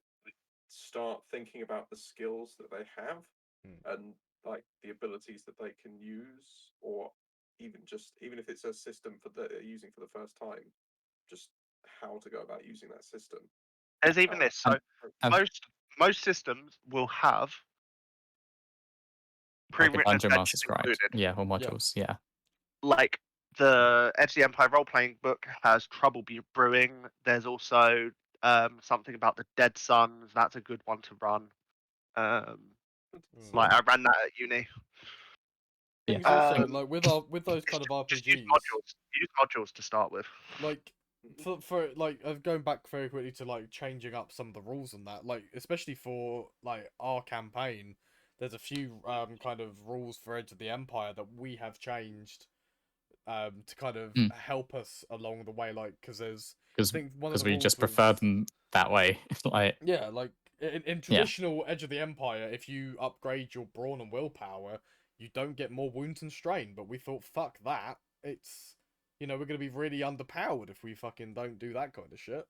start thinking about the skills that they have and like the abilities that they can use, or even if it's a system that they're using for the first time, just how to go about using that system. There's even this. So Um, most systems will have like a pre-written Dungeon Master adventures Scribe. included. Yeah, or modules. Yeah. Like the Edge of the Empire role-playing book has Trouble Brewing. There's also something about the Dead Suns. That's a good one to run. Like I ran that at uni. things Yeah. also like with those kind of Just use RPGs, modules. Use modules to start with. like for like going back very quickly to like changing up some of the rules and that, like especially for like our campaign, there's a few kind of rules for Edge of the Empire that we have changed to kind of help us along the way, like because there's I think one of Because the we just rules prefer was- them that way. Like, yeah, like in traditional Edge of the Empire, if you upgrade your brawn and willpower, you don't get more wounds and strain. But we thought, fuck that. It's, we're gonna be really underpowered if we fucking don't do that kind of shit.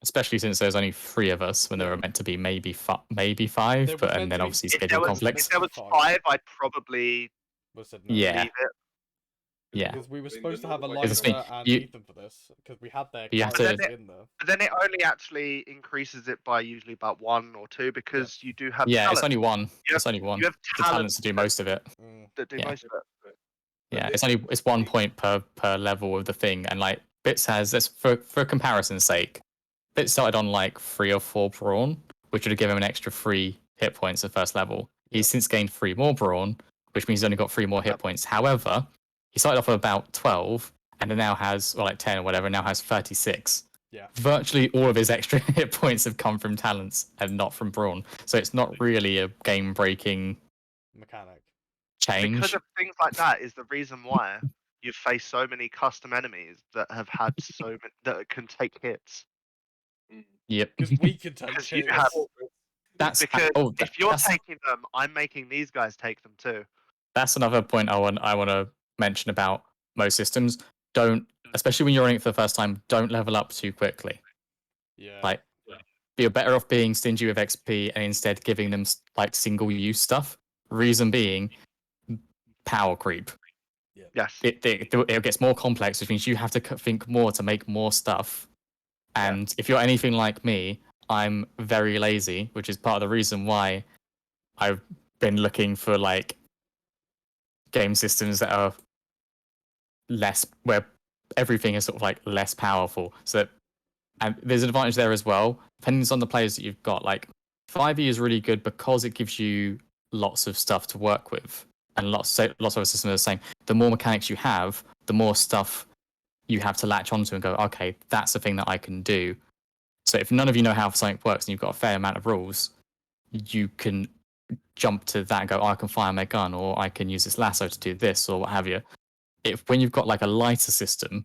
especially since there's only 3 of us when there were meant to be maybe 5, There was but meant and then to be- obviously If there schedule was, conflicts. if there was 5, I'd probably We said no. Yeah. leave it. Yeah. Because we were I mean, supposed the to have normal way- It's the Eliza thing, and you- Ethan for this because we had their You have characters to- in there. But then it only actually increases it by usually about 1 or 2 because you do have Yeah, talent. it's only one. You It's only one. you have The talents to do most of it. that do Yeah. most of it. Yeah, this- it's 1 point per level of the thing, and like Bits has this for comparison's sake. Bits started on like 3 or 4 brawn, which would have given him an extra 3 hit points at first level. He's since gained 3 more brawn, which means he's only got 3 more hit points. However, he started off with about 12, and then now has, or like 10 or whatever, now has 36. Yeah. Virtually all of his extra hit points have come from talents and not from brawn. So it's not really a game-breaking Mechanic. change. Because of things like that is the reason why you've faced so many custom enemies that have had so many that can take hits. Yep. Because we can take Because you hits. have That's because oh, if you're that's, taking them, I'm making these guys take them too. that's another point I want to mention about most systems. Don't, especially when you're running it for the first time, don't level up too quickly. Yeah. Like, you're better off being stingy with XP and instead giving them like single use stuff. Reason being, power creep. Yes. It gets more complex, which means you have to think more to make more stuff. And if you're anything like me, I'm very lazy, which is part of the reason why I've been looking for like game systems that are less, where everything is sort of like less powerful. So that, and there's an advantage there as well, depending on the players that you've got. Like 5e is really good because it gives you lots of stuff to work with, and lots of other systems are the same. The more mechanics you have, the more stuff you have to latch onto and go, okay, that's the thing that I can do. So if none of you know how something works and you've got a fair amount of rules, you can jump to that and go, oh, I can fire my gun, or I can use this lasso to do this, or what have you. When you've got like a lighter system,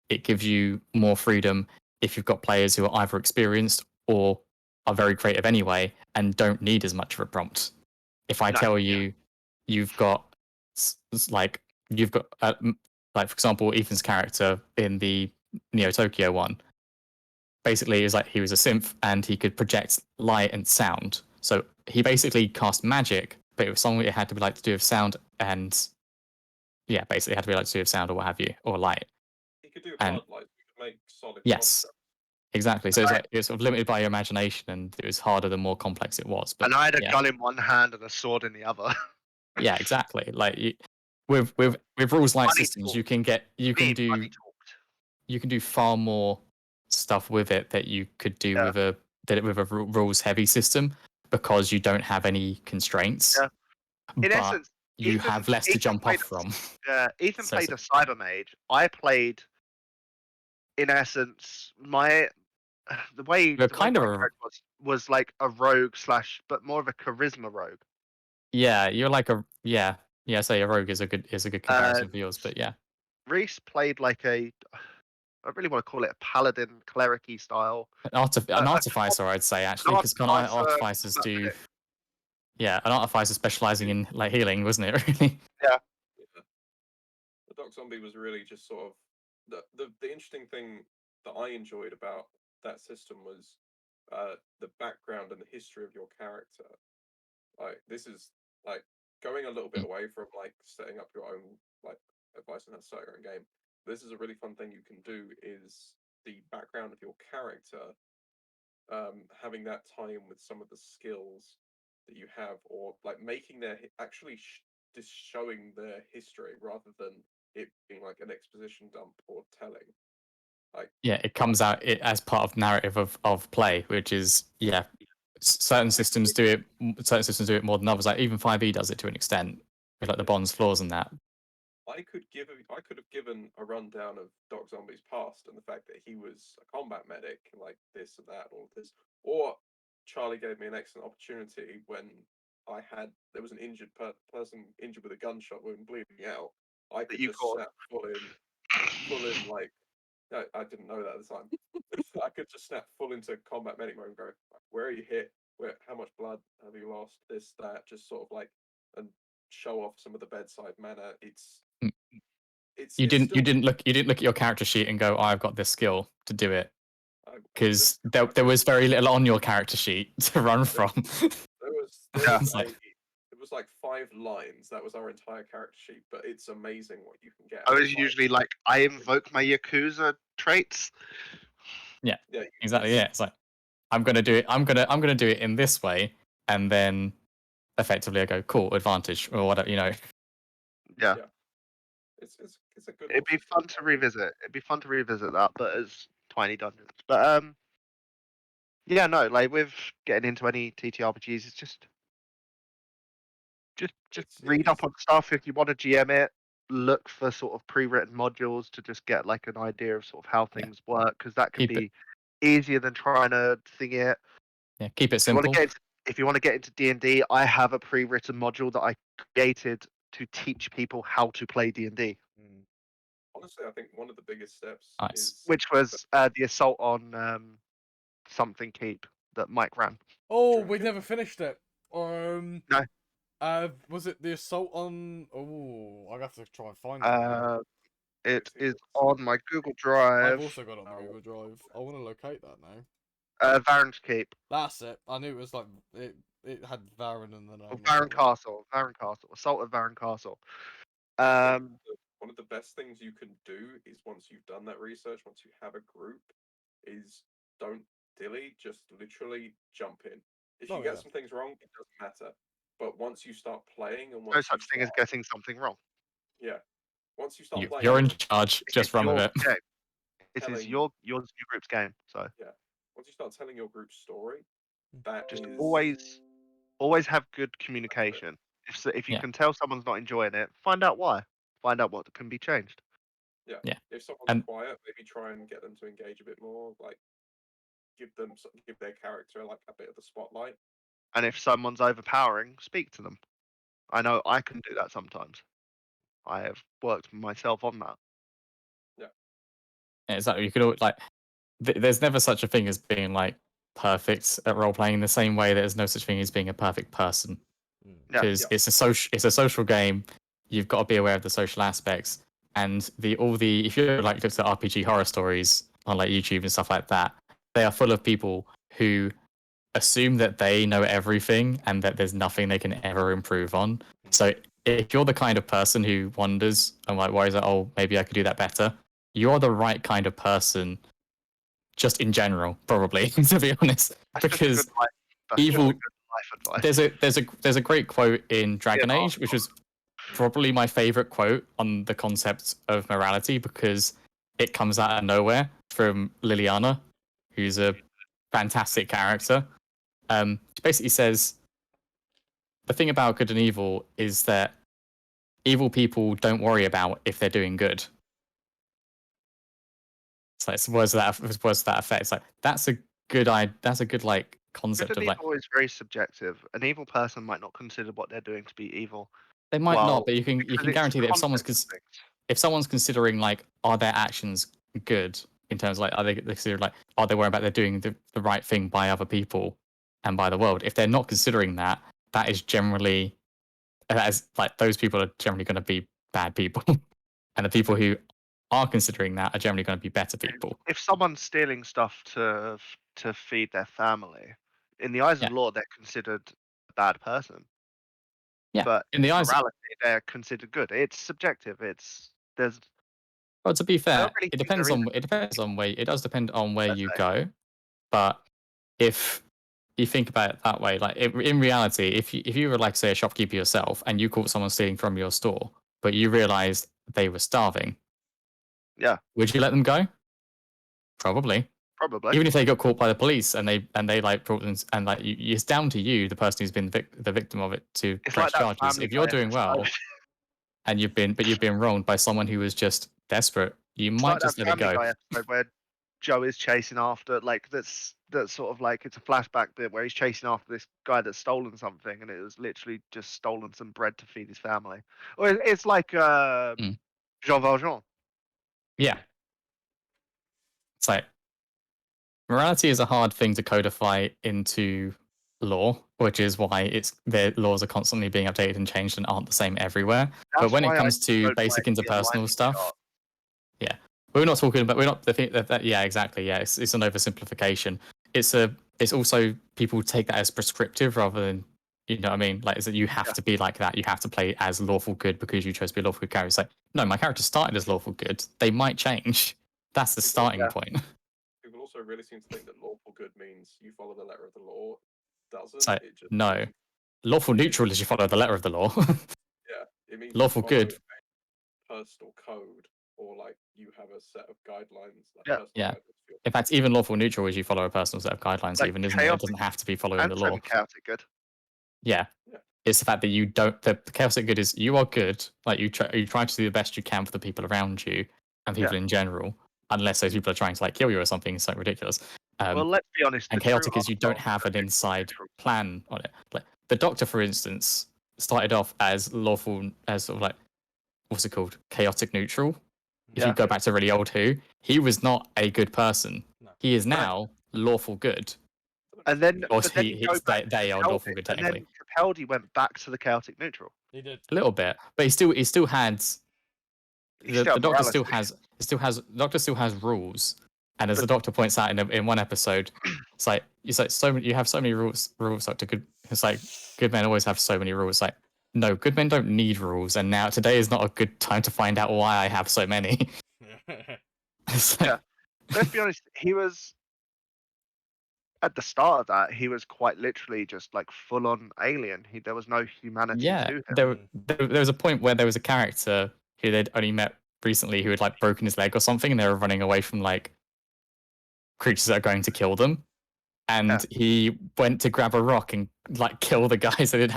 it gives you more freedom if you've got players who are either experienced or are very creative anyway and don't need as much of a prompt. If I tell you you've got like for example, Ethan's character in the Neo Tokyo one, basically is like he was a synth and he could project light and sound. So he basically cast magic, but it was something it had to be like to do with sound and yeah, basically it had to be like to do with sound or what have you, or light. He could do And hard light. He could make solid yes, constructs. exactly. So it's like it's sort of limited by your imagination, and it was harder the more complex it was. But And I had a yeah, gun in one hand and a sword in the other. yeah, exactly. Like with rules like Money systems, talked. you can Me, money talked. do far more stuff with it that you could do Yeah. with a rules heavy system because you don't have any constraints. Yeah. In but essence, you Ethan- have less to Ethan jump played off from. Ethan So- played a cyber mage. I played, in essence, the way You're kind my of a- character was like a rogue slash, but more of a charisma rogue. Yeah, you're like a yeah. Say a rogue is a good comparison for yours, but yeah. Reese played like I really want to call it a paladin cleric-y style. An artificer, I'd say actually, because kind of artificers do. Yeah, an artificer specializing in like healing, wasn't it? Really. Yeah. The Doc Zombie was really just sort of the interesting thing that I enjoyed about that system was the background and the history of your character. Like this is like going a little bit away from like setting up your own like advice on how to start your own game. This is a really fun thing you can do is the background of your character, having that tie in with some of the skills that you have, or like making their actually just showing their history rather than it being like an exposition dump or telling. Like Yeah, it comes out as part of narrative of play, which is yeah. Certain systems do it more than others. Like even 5e does it to an extent with like the bonds, flaws, and that. I could have given a rundown of Doc Zombie's past and the fact that he was a combat medic, and like this and that, all of this. Or Charlie gave me an excellent opportunity when there was an injured person injured with a gunshot wound bleeding out. I could just snap full in like I didn't know that at the time. I could just snap full into combat medic mode and go, where are you hit? How much blood have you lost? This, that, just sort of like, and show off some of the bedside manner. You didn't look at your character sheet and go, oh, I've got this skill to do it, because there was very little on your character sheet to run from. It was like 5 lines. That was our entire character sheet, but it's amazing what you can get. I was usually like, I invoke my Yakuza traits. Yeah, exactly. Yeah, it's like I'm gonna do it. I'm gonna do it in this way, and then effectively I go cool advantage or whatever, you know. Yeah. It's a good. It'd be fun to revisit. That, but as Tiny Dungeons. But yeah, no, like with getting into any TTRPGs, it's just read up on stuff. If you want to GM it, look for sort of pre-written modules to just get like an idea of sort of how things work, because that can be easier than trying to thing it. Yeah, keep it simple. If you want to get into D&D, I have a pre-written module that I created to teach people how to play D&D. Honestly, I think one of the biggest steps is which was the assault on something keep that Mike ran. Oh, we never finished it. No. Was it the assault on? Oh, I have to try and find it. It is on my Google Drive. I've also got it on the Google Drive. I want to locate that now. Varen's Keep. That's it. I knew it was like it had Varen in the name. Varen Castle. Assault of Varen Castle. One of the best things you can do is once you've done that research, once you have a group, is don't dilly, just literally jump in. If you get some things wrong, it doesn't matter. But once you start playing, and no such thing as getting something wrong. Yeah. Once you start playing, you're in charge. Just run with it. This is your group's game. So yeah. Once you start telling your group's story, that just is... always have good communication. If you can tell someone's not enjoying it, find out why. Find out what can be changed. Yeah. If someone's quiet, maybe try and get them to engage a bit more. Like give their character like a bit of the spotlight. And if someone's overpowering, speak to them. I know I can do that sometimes. I have worked myself on that. Yeah. Exactly. You could like. There's never such a thing as being like perfect at role playing. In the same way, there's no such thing as being a perfect person. Because it's a social game. You've got to be aware of the social aspects. and if you like look at RPG horror stories on like YouTube and stuff like that, they are full of people who assume that they know everything and that there's nothing they can ever improve on. So if you're the kind of person who wonders and like worries that, oh, maybe I could do that better, you're the right kind of person just in general, probably, to be honest. That's just a Because good life. That's evil just a good life advice. there's a great quote in Dragon Yeah, Age, which was probably my favorite quote on the concept of morality, because it comes out of nowhere from Liliana, who's a fantastic character. She basically says the thing about good and evil is that evil people don't worry about if they're doing good. It's like words to that effect. It's like that's a good like concept Good of and like evil is very subjective. An evil person might not consider what they're doing to be evil. they might Well, not, but you because can it's guarantee that context of things. if someone's considering like are their actions good in terms of like are they considered like are they worried about they're doing the right thing by other people and by the world, if they're not considering that, that is generally like those people are generally going to be bad people and the people who are considering that are generally going to be better people. If someone's stealing stuff to feed their family, in the eyes of Yeah. the law, they're considered a bad person. Yeah, But in the eyes morality, they're considered good. It's subjective. well, to be fair, really it think there depends on where it does depend on where Let's you say. go, but if you think about it that way, like in reality, if you were like say a shopkeeper yourself and you caught someone stealing from your store, but you realized they were starving, Yeah, would you let them go? Probably. probably. Even if they got caught by the police and they like brought them and like it's down to you, the person who's been the victim of it, to It's press like that charges. Family If you're Guy doing well episode. and you've been wronged by someone who was just desperate, you It's might like that just let it Family go. Guy episode where Joe is chasing after that's sort of like it's a flashback bit where he's chasing after this guy that's stolen something, and it was literally just stolen some bread to feed his family. Or it's like Mm. Jean Valjean. Yeah. It's like morality is a hard thing to codify into law, which is why their laws are constantly being updated and changed and aren't the same everywhere. That's But when why it I comes to don't basic like the interpersonal alignment stuff, chart. yeah, we're not talking about yeah, exactly, yeah, it's an oversimplification. It's also people take that as prescriptive rather than, you know what I mean, like is that you have to be like that, you have to play as lawful good because you chose to be a lawful good character. It's like no, my character started as lawful good, they might change. That's the starting point. People also really seem to think that lawful good means you follow the letter of the law. Doesn't It's like it? Just no, means lawful neutral is you follow the letter of the law. yeah, it means Lawful you follow good. a personal code, or like you have a set of guidelines. Like Yeah. personal Yeah. guidelines for your In fact, even lawful neutral is you follow a personal set of guidelines, Like even, isn't it? It chaotic doesn't have to be following and the law. chaotic good. Yeah. Yeah. It's the fact that you don't. The chaotic good is you are good. Like you try to do the best you can for the people around you and people in general, unless those people are trying to like kill you or something. It's like ridiculous. Well, let's be honest. And the true chaotic is you don't art have an of inside neutral. plan on it. Like the Doctor, for instance, started off as lawful, as sort of like what's it called, chaotic neutral. If you go back to really old Who, he was not a good person. No. He is now lawful good. And then, Or but then he, you go back to they are lawful Capaldi, good and technically. then Capaldi went back to the chaotic neutral. He did. A little bit, but he still had the Doctor still has Doctor still has rules, and as the Doctor points out in one episode, it's like so many, you have so many rules, Doctor. Good, it's like good men always have so many rules. It's like no, good men don't need rules, and now today is not a good time to find out why I have so many. It's like, Yeah. Let's be honest. He was at the start of that. He was quite literally just like full on alien. There was no humanity yeah, to him. there was a point where there was a character who they'd only met recently who had like broken his leg or something, and they were running away from like creatures that are going to kill them. And he went to grab a rock and like kill the guys. They didn't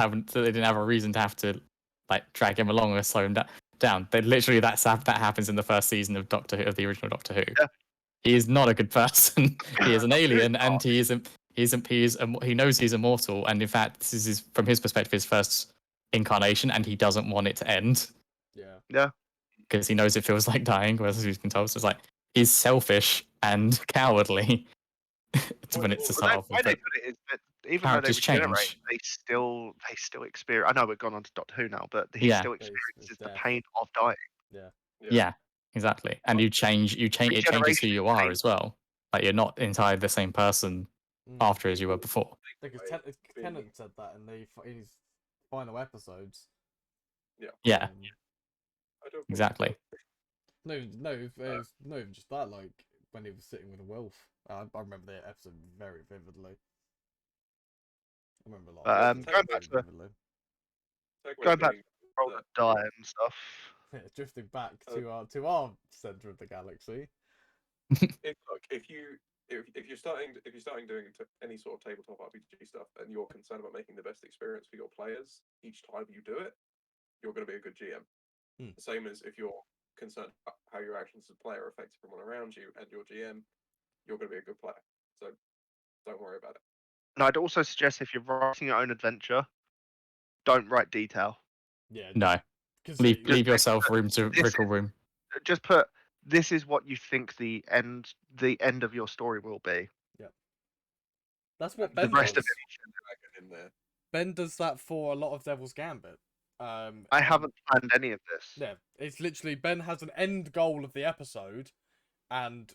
have a reason to have to like drag him along or slow him down. They literally that happens in the first season of Doctor Who, of the original Doctor Who. Yeah. He is not a good person. He is an alien, and he knows he's immortal. And in fact, this is from his perspective his first incarnation, and he doesn't want it to end. Yeah. Because he knows it feels like dying. Whereas he's been told, so it's like he's selfish and cowardly. When it's to start off The way with. they put it is that even though they Characters regenerate, change. they still experience. I know we're gone on to Doctor Who now, but he Yeah. still It's experiences the death. pain of dying. Yeah. Yeah, exactly. And it changes who you are Regeneration as well. Like you're not entirely the same person after as you were before. Because being- Tennant said that in his final episodes. Yeah, I don't exactly. No, not even just that. Like when he was sitting with a wolf. I remember the episode very vividly. I remember a lot. But, of it going very back to- vividly. Going back being to roll the that- die and stuff. Drifting back to our center of the galaxy. Look, if you're starting doing any sort of tabletop RPG stuff and you're concerned about making the best experience for your players each time you do it, you're going to be a good GM. The same as if you're concerned about how your actions as a player affect everyone around you and your GM, you're going to be a good player. So don't worry about it. And I'd also suggest if you're writing your own adventure, don't write detail. Yeah. No, Because leave yourself room to This wriggle room. Just put this is what you think the end of your story will be. that's what The Ben rest does. of it, In there. Ben does that for a lot of Devil's Gambit. I and- haven't planned any of this. Yeah, it's literally Ben has an end goal of the episode, and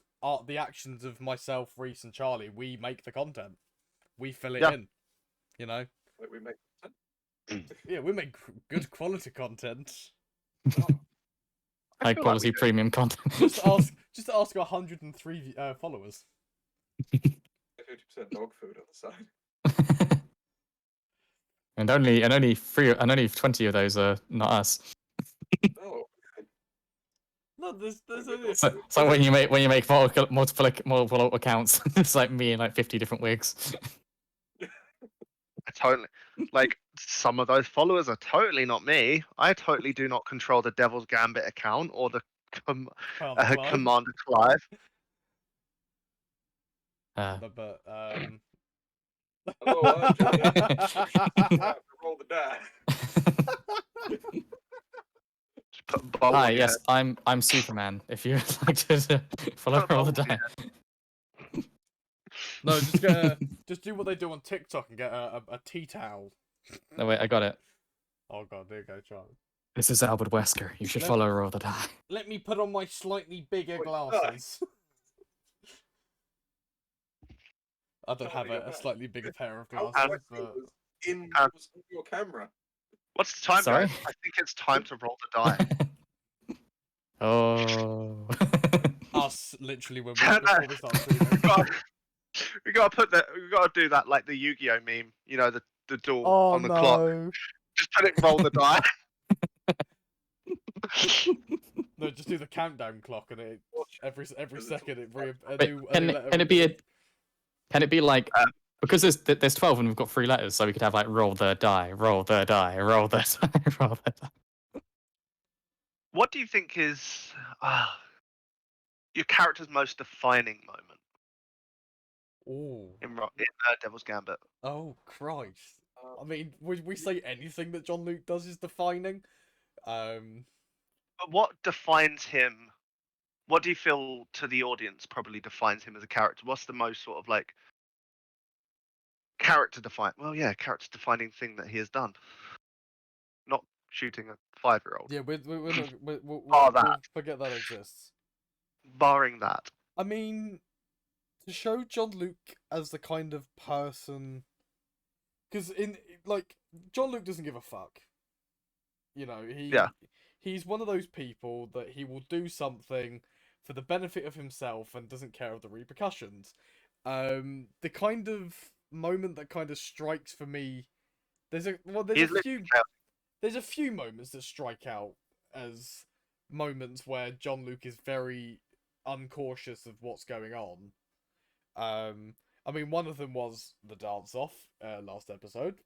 the actions of myself, Reese, and Charlie. We make the content. We fill it Yeah. in. You know. Like we make Yeah, we make good quality content. High feel like quality we do. premium content. Just ask 103 followers. 50% dog food on the side. and only 20 of those are not us. Oh, No, there's only So when you make multiple accounts, it's like me and like 50 different wigs. I totally like some of those followers are totally not me. I totally do not control the Devil's Gambit account or the Commander Clive. But hello, I'm Johnny. I have to roll the die. Just put a bowl Hi, on your yes, I'm Superman. If you'd like to follow Put a all the bowl on your time. no, just do what they do on TikTok and get a tea towel. No wait, I got it. Oh god, there you go, Charlie. This is Albert Wesker. You should follow her all the time. Let me put on my slightly bigger Wait, glasses. I don't Charlie, have you're a back. slightly bigger pair of How glasses, quickly but was in Um, was on your camera? What's the time, Sorry? guys? I think it's time to roll the die. Oh. us literally when No, before we start streaming. we gotta do that like the Yu-Gi-Oh meme. You know, the door Oh on the clock. no! Just put it roll the die. No, just do the countdown clock and it every second it Wait, can can it be like Um, because there's 12 and we've got 3 letters, so we could have like roll the die, roll the die, roll the die, roll the die. What do you think is your character's most defining moment Oh, in Devil's Gambit? oh Christ! I mean, would we say anything that John Luke does is defining? But what defines him? What do you feel to the audience probably defines him as a character? What's the most sort of like character defining thing that he has done? Not shooting a 5-year-old. Yeah, we'll that. forget that exists. Barring that. I mean, to show John Luke as the kind of person, because John Luke doesn't give a fuck. You know, he's one of those people that he will do something for the benefit of himself and doesn't care of the repercussions. The kind of moment that kind of strikes for me, there's a few moments that strike out as moments where John Luke is very uncautious of what's going on. I mean, one of them was the dance off last episode,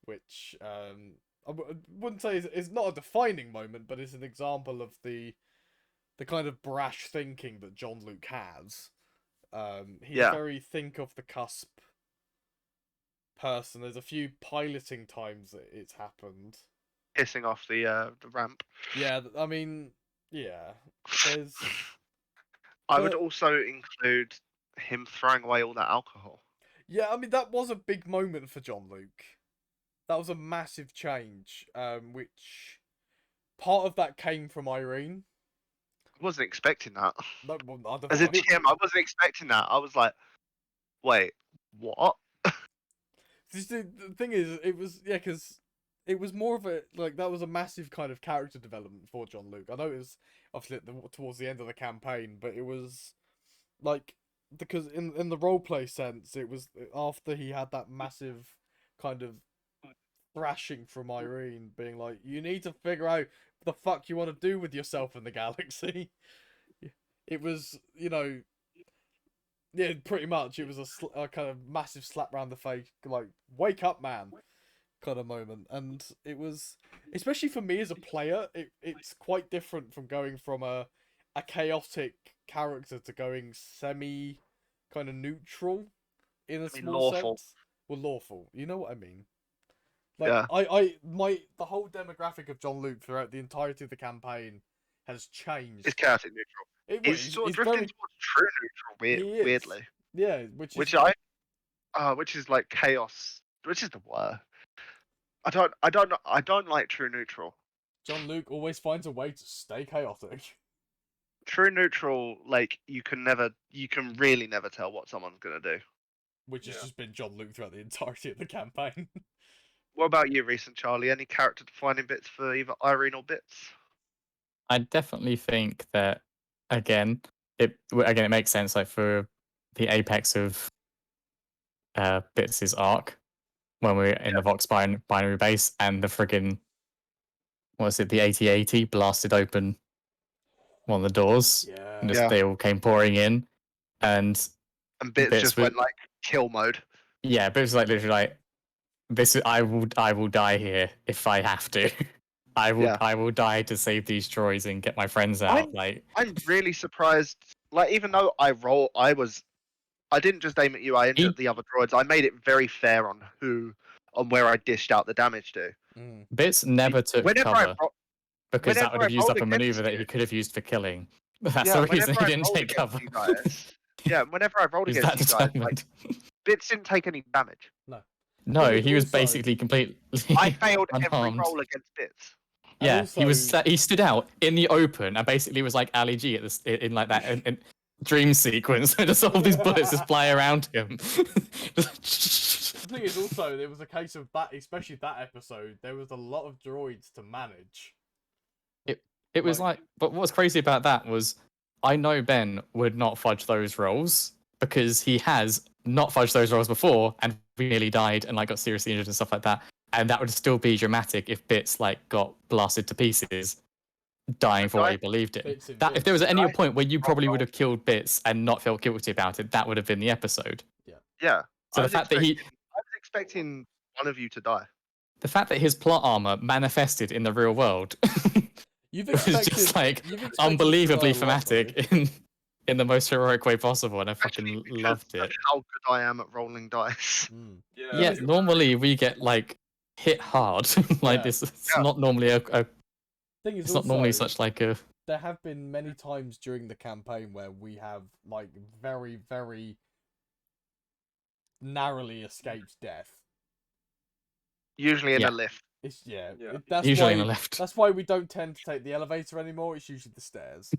which I wouldn't say is not a defining moment, but it's an example of the kind of brash thinking that John Luke has. He's very think off the cusp person. There's a few piloting times that it's happened. Pissing off the ramp. Yeah, I mean, yeah. There's. I would but- also include him throwing away all that alcohol. Yeah, I mean that was a big moment for John Luke. That was a massive change, which part of that came from Irene. wasn't expecting that. No, well, I don't As a think GM, I wasn't expecting that. I was like, wait, what? the thing is, it was because it was more of a like that was a massive kind of character development for John Luke. I know it was obviously towards the end of the campaign, but it was like because in the roleplay sense, it was after he had that massive kind of thrashing from Irene, being like, "You need to figure out what the fuck you want to do with yourself in the galaxy." It was, yeah, pretty much. It was a kind of massive slap round the face, like "wake up, man" kind of moment, and it was, especially for me as a player, it's quite different from going from a chaotic character to going semi kind of neutral in a small lawful. sense. Well, lawful. You know what I mean? Like Yeah. the whole demographic of John Luke throughout the entirety of the campaign has changed. It's chaotic neutral. He's sort of drifting very, towards true neutral, he is. weirdly. Yeah, which Which is like chaos, which is the worst. I don't like true neutral. John Luke always finds a way to stay chaotic. True neutral, like you can really never tell what someone's gonna do. Which has just been John Luke throughout the entirety of the campaign. What about you, recent Charlie? Any character defining bits for either Irene or Bits? I definitely think that it makes sense like for the apex of Bits' arc when we're in the Vox binary base and the friggin' what was it, the 8080 blasted open one of the doors. Yeah. And they all came pouring in, and Bits just went like kill mode. Yeah, Bits was like literally like, this is I will die here if I have to. I will die to save these droids and get my friends out. I'm really surprised. Like, even though I didn't just aim at you. I aimed at the other droids. I made it very fair on where I dished out the damage to. Bits never took cover because that would have used up a maneuver that he could have used for killing. That's the reason he didn't take cover. Whenever I rolled against you guys, like, Bits didn't take any damage. No, he was basically completely. I failed unharmed. every roll against Bits. Yeah, he stood out in the open and basically was like Ali G in like that in dream sequence. And just all these bullets just fly around him. The thing is, also, there was a case of that, especially that episode. There was a lot of droids to manage. It was like, but what's crazy about that was, I know Ben would not fudge those rolls because he has not fudged those rolls before, and we nearly died and like got seriously injured and stuff like that. And that would still be dramatic if Bits like got blasted to pieces, dying for what he believed in. If there was any point where you probably would have killed Bits and not felt guilty about it, that would have been the episode. Yeah. So the fact that I was expecting one of you to die. The fact that his plot armor manifested in the real world. It was just like unbelievably thematic in the most heroic way possible, and I fucking loved it. How good I am at rolling dice. Yeah, normally we get like hit hard. This. It's not normally it's not normally such like a. There have been many times during the campaign where we have like very, very narrowly escaped death. Usually in a lift. That's usually in a lift. That's why we don't tend to take the elevator anymore. It's usually the stairs.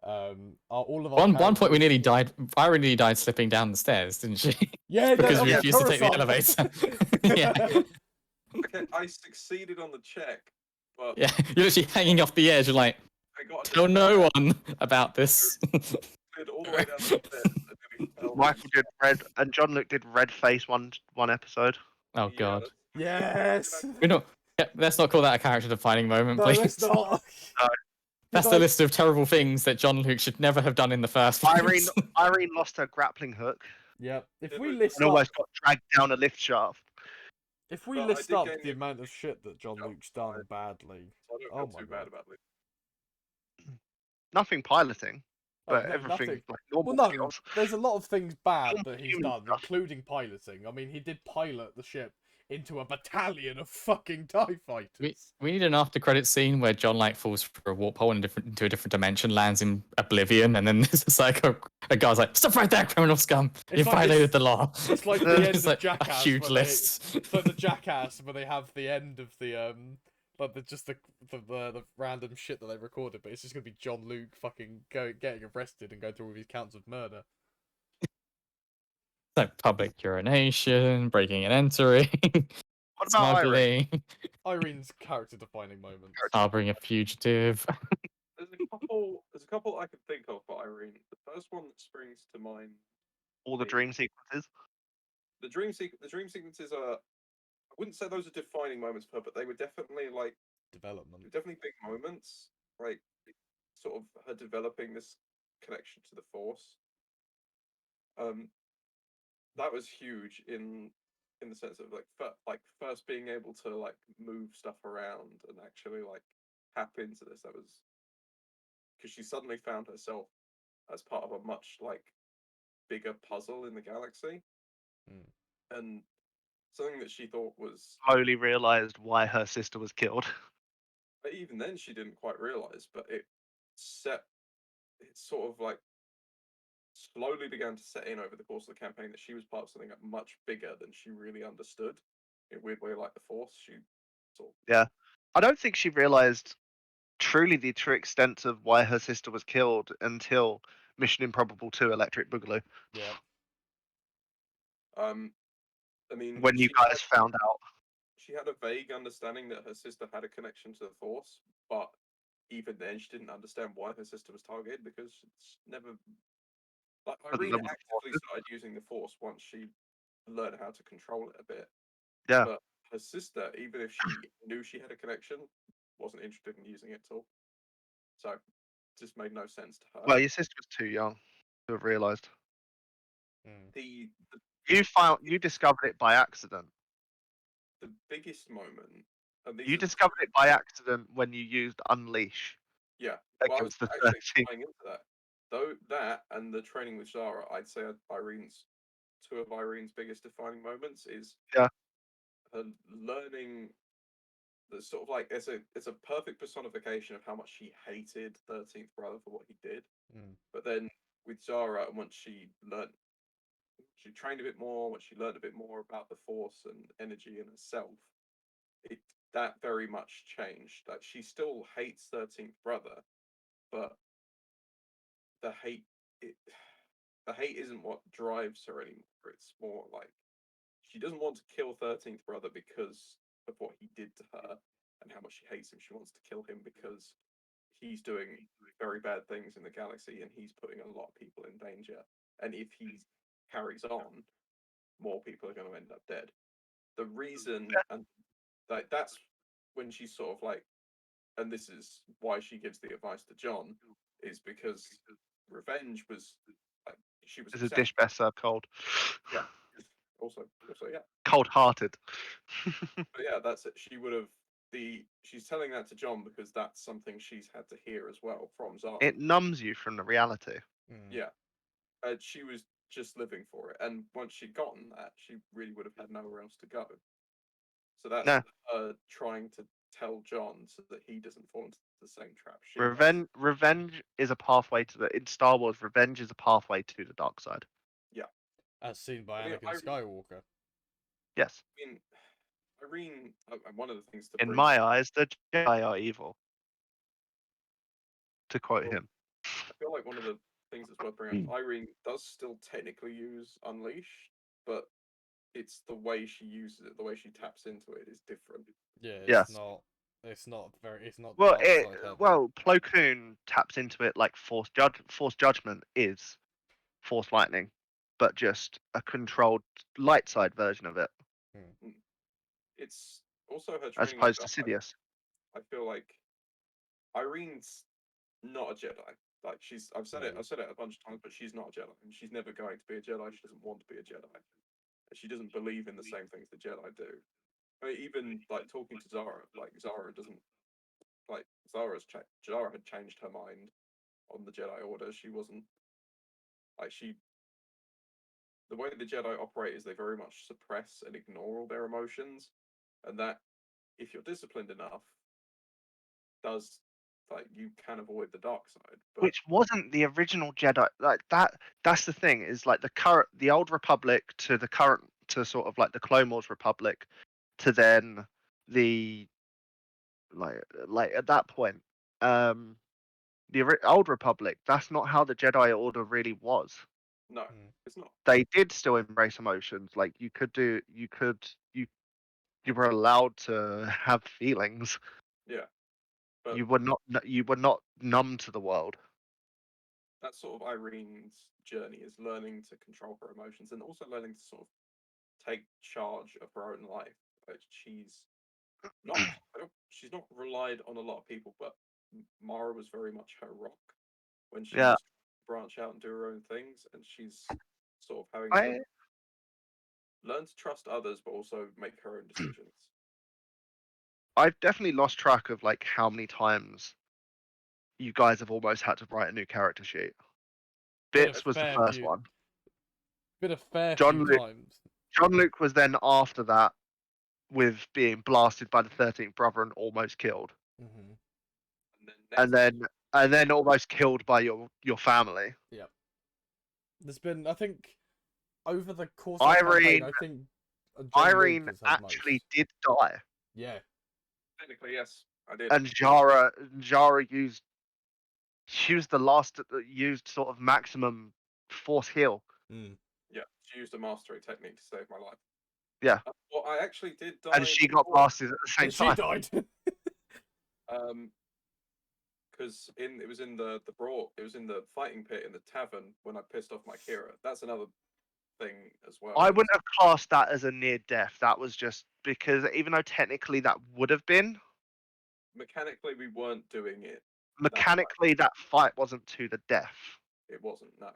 All of our one point we nearly died. Ira nearly died slipping down the stairs, didn't she? Yeah, because we refused to take the elevator. Yeah. Okay, I succeeded on the check, but yeah, you're literally hanging off the edge, like tell no one about this. All the way down the stairs. Michael did red, and John Luke did red face one episode. Oh god. Yes. Let's not call that a character-defining moment, please. Let's not. No. That's the list of terrible things that John Luke should never have done in the first place. Irene lost her grappling hook. Yeah. If we list and almost got dragged down a lift shaft. If we list up the amount of shit that John Luke's done badly, oh my god. Nothing piloting, but everything like normal skills. There's a lot of things bad that he's done, including piloting. I mean, he did pilot the ship into a battalion of fucking TIE fighters. We need an after-credit scene where John like falls through a warp hole into a different dimension, lands in oblivion, and then there's just like a guy's like, "Stop right there, criminal scum! You violated the law." It's like the end of like Jackass. a huge list. It's like the Jackass where they have the end of the But the random shit that they recorded, but it's just gonna be John Luke fucking getting arrested and going through all these counts of murder. Like public urination, breaking and entering, What about Irene? smuggling, Irene's character-defining moments. harboring a fugitive. There's a couple I can think of for Irene. The first one that springs to mind. All the is dream sequences. The dream sequences are. I wouldn't say those are defining moments for her, but they were definitely Development. definitely big moments. Like sort of her developing this connection to the Force. That was huge in the sense of first being able to like move stuff around and actually like tap into this. That was because she suddenly found herself as part of a much like bigger puzzle in the galaxy, and something that she thought was Slowly realized why her sister was killed. even then she didn't quite realize, but it sort of like slowly began to set in over the course of the campaign that she was part of something much bigger than she really understood. In a weird way, like the Force, she sort of Yeah. I don't think she realized truly the true extent of why her sister was killed until Mission Improbable 2 Electric Boogaloo. Yeah. I mean, When you guys found out. she had a vague understanding that her sister had a connection to the Force, but even then, she didn't understand why her sister was targeted because it's never. Like Irene There was actively Forces. started using the Force once she learned how to control it a bit. Yeah. But her sister, even if she knew she had a connection, wasn't interested in using it at all. So, it just made no sense to her. Well, your sister was too young to have realized. The You discovered it by accident. the biggest moment, and these You are discovered it by accident when you used Unleash yeah. Well, I was against the actually 13. tying into that. Though that and the training with Zara, I'd say two of Irene's biggest defining moments is Yeah. her learning the sort of like it's a perfect personification of how much she hated 13th Brother for what he did. But then with Zara, once she trained a bit more, once she learned a bit more about the Force and energy in herself, that very much changed. Like she still hates 13th Brother, but the hate the hate isn't what drives her anymore. It's more like she doesn't want to kill 13th Brother because of what he did to her and how much she hates him. She wants to kill him because he's doing very bad things in the galaxy and he's putting a lot of people in danger. And if he carries on, more people are going to end up dead. The reason, and that's when she's sort of like, and this is why she gives the advice to John, is because revenge was like she was It's a obsessed. dish best served cold. Yeah. Also, yeah. Cold-hearted. But yeah, that's it. She's telling that to John because that's something she's had to hear as well from Zara. It numbs you from the reality. Yeah. She was just living for it, and once she'd gotten that, she really would have had nowhere else to go. So that's her trying to tell John so that he doesn't fall into the same trap. Revenge is a pathway in Star Wars. Revenge is a pathway to the dark side. Yeah, as seen by Anakin Skywalker. Yes. I mean, Irene. One of the things in my eyes, the Jedi are evil. To quote him. I feel like one of the things that's worth bringing up, Irene does still technically use Unleash, but it's the way she uses it, the way she taps into it is different. Yeah, it's not well, dark side heavy. Plo Koon taps into it like Force Judgment is Force Lightning, but just a controlled light side version of it. It's also her training as opposed to Sidious. I feel like Irene's not a Jedi. Like I've said it a bunch of times, but she's not a Jedi, and she's never going to be a Jedi. She doesn't want to be a Jedi. She doesn't believe in the same things the Jedi do. I mean, even like talking to Zara, like Zara doesn't like Zara had changed her mind on the Jedi Order. She wasn't like the way the Jedi operate is they very much suppress and ignore all their emotions, and that if you're disciplined enough, does like you can avoid the dark side. But which wasn't the original Jedi. Like that's the thing, is like the old Republic to the current, to sort of like the Clone Wars Republic, to then the like at that point, the Old Republic. That's not how the Jedi Order really was. No, it's not. They did still embrace emotions. Like you were allowed to have feelings. Yeah, but You were not numb to the world. that's sort of Irene's journey, is learning to control her emotions and also learning to sort of take charge of her own life. She's not, she's not relied on a lot of people, but Mara was very much her rock when she Yeah. was branch out and do her own things, and she's sort of having I to learn to trust others, but also make her own decisions. I've definitely lost track of like how many times you guys have almost had to write a new character sheet. Bits was the first one. Been a fair John few Luke- times. John Luke was then after that with being blasted by the 13th brother and almost killed. Mm-hmm. And then And then almost killed by your family. Yep. There's been, I think, over the course of the campaign, I think John Irene Luke has had actually most. did die. Yeah. technically, yes, I did. And Jara used the last that used sort of maximum force heal. Mm. Yeah, she used a mastery technique to save my life. Yeah. Well, I actually did die. And she got before, blasted at the same And she time. died. because it was in the brawl, it was in the fighting pit in the tavern when I pissed off my Kira. That's another thing as well. I wouldn't have classed that as a near death. That was just because even though technically that would have been, Mechanically, we weren't doing it. mechanically that fight wasn't to the death. It wasn't, no.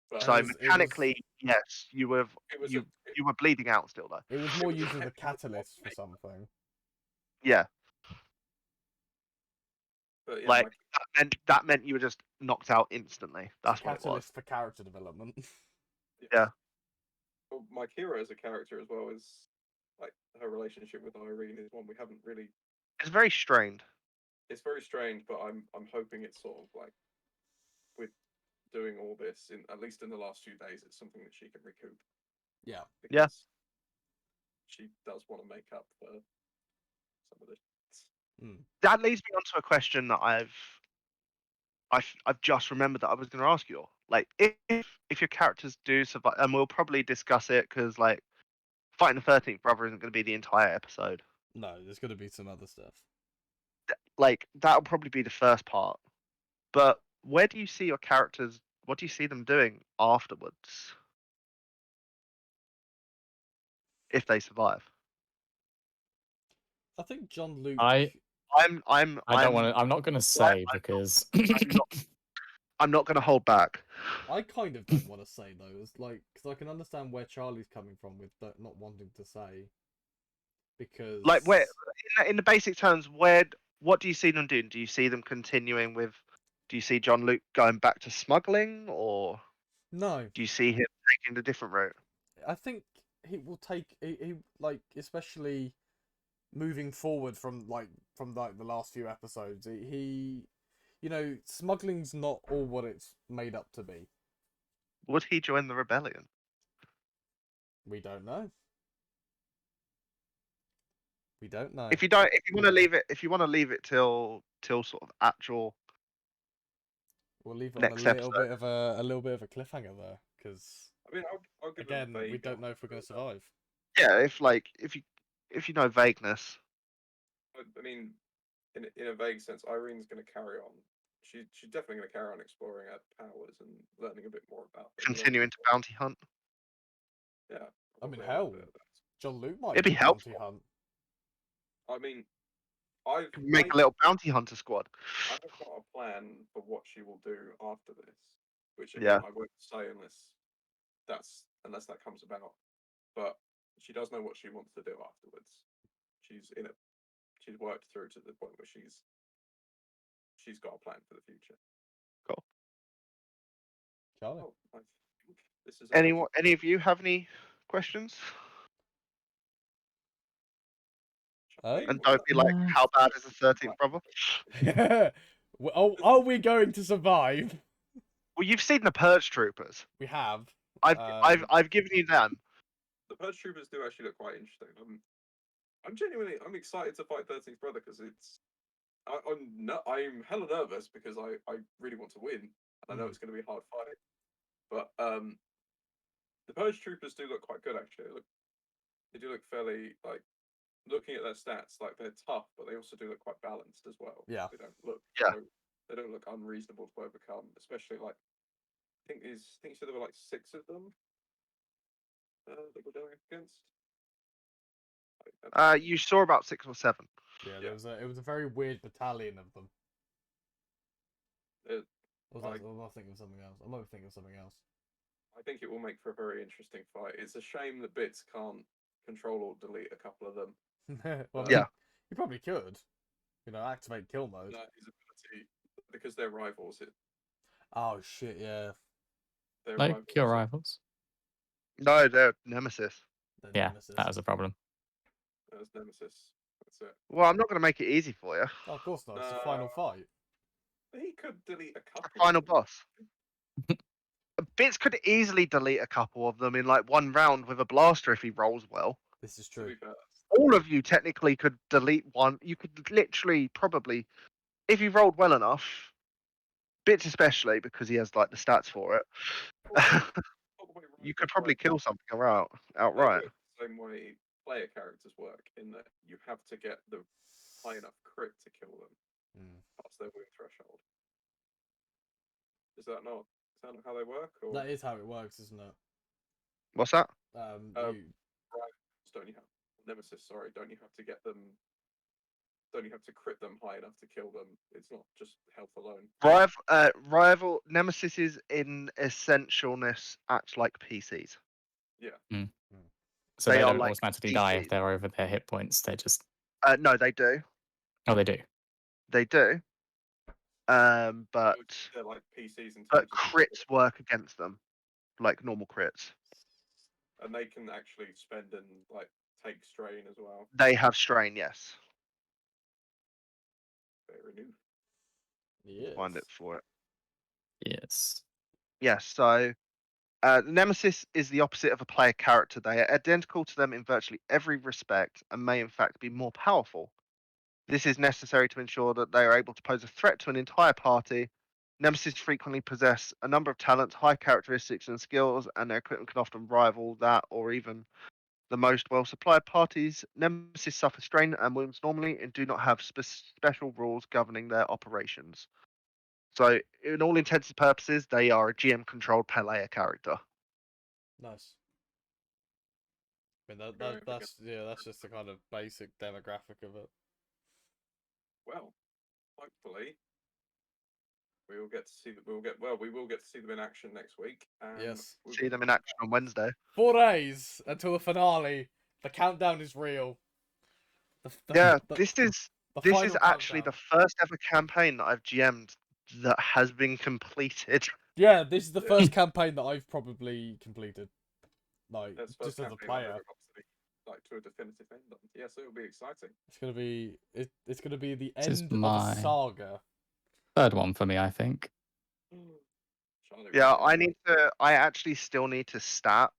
But So It was- mechanically, yes, you were it was you were bleeding out still though. It was more was a used as a technical catalyst for technique. something. Yeah, but yeah, like that meant you were just knocked out instantly. That's what it was. Catalyst for character development. Yeah. Well, my Kira as a character as well is like her relationship with Irene is one we haven't really. It's very strained. It's very strange, but I'm hoping it's sort of like with doing all this in at least in the last few days, it's something that she can recoup. Yeah. Yeah. Because she does want to make up for some of this. That leads me on to a question that I've just remembered that I was going to ask you all. Like, if your characters do survive, and we'll probably discuss it because like fighting the 13th brother isn't going to be the entire episode. No, there's going to be some other stuff. Like that'll probably be the first part. But where do you see your characters? What do you see them doing afterwards? If they survive, I think John Luke. I don't want to. I'm not going to say because I'm not going to hold back. I kind of don't want to say though. It's like because I can understand where Charlie's coming from with not wanting to say. Because Like where in the basic terms, what do you see them doing? Do you see them continuing with? Do you see John Luke going back to smuggling, or no, do you see him taking a different route? I think he will take he like especially moving forward from the last few episodes. He you know, smuggling's not all what it's made up to be. Would he join the rebellion? We don't know. We don't know. If you want to leave it till sort of actual. We'll leave it Next on a little bit of a cliffhanger there, because I mean, I'll give again, a vague we don't know if we're going to survive. Yeah, if you know vagueness. I mean, in a vague sense, Irene's going to carry on. She's definitely going to carry on exploring her powers and learning a bit more about them. Continuing to bounty hunt. Yeah. I mean, probably a hell, bit of that. John Luke might It'd be do bounty helpful. hunt. I mean, I've Make a little bounty hunter squad. I've got a plan for what she will do after this, which again, Yeah. I won't say unless that comes about. But she does know what she wants to do afterwards. She's worked through to the point where she's got a plan for the future. Cool. Charlie. Oh, I think this is Any of you have any questions? And don't be like, how bad is the 13th brother? Are we going to survive? Well, you've seen the Purge Troopers. We have. I've given you them. The Purge Troopers do actually look quite interesting. I'm excited to fight 13th Brother because I'm hella nervous because I really want to win and I know it's going to be a hard fight. But the Purge Troopers do look quite good actually. They do look fairly like looking at their stats like they're tough, but they also do look quite balanced as well. Yeah. They don't look they don't look unreasonable to overcome, especially like I think you said there were like 6 of them that we're going against. You saw about 6 or 7. Yeah, it was a very weird battalion of them. Or was that, I'm not thinking of something else. I might be thinking of something else. I think it will make for a very interesting fight. It's a shame that Bits can't control or delete a couple of them. Well, Yeah. you probably could. You know, activate kill mode. No, his ability because they're rivals. Oh shit, yeah. They're Like rivals. your rivals. No, they're Nemesis. The Yeah, Nemesis. that was a problem. That's Nemesis. That's it. Well, I'm not going to make it easy for you. Oh, of course not. It's the final fight. He could delete a couple. The final of them. boss. Bits could easily delete a couple of them in like one round with a blaster if he rolls well. This is To true. be fair. All of you technically could delete one. You could literally probably, if you rolled well enough, Bits especially because he has like the stats for it. You could probably kill something outright. The same way player characters work in that you have to get the high enough crit to kill them past their wound threshold. Is that not how they work? Or That is how it works, isn't it? What's that? don't you have Nemesis? Sorry, don't you have to get them? Don't you have to crit them high enough to kill them? It's not just health alone. Rival Nemesises in essentialness act like PCs. Yeah. So They they are don't like automatically die if PCs. they're over their hit points. They're just No, they do. oh, they do. They do. But they're like PCs in terms but of crits work against them, like normal crits. and they can actually spend and like take strain as well. They have strain, yes. Very new. Yes. Find it for it. Yes. Yes. So, Nemesis is the opposite of a player character. They are identical to them in virtually every respect, and may in fact be more powerful. This is necessary to ensure that they are able to pose a threat to an entire party. Nemesis frequently possess a number of talents, high characteristics, and skills, and their equipment can often rival that or even the most well-supplied parties. Nemesis suffer strain and wounds normally and do not have special rules governing their operations. So, in all intents and purposes, they are a GM-controlled player character. Nice. I mean, that's just the kind of basic demographic of it. Well, hopefully we will get to see them. We will get to see them in action next week. Yes. See them in action on Wednesday. 4 days until the finale. The countdown is real. This is actually the first ever campaign that I've GM'd that has been completed. Yeah, this is the first campaign that I've probably completed. Like, just as a player. Like to a definitive end. Yes, it will be exciting. It's gonna be the This is end of my- a saga. Third one for me, I think. Yeah, I actually still need to stat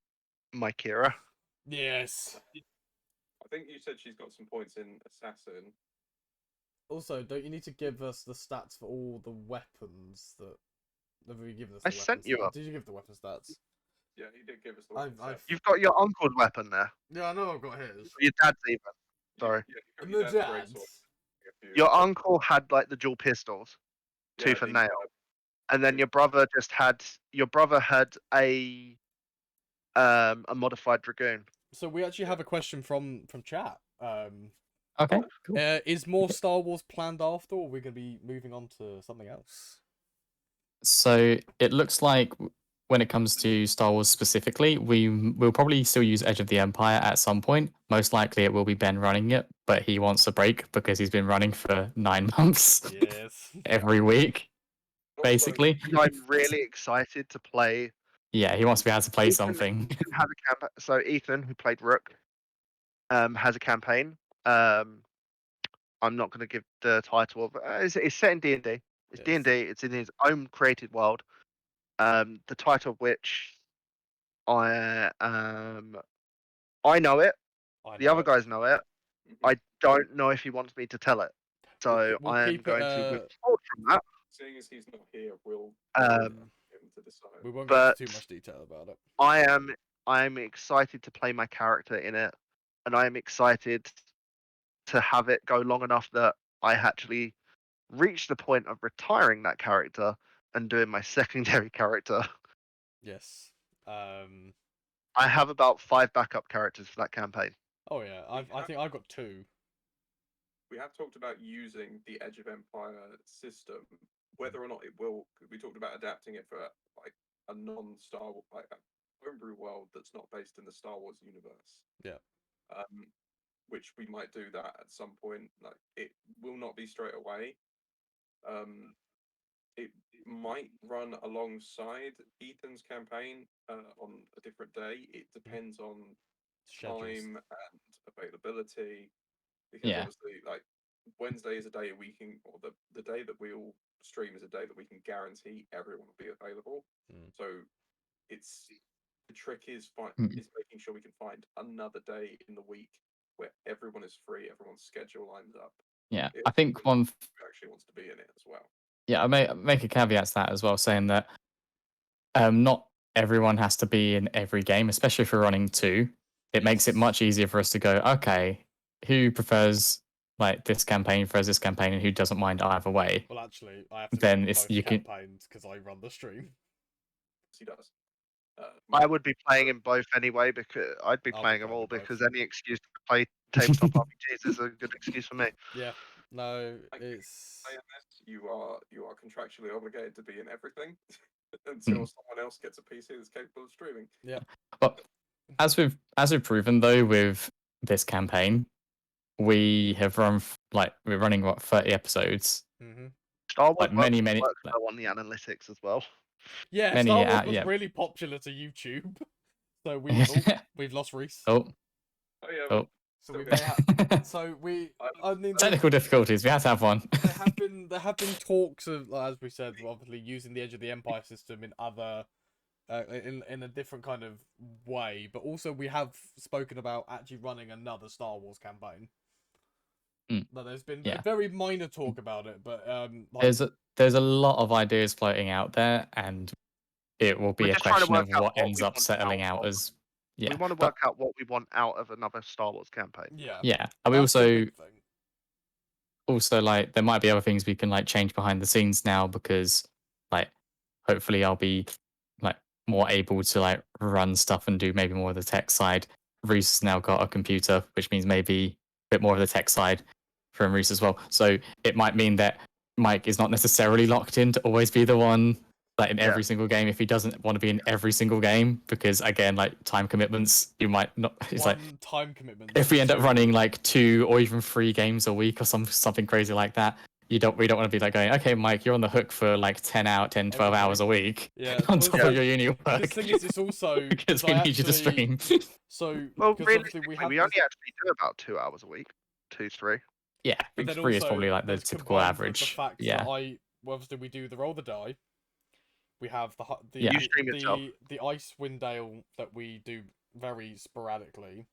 my Kira. Yes. I think you said she's got some points in Assassin. Also, don't you need to give us the stats for all the weapons that? Have you given us? I sent you up. Did you give the weapon stats? Yeah, he did give us the weapon stats. You've got your uncle's weapon there. Yeah, I know I've got his. Your dad's even. Sorry. Yeah, The dad's. Your uncle had like the dual pistols, tooth and nail, and then your brother had a modified dragoon. So we actually have a question from chat. Okay, cool. Is more Star Wars planned after, or are we going to be moving on to something else? So it looks like when it comes to Star Wars specifically, we'll probably still use Edge of the Empire at some point. Most likely it will be Ben running it, but he wants a break because he's been running for 9 months. Yes. Every week, basically. I'm really excited to play. Yeah, he wants to be able to play Ethan something. So Ethan, who played Rook, has a campaign. I'm not going to give the title of it's set in D&D. It's D&D. It's in his own created world. The title of which I know it. The other guys know it. I don't know if he wants me to tell it, so We'll I am keep it, going to withhold from that. Seeing as he's not here, we'll Um, him to decide. we won't go but into too much detail about it. I am excited to play my character in it, and I am excited to have it go long enough that I actually reach the point of retiring that character and doing my secondary character. Yes. I have about 5 backup characters for that campaign. Oh yeah, I think I've got 2. We have talked about using the Edge of Empire system, whether or not it will. We talked about adapting it for like a non-Star Wars, like a homebrew world that's not based in the Star Wars universe. Yeah. Which we might do that at some point. Like it will not be straight away. It might run alongside Ethan's campaign on a different day. It depends on Schedules. time and availability, because Yeah. obviously, like Wednesday is a day we can, or the day that we all stream is a day that we can guarantee everyone will be available. So it's the trick is making sure we can find another day in the week where everyone is free, everyone's schedule lines up. Yeah, If I think who actually wants to be in it as well. Yeah, I may make a caveat to that as well, saying that not everyone has to be in every game, especially if we're running 2. It makes it much easier for us to go, okay, who prefers like this campaign versus this campaign, and who doesn't mind either way. Well, actually, I have to Then run it's both you can. campaigns because I run the stream. He does. I would be playing in both anyway, because I'd be I'll be playing them playing all, in both. because any excuse to play tabletop RPGs is a good excuse for me. Yeah. No, Like, it's saying this, you are contractually obligated to be in everything until someone else gets a PC that's capable of streaming. yeah. But as we've proven though with this campaign, we have run we're running what 30 episodes. Star Wars Like many works well on the analytics as well. Yeah, Many, Star Wars was yeah. really popular to YouTube. So we've lost Reese. Oh, Oh yeah. oh. So we may have. So we. I mean, Technical difficulties. We had to have one. there have been talks of, as we said, obviously using the Edge of the Empire system in other, in a different kind of way. But also we have spoken about actually running another Star Wars campaign. But there's been very minor talk about it. But like, there's a lot of ideas floating out there, and it will be We're a just trying to question of work out what what ends we up want settling out out of- as. Yeah, We want to work out what we want out of another Star Wars campaign. yeah. Yeah, and we That's the big thing. also like there might be other things we can like change behind the scenes now, because like hopefully I'll be like more able to like run stuff and do maybe more of the tech side. Reese has now got a computer, which means maybe a bit more of the tech side from Reese as well. So it might mean that Mike is not necessarily locked in to always be the one like in every single game if he doesn't want to be in every single game, because again, like time commitments, you might not. It's like time commitment. if we end up running like 2 or even 3 games a week or something crazy like that, we don't want to be like going, okay, Mike, you're on the hook for like 10, 12 hours a week on top of your uni work. The thing is, it's also because we need you to stream. So Well, realistically, we only actually do about 2 hours a week, 2, 3. Yeah, but then 3 is also, probably like the there's typical combined with average. The fact Yeah. that obviously we do the roll the die. We have the Yeah. You stream yourself. the Icewind Dale that we do very sporadically.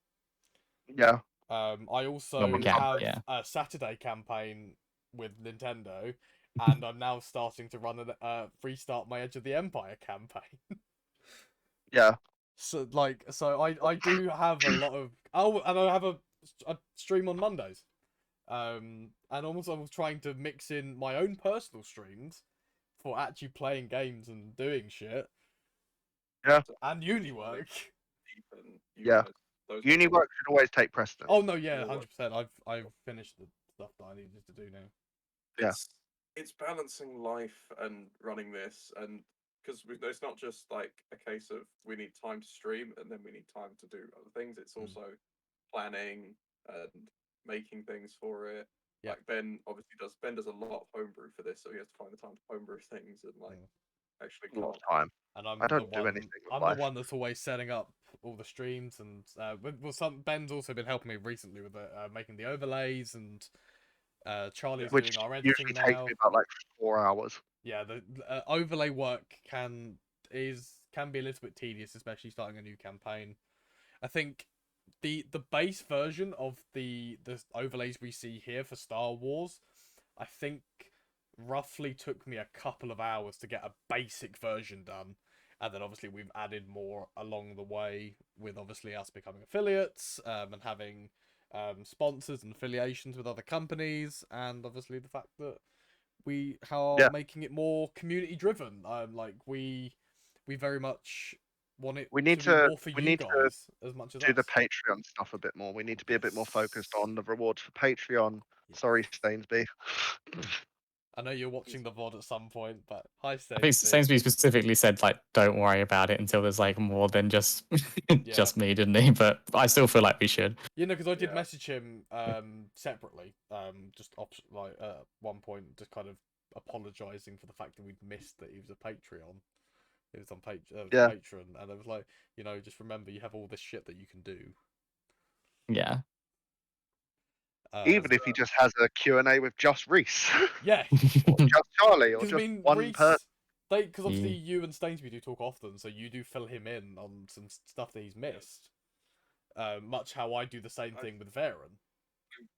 Yeah. I also When we can, have yeah. a Saturday campaign with Nintendo, and I'm now starting to run restart my Edge of the Empire campaign. Yeah. So I do have a lot of and I have a stream on Mondays. And almost I was trying to mix in my own personal streams for actually playing games and doing shit. Yeah. And uni work. Yeah. Uni work should always take precedence. Oh no, yeah, 100%. I've finished the stuff that I needed to do now. Yeah. It's balancing life and running this, and because it's not just like a case of we need time to stream and then we need time to do other things. It's also planning and making things for it. Yeah. Like Ben obviously does a lot of homebrew for this, so he has to find the time to homebrew things and like actually a lot of time. And I'm I don't do anything with I'm life. the one that's always setting up all the streams, and Ben's also been helping me recently with making the overlays, and Charlie's Which doing our editing usually now. takes me about like 4 hours. Yeah, the overlay work can be a little bit tedious, especially starting a new campaign. I think the base version of the overlays we see here for Star Wars, I think roughly took me a couple of hours to get a basic version done. And then obviously we've added more along the way with obviously us becoming affiliates and having sponsors and affiliations with other companies, and obviously the fact that we are making it more community driven. Like we very much want it We need to be to more for we you need to guys as much as do the us. Patreon stuff a bit more. We need to be a bit more focused on the rewards for Patreon. Sorry, Stainsby. I know you're watching the VOD at some point, but hi, I think Stacey. Sainsbury specifically said like, "Don't worry about it until there's like more than just just me," didn't he? But I still feel like we should. You know, because I did Yeah. message him separately, just like at one point, just kind of apologising for the fact that we'd missed that he was a Patreon. He was on Yeah. Patreon, and I was like, you know, just remember you have all this shit that you can do. Yeah. Even if he just has a Q&A with just Reese. Yeah. Or just Charlie, or Because just I mean, one Reese, person. because obviously you and Stainsby do talk often, so you do fill him in on some stuff that he's missed. Much how I do the same thing with Varen.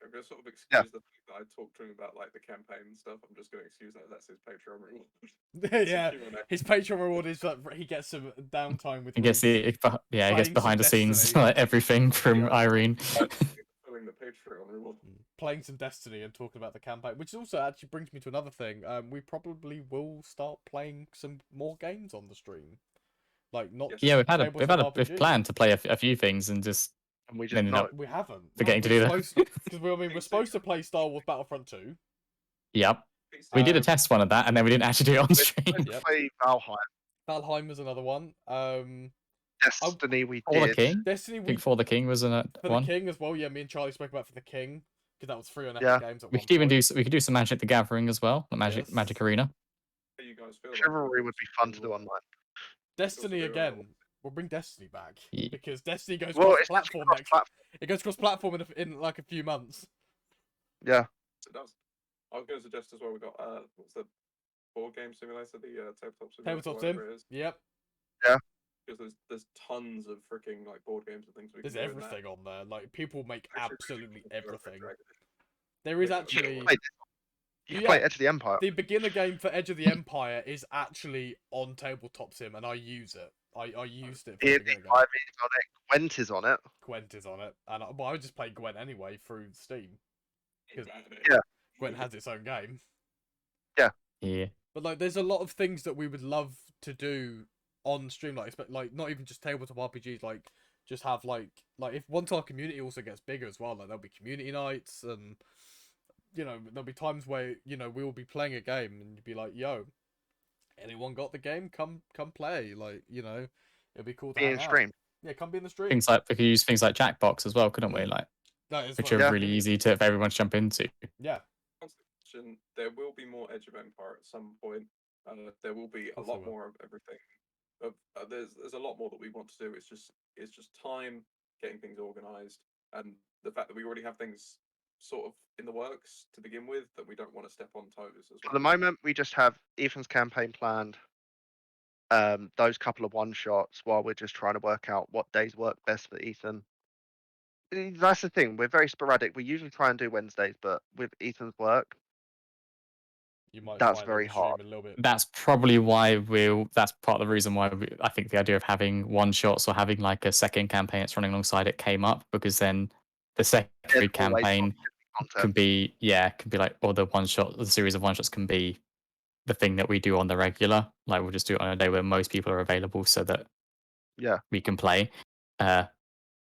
I'm gonna sort of excuse the fact that I talked to him about like the campaign and stuff. I'm just gonna excuse that that's his Patreon reward. Yeah, his Patreon reward is that he gets some downtime with He gets Reese. he gets Playing some behind the scenes Destiny. like everything from Yeah. Irene. Filling the Patreon reward. Playing some Destiny and talking about the campaign, which also actually brings me to another thing. We probably will start playing some more games on the stream, like not Yes. just Yeah, tabletop we've RPG. planned to play a few things and just And we just ended know. up We haven't. forgetting to We're do that. supposed because we're supposed to play Star Wars Battlefront 2. Yep. We did a test one of that, and then we didn't actually do it on We're stream. supposed to play Valheim. Valheim was another one. Destiny we For the did. King. Destiny I think For the King was for one. the King as well. Yeah, me and Charlie spoke about for the King because that was free on Epic Yeah. Games at We one could even point. we could do some Magic the Gathering as well, Yes. Magic Arena. How you guys feel? Chivalry would be fun to do online. Destiny again. We'll bring Destiny back Yeah. because Destiny goes Well, it's cross-platform just next. cross-platform. It goes cross-platform in like a few months. Yeah. It does. I was going to suggest as well. We got what's the board game simulator? The tabletop simulator. Tabletop whatever sim. it is. Yep. Because there's tons of freaking like board games and things we There's can do everything on there. Like people make Actually, absolutely really cool everything. Dragon. There is Yeah. actually You can play Edge of the Empire. the beginner game for Edge of the Empire is actually on Tabletop Sim, and I use it. I used it for the beginner game. Ivy is on it. Gwent is on it. Gwent is on it, and I just play Gwent anyway through Steam because Yeah. Gwent has its own game. Yeah. But like, there's a lot of things that we would love to do on stream, like not even just tabletop RPGs, like just have like if once our community also gets bigger as well, like there'll be community nights, and you know there'll be times where you know we will be playing a game and you'd be like, yo, anyone got the game? Come play. Like, you know, it'd be cool to Being hang out. streamed. Yeah, come be in the stream. Things like we could use things like Jackbox as well, couldn't we? Like which are really easy for everyone to jump into. Yeah. There will be more Edge of Empire at some point. There will be a lot more of everything. There's a lot more that we want to do. It's just time, getting things organized, and the fact that we already have things sort of in the works to begin with that we don't want to step on toes as well. For the moment, we just have Ethan's campaign planned. Those couple of one shots while we're just trying to work out what days work best for Ethan. That's the thing. We're very sporadic. We usually try and do Wednesdays, but with Ethan's work, you might that's find very hard. A little bit. That's probably why that's part of the reason why I think the idea of having one shots or having like a second campaign that's running alongside it came up, because then the secondary campaign can be like, or the one shot, the series of one shots can be the thing that we do on the regular. Like we'll just do it on a day where most people are available so that we can play, and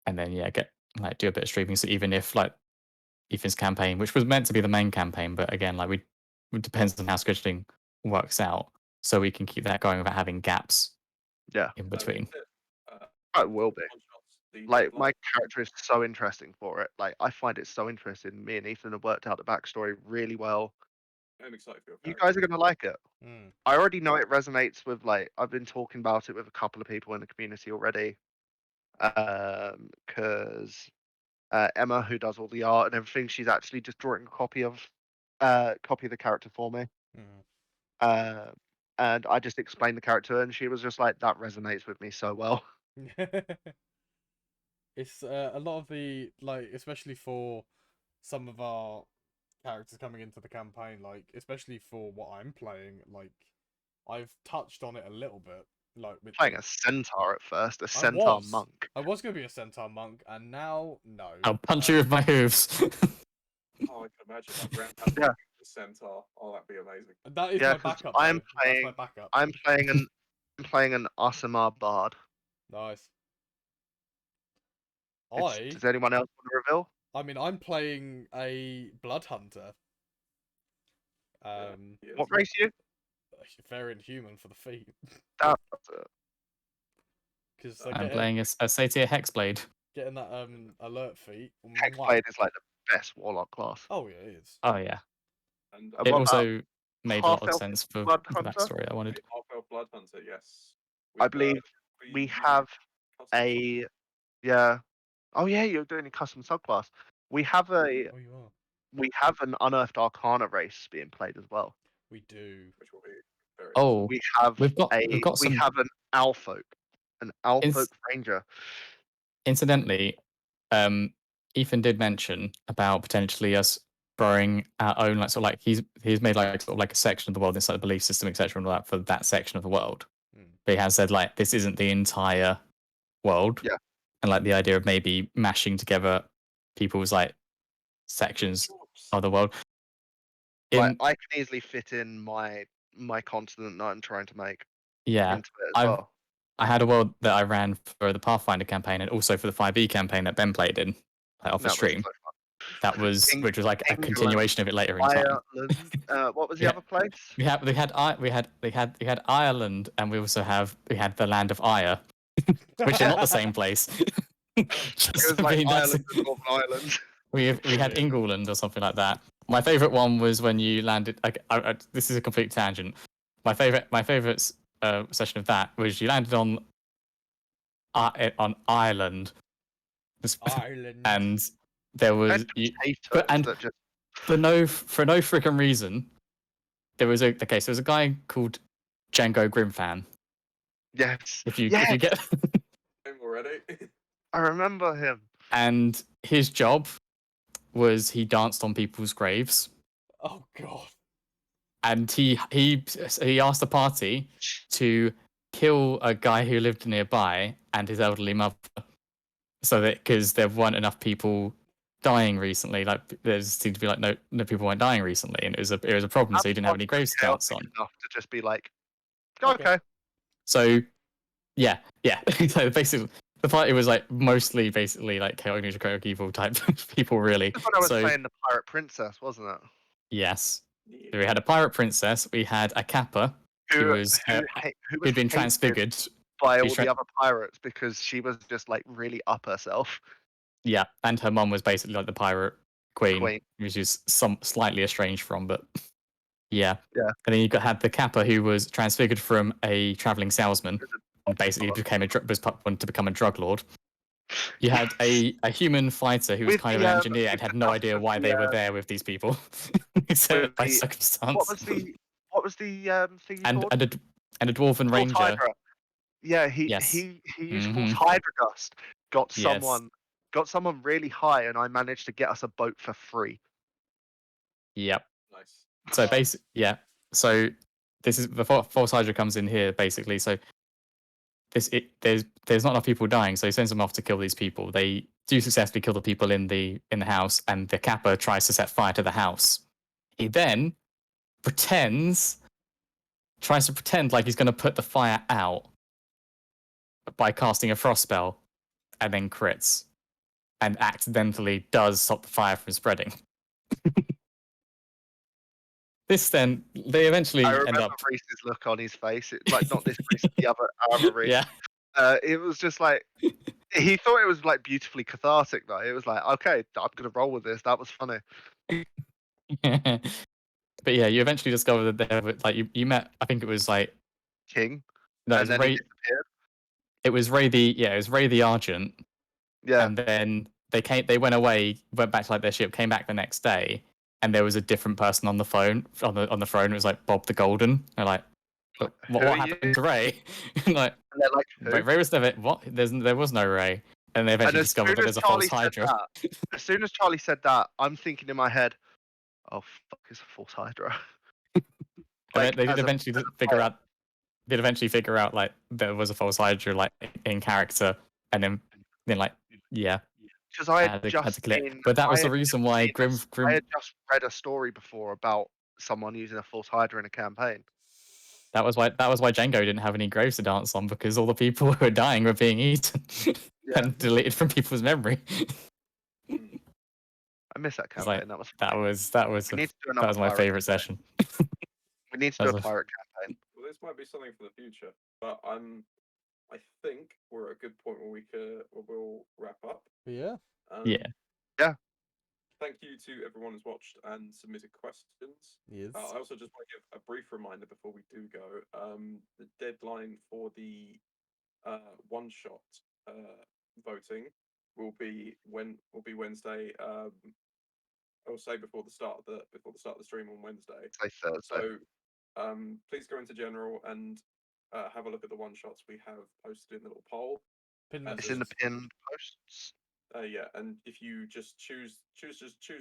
then do a bit of streaming. So even if like Ethan's campaign, which was meant to be the main campaign, but again, like it depends on how scheduling works out, so we can keep that going without having gaps in between. It will be. Like, my character is so interesting for it. Like, I find it so interesting. Me and Ethan have worked out the backstory really well. I'm excited for you guys are going to like it. Mm. I already know it resonates with, like, I've been talking about it with a couple of people in the community already. Because Emma, who does all the art and everything, she's actually just drawing a copy of the character for me. And I just explained the character, and she was just like, that resonates with me so well. It's a lot of the like, especially for some of our characters coming into the campaign, like especially for what I'm playing, like I've touched on it a little bit, like with Playing a centaur at first, a I centaur was. monk. I was gonna be a centaur monk, and now no. I'll punch you with my hooves. Oh, I can imagine like rampaging Yeah. the centaur. Oh, that'd be amazing. That is Yeah, my 'cause backup. I'm Though. That's my playing. backup. I'm playing an Asimar bard. Nice. Does anyone else want to reveal? I mean, I'm playing a blood hunter. Yes. What race are you? Fair and human for the feet, That's because I'm playing a Satyr Hexblade. getting that alert feat. Hexblade is like the best warlock class. Oh yeah, it is. Oh yeah. And And It what also made a lot of half-elf sense for blood the hunter? backstory I wanted. Half-elf blood hunter, yes. I With, believe we using have custom a yeah. Oh yeah, you're doing a custom subclass. We have Oh, you are. an unearthed arcana race being played as well. We do. which will be very Oh, We have we've got some. an Alfolk, an Alfolk ranger. Incidentally, Ethan did mention about potentially us growing our own, like sort of like he's made like sort of like a section of the world inside the belief system, etc., and all that for that section of the world. But he has said like this isn't the entire world. Yeah. And like the idea of maybe mashing together people's like sections of the world. Like I can easily fit in my continent that I'm trying to make Yeah, into it as well. I had a world that I ran for the Pathfinder campaign and also for the 5e campaign that Ben played in, like off the That was stream. so fun. That was which was like a England, continuation of it later in time. Ireland. What was the Yeah. other place? We had Ireland, and we had the land of Ire, which are not the same place. It Just was like being that's- Ireland and Northern Ireland. we had England or something like that. My favorite one was when you landed. This is a complete tangent. My favorite session of that was you landed on Ireland, Ireland. and there was And for no freaking reason, there was a guy called Django Grimfan. yes, If you yes, get him already. I remember him. and his job was he danced on people's graves, Oh god. and he asked the party to kill a guy who lived nearby and his elderly mother, so that because there weren't enough people dying recently, like there seemed to be like no people weren't dying recently, and it was a problem, so he didn't have any grave scouts on. Enough to just be like, okay. So yeah. So basically, the party was like mostly basically like chaotic evil type people, really. That's when I was So playing the Pirate Princess, wasn't it? yes, Yeah. so we had a pirate princess, we had a kappa who was who'd been transfigured by all She's the other pirates because she was just like really up herself. Yeah, and her mum was basically like the pirate queen, Queen. which is slightly estranged from, but yeah. Yeah. And then you had the kappa who was transfigured from a traveling salesman and basically wanted to become a drug lord. You had a human fighter who was With kind of the, an engineer and had no idea with why the, they were there with these people, except by circumstance. What was the thing you called? and a dwarven False ranger. Hydra. Yeah, he used False Hydra dust. Got someone really high, and I managed to get us a boat for free. Yep. Nice. So So this is the false Hydra comes in here basically. So there's not enough people dying, so he sends them off to kill these people. They do successfully kill the people in the house, and the kappa tries to set fire to the house. He then tries to pretend like he's going to put the fire out by casting a frost spell, and then crits, and accidentally does stop the fire from spreading. They eventually I end remember up. Reese's look on his face. It's like not this Reese, the other Reese. Yeah. It was just like he thought it was like beautifully cathartic though. It was like, okay, I'm gonna roll with this. That was funny. But yeah, you eventually discover that there were like you met. I think it was like King. no, And then he disappeared. it was Ray the Argent. Yeah. And then they went away, went back to like their ship, came back the next day, and there was a different person on the phone on the phone. It was like Bob the Golden. They're like, Who what are happened you? to Ray? Like, And they're like, who? Ray was never what? There was no Ray. and they eventually as discover soon that as there's a Charlie false said Hydra. as soon as Charlie said that, I'm thinking in my head, "Oh fuck, it's a false Hydra." Like, They did as a eventually as a figure player. out. Did eventually figure out like there was a false Hydra like in character, and then like yeah, Because I had had to clear. But that was the reason why Grim I had just read a story before about someone using a false Hydra in a campaign. that was why Django didn't have any graves to dance on, because all the people who were dying were being eaten and deleted from people's memory. I miss that It's campaign. like That was that funny. was We need to do that another was my pirate favorite campaign. session. We need to That do was a a- pirate campaign. Well, this might be something for the future, but I think we're at a good point where we'll wrap up. Yeah. Yeah. Thank you to everyone who's watched and submitted questions. Yes. I also just want to give a brief reminder before we do go. The deadline for the one shot voting will be Wednesday. I'll say before the start of the stream on Wednesday. Say Thursday. So please go into general and have a look at the one shots we have posted in the little poll. It's in the pinned posts. Yeah, and if you just choose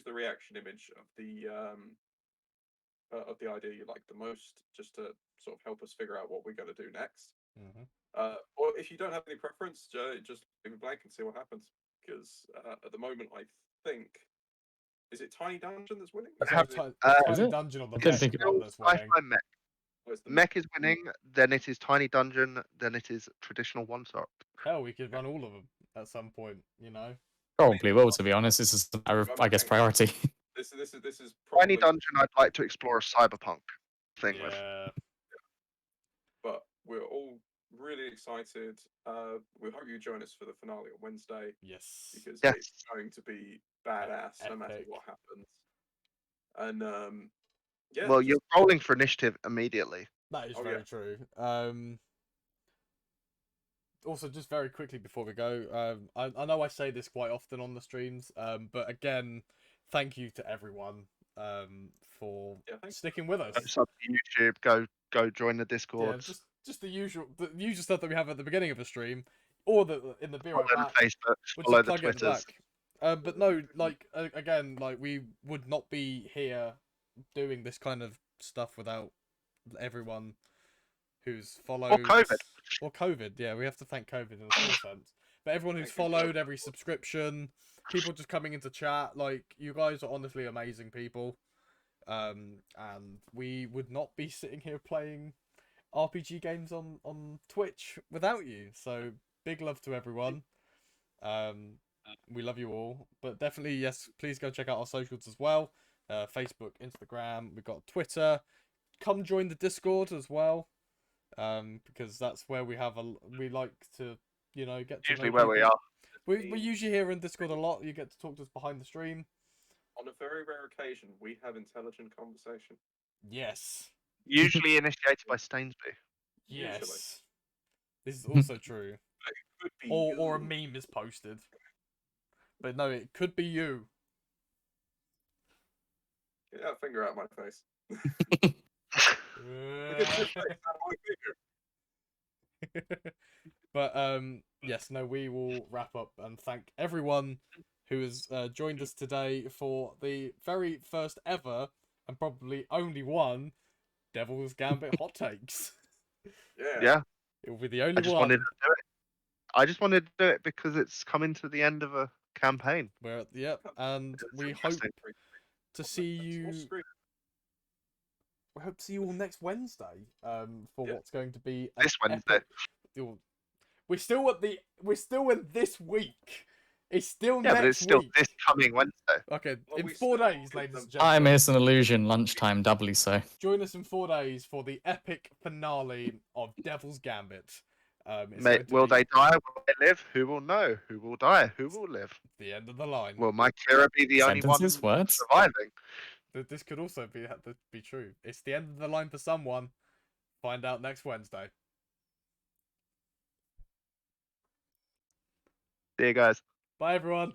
the reaction image of the idea you like the most, just to sort of help us figure out what we're going to do next. Or if you don't have any preference, just leave it blank and see what happens. Because at the moment, I think, is it Tiny Dungeon that's winning? Is it? Dungeon on the I couldn't mech think of one that's winning. Sci-fi mech. Oh, it's the Mech is winning, then it is Tiny Dungeon, then it is traditional one shot. Hell, we could run all of them at some point, you know. Probably will, to be honest. This is a matter of, I guess, priority. This is Tiny probably, Dungeon, I'd like to explore a cyberpunk thing with. Yeah. but we're all really excited. We hope you join us for the finale on Wednesday, Yes. because Yes. it's going to be badass no matter Epic. what happens. And yeah, Well, just- you're rolling for initiative immediately. That is Oh, very yeah. true. Also, just very quickly before we go, I know I say this quite often on the streams, but again, thank you to everyone for Yeah, thanks. sticking with us. Go sub to YouTube, go join the Yeah, Discord, just the usual stuff that we have at the beginning of a stream, or in the beer follow back. the Facebook, We'll follow just the plug it in the Twitters. back. But no, like again, like we would not be here doing this kind of stuff without everyone who's followed. COVID. Or COVID, yeah, we have to thank COVID in a small sense. But everyone who's Thank you, followed, every subscription, people just coming into chat, like you guys are honestly amazing people. And we would not be sitting here playing RPG games on Twitch without you. So big love to everyone. We love you all. But definitely, yes, please go check out our socials as well. Facebook, Instagram, we've got Twitter. Come join the Discord as well. Because that's where we like to, you know, get to Usually know where we people. are. We're usually here in Discord a lot. You get to talk to us behind the stream. On a very rare occasion, we have intelligent conversation. Yes. Usually initiated by Stainsby. Yes. Usually. This is also true. Could be Or a you. meme is posted. But no, it could be you. Get that finger out my face. But yes, no, we will wrap up and thank everyone who has joined us today for the very first ever and probably only one Devil's Gambit hot takes. Yeah. It will be the I only just one. wanted to do it. I just wanted to do it because it's coming to the end of a campaign. We're yep, and That's we hope interesting. to see you. We hope to see you all next Wednesday. For what's going to be an This Wednesday. We're still in this week. It's still Yeah, next but it's still week. this coming Wednesday. Okay, Well, in we 4 still days, give ladies them and gentlemen. Time is an illusion, lunchtime doubly so. Join us in 4 days for the epic finale of Devil's Gambit. Will they die? Will they live? Who will know? Who will die? Who will live? The end of the line. Will my Kira be the only one Sentences, words. surviving? This could also be true. It's the end of the line for someone. Find out next Wednesday. See you guys. Bye, everyone.